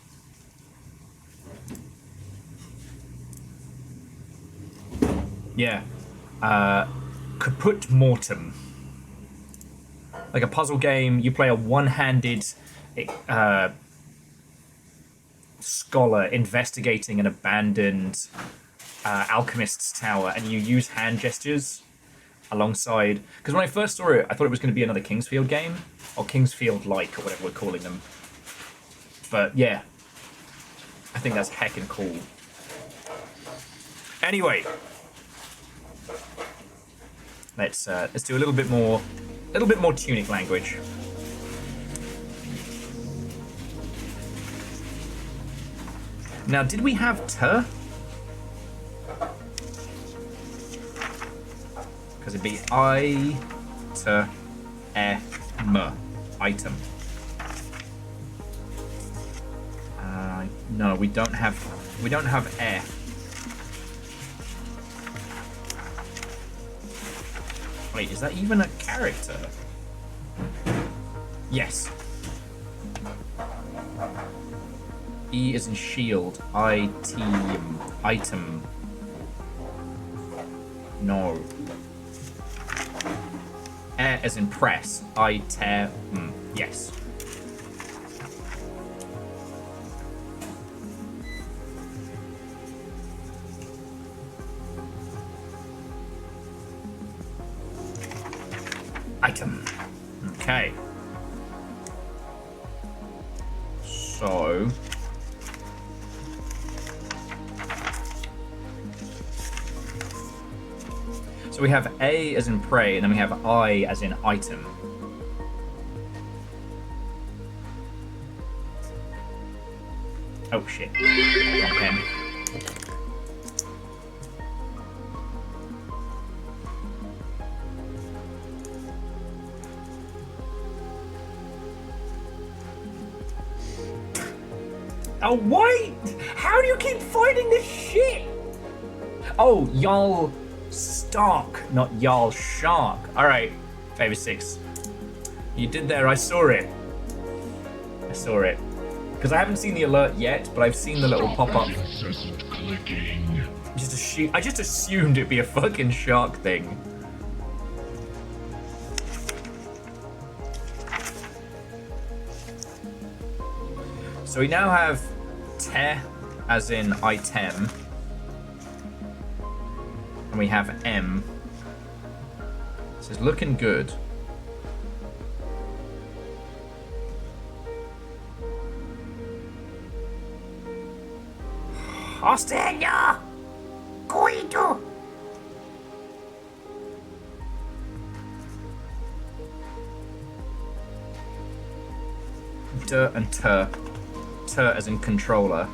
Yeah. Kaput Mortem. Like a puzzle game, you play a one-handed scholar investigating an abandoned alchemist's tower, and you use hand gestures alongside. Because when I first saw it, I thought it was going to be another Kingsfield game, or Kingsfield-like, or whatever we're calling them. But yeah, I think that's heckin' cool. Anyway, let's do a little bit more Tunic language. Now, did we have ter? Because it'd be I, ter, e, m, item. No, we don't have e. Wait, is that even a character? Yes. E is in shield. Item. No. E as in press. Item. Yes. Item. Okay. So we have A as in prey, and then we have I as in item. Oh shit. Wrong pen. Oh, why? How do you keep finding this shit? Oh, y'all Stark, not y'all Shark. Alright, favor 6. You did there, I saw it. Because I haven't seen the alert yet, but I've seen the little pop-up. I just assumed it'd be a fucking shark thing. So we now have te as in item, and we have m. This is looking good. Ostenia! Guido! D and ter. Ter as in controller.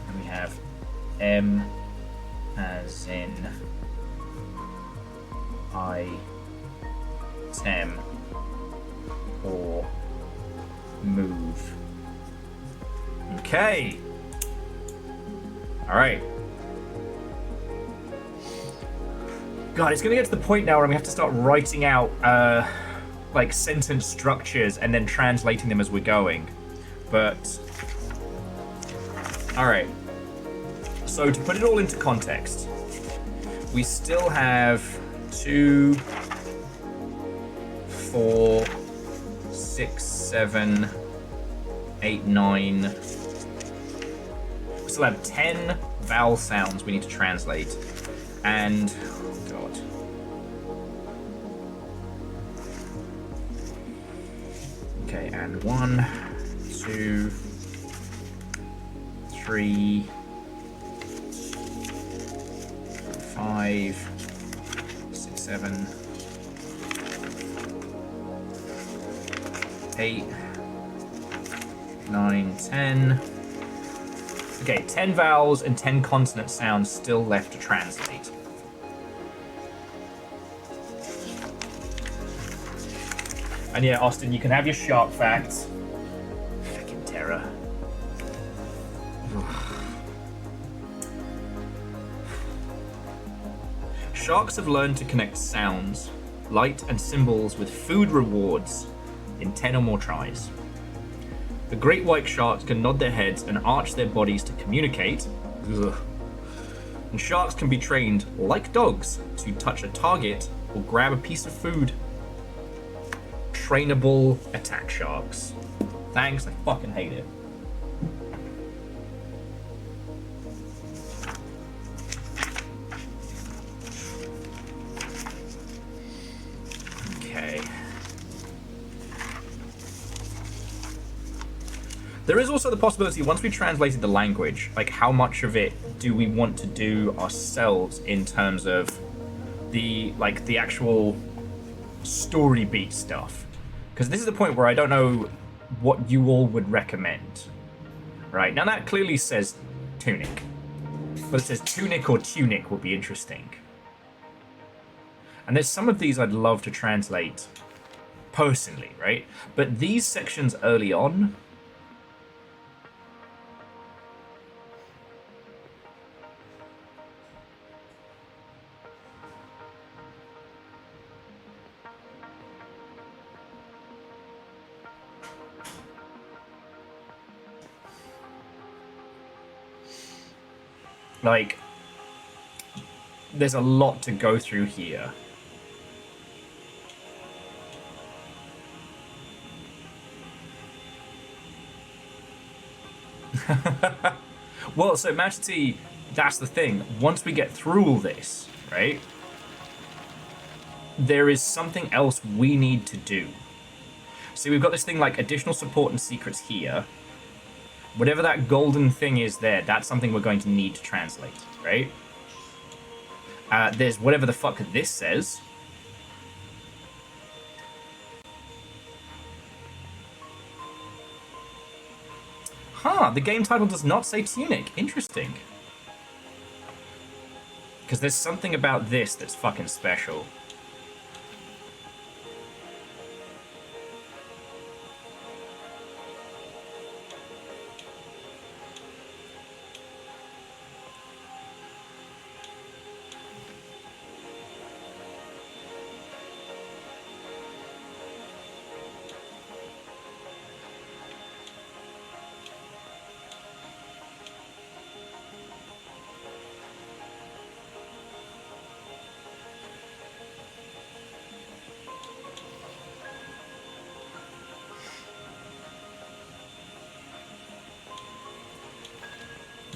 And we have M as in item or move. Okay. All right. God, it's gonna get to the point now where we have to start writing out like sentence structures and then translating them as we're going. But all right. So to put it all into context, we still have 2, 4, 6, 7, 8, 9. We still have 10 vowel sounds we need to translate. And okay, and 1, 2, 3, 5, 6, 7, 8, 9, 10. Okay, 10 vowels and 10 consonant sounds still left to translate. And yeah, Austin, you can have your shark facts. Fucking terror. Sharks have learned to connect sounds, light, and symbols with food rewards in 10 or more tries. The great white sharks can nod their heads and arch their bodies to communicate. Ugh. And sharks can be trained, like dogs, to touch a target or grab a piece of food. Trainable attack sharks. Thanks, I fucking hate it. Okay. There is also the possibility, once we translated the language, like how much of it do we want to do ourselves in terms of the actual story beat stuff? Because this is the point where I don't know what you all would recommend. Right, now that clearly says Tunic. But it says Tunic or Tunic would be interesting. And there's some of these I'd love to translate personally, right? But these sections early on, like, there's a lot to go through here. Well, so Majesty, that's the thing. Once we get through all this, right, there is something else we need to do. See, we've got this thing like additional support and secrets here. Whatever that golden thing is there, that's something we're going to need to translate, right? There's whatever the fuck this says. Huh, the game title does not say Tunic. Interesting. Because there's something about this that's fucking special.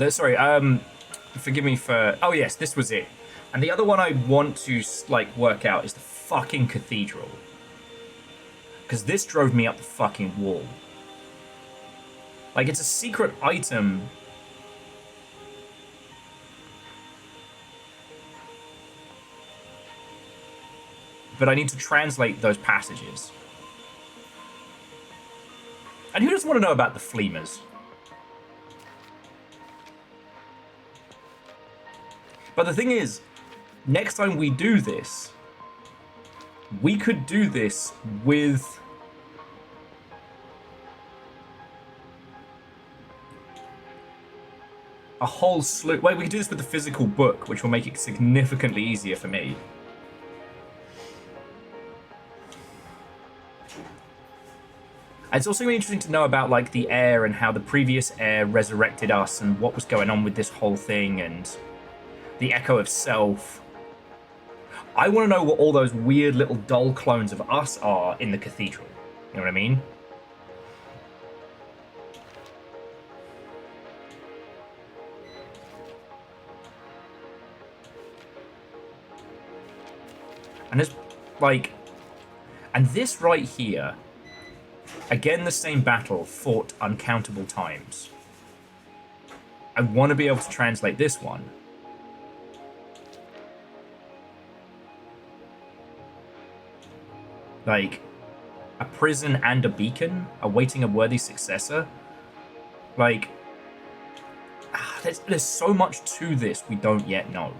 Sorry, forgive me for... Oh, yes, this was it. And the other one I want to, like, work out is the fucking cathedral. Because this drove me up the fucking wall. Like, it's a secret item. But I need to translate those passages. And who doesn't want to know about the Fleemers? But the thing is, next time we do this, we could do this with a whole slew. Wait, we could do this with the physical book, which will make it significantly easier for me. It's also really interesting to know about, like, the heir and how the previous heir resurrected us and what was going on with this whole thing and the echo of self. I want to know what all those weird little doll clones of us are in the cathedral. You know what I mean? And there's, like... And this right here... Again, the same battle fought uncountable times. I want to be able to translate this one. Like, a prison and a beacon, awaiting a worthy successor. Like, there's so much to this we don't yet know.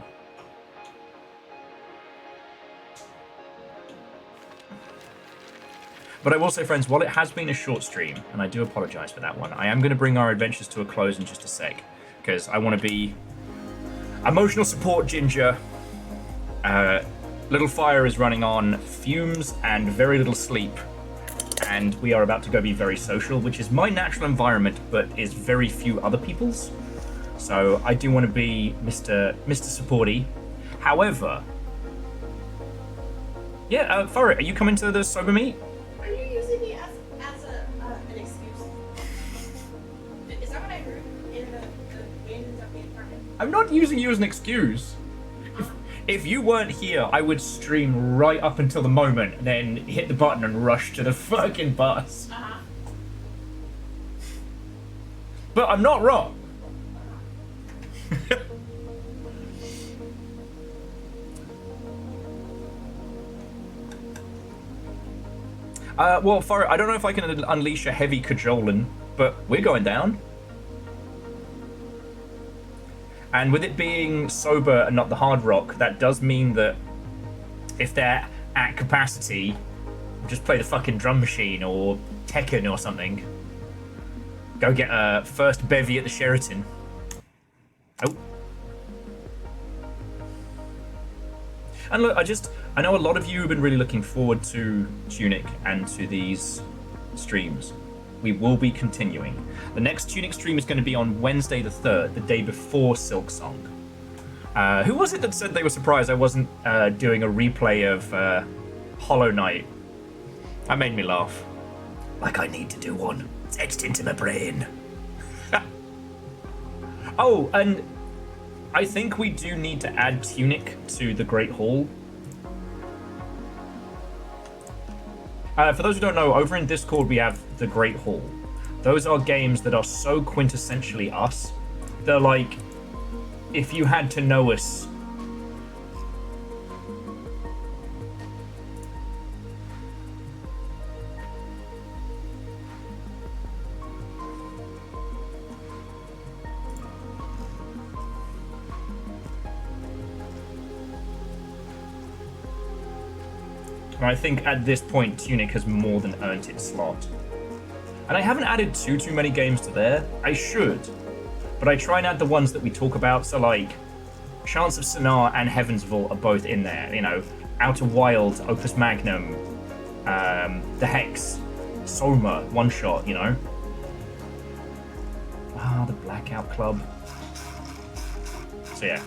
But I will say, friends, while it has been a short stream, and I do apologize for that one, I am going to bring our adventures to a close in just a sec, because I want to be emotional support Ginger. Little Fire is running on fumes and very little sleep, and we are about to go be very social, which is my natural environment, but is very few other people's. So I do want to be Mr. Supporty. However, yeah, Fire, are you coming to the sober meet? Are you using me as an excuse? Is that what I heard in the wind of the apartment? I'm not using you as an excuse. If you weren't here, I would stream right up until the moment, and then hit the button and rush to the fucking bus. Uh-huh. But I'm not wrong. Well, Far, I don't know if I can unleash a heavy cajoling, but we're going down. And with it being sober and not the hard rock, that does mean that if they're at capacity, just play the fucking drum machine or Tekken or something. Go get a first bevy at the Sheraton. Oh. And look, I know a lot of you have been really looking forward to Tunic and to these streams. We will be continuing. The next Tunic stream is going to be on Wednesday the 3rd, the day before Silksong. Who was it that said they were surprised I wasn't doing a replay of Hollow Knight? That made me laugh. Like I need to do one. It's etched into my brain. Oh, and I think we do need to add Tunic to the Great Hall. For those who don't know, over in Discord we have the Great Hall. Those are games that are so quintessentially us. They're like, if you had to know us. And I think at this point, Tunic has more than earned its slot. And I haven't added too many games to there. I should. But I try and add the ones that we talk about. So like, Chance of Sonar and Heaven's Vault are both in there. You know, Outer Wild, Opus Magnum, The Hex, Soma, One Shot, you know. Ah, the Blackout Club. So yeah.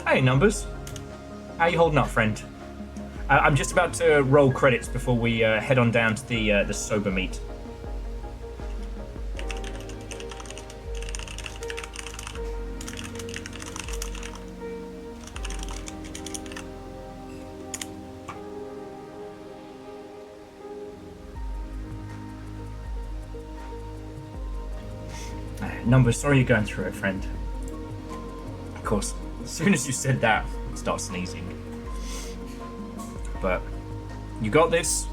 Hey, Numbers. How you holding up, friend? I'm just about to roll credits before we head on down to the sober meet. Numbers, sorry you're going through it, friend. Of course. As soon as you said that, I'd start sneezing. But you got this.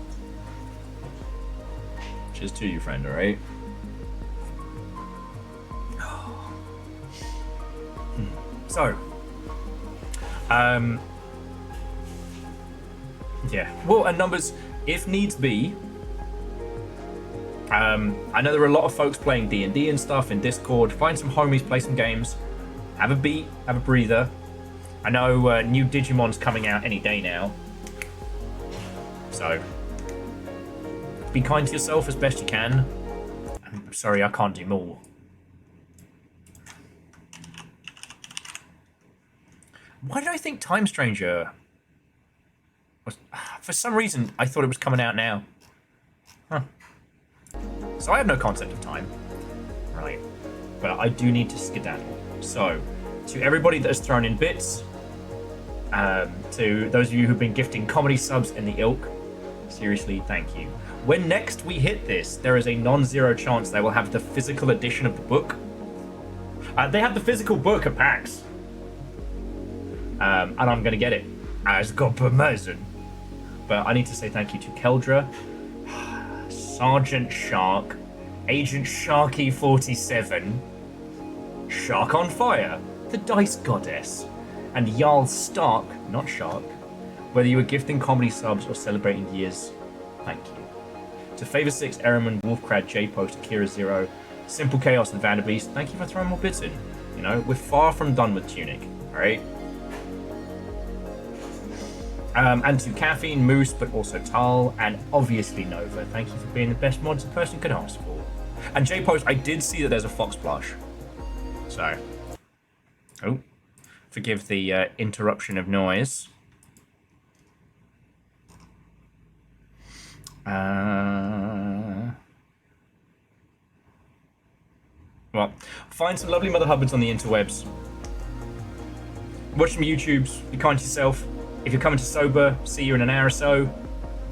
Cheers to you, friend, alright? So, yeah. Well, and Numbers, if needs be, I know there are a lot of folks playing D&D and stuff in Discord. Find some homies, play some games. Have a beat, have a breather. I know new Digimon's coming out any day now. So, be kind to yourself as best you can. I'm sorry, I can't do more. Why did I think Time Stranger was... For some reason, I thought it was coming out now. Huh. So I have no concept of time. Right. But I do need to skedaddle. So, to everybody that has thrown in bits, To those of you who've been gifting comedy subs in the ilk, seriously, thank you. When next we hit this, there is a non-zero chance they will have the physical edition of the book. They have the physical book at PAX. And I'm going to get it as God Amazon. But I need to say thank you to Keldra, Sergeant Shark, Agent Sharky 47, Shark on Fire, the Dice Goddess, and Jarl Stark, not Shark. Whether you were gifting comedy subs or celebrating years, thank you. To Favor 6, Ehrman, Wolfcrad, J-Post, Akira Zero, Simple Chaos, and Vanderbeast, thank you for throwing more bits in. You know, we're far from done with Tunic, alright? And to Caffeine, Moose, but also Tal, and obviously Nova, thank you for being the best mods a person could ask for. And J-Post, I did see that there's a Fox plush. So, oh, forgive the interruption of noise. Well, find some lovely Mother Hubbards on the interwebs. Watch some YouTubes, be kind to yourself. If you're coming to sober, see you in an hour or so.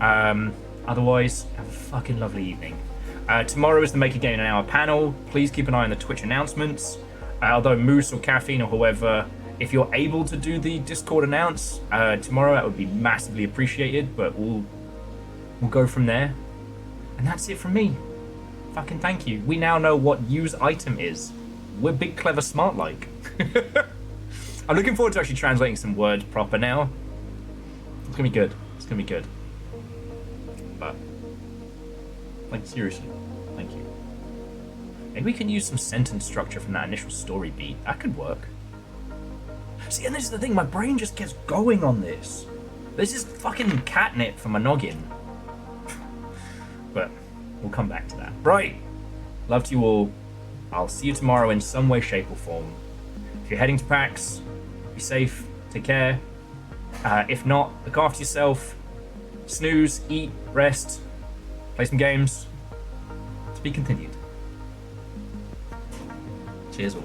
Otherwise, have a fucking lovely evening. Tomorrow is the Make a Game in an Hour panel. Please keep an eye on the Twitch announcements. Although Moose or Caffeine or whoever, if you're able to do the Discord announce tomorrow, that would be massively appreciated. But we'll go from there. And that's it from me. Fucking thank you. We now know what use item is. We're big, clever, smart like. I'm looking forward to actually translating some words proper now. It's gonna be good. It's gonna be good. But, like, seriously, thank you. Maybe we can use some sentence structure from that initial story beat. That could work. See, and this is the thing, my brain just gets going on this. This is fucking catnip for my noggin. But we'll come back to that. Right. Love to you all. I'll see you tomorrow in some way, shape, or form. If you're heading to PAX, be safe, take care. If not, look after yourself. Snooze, eat, rest, play some games. To be continued. Cheers all.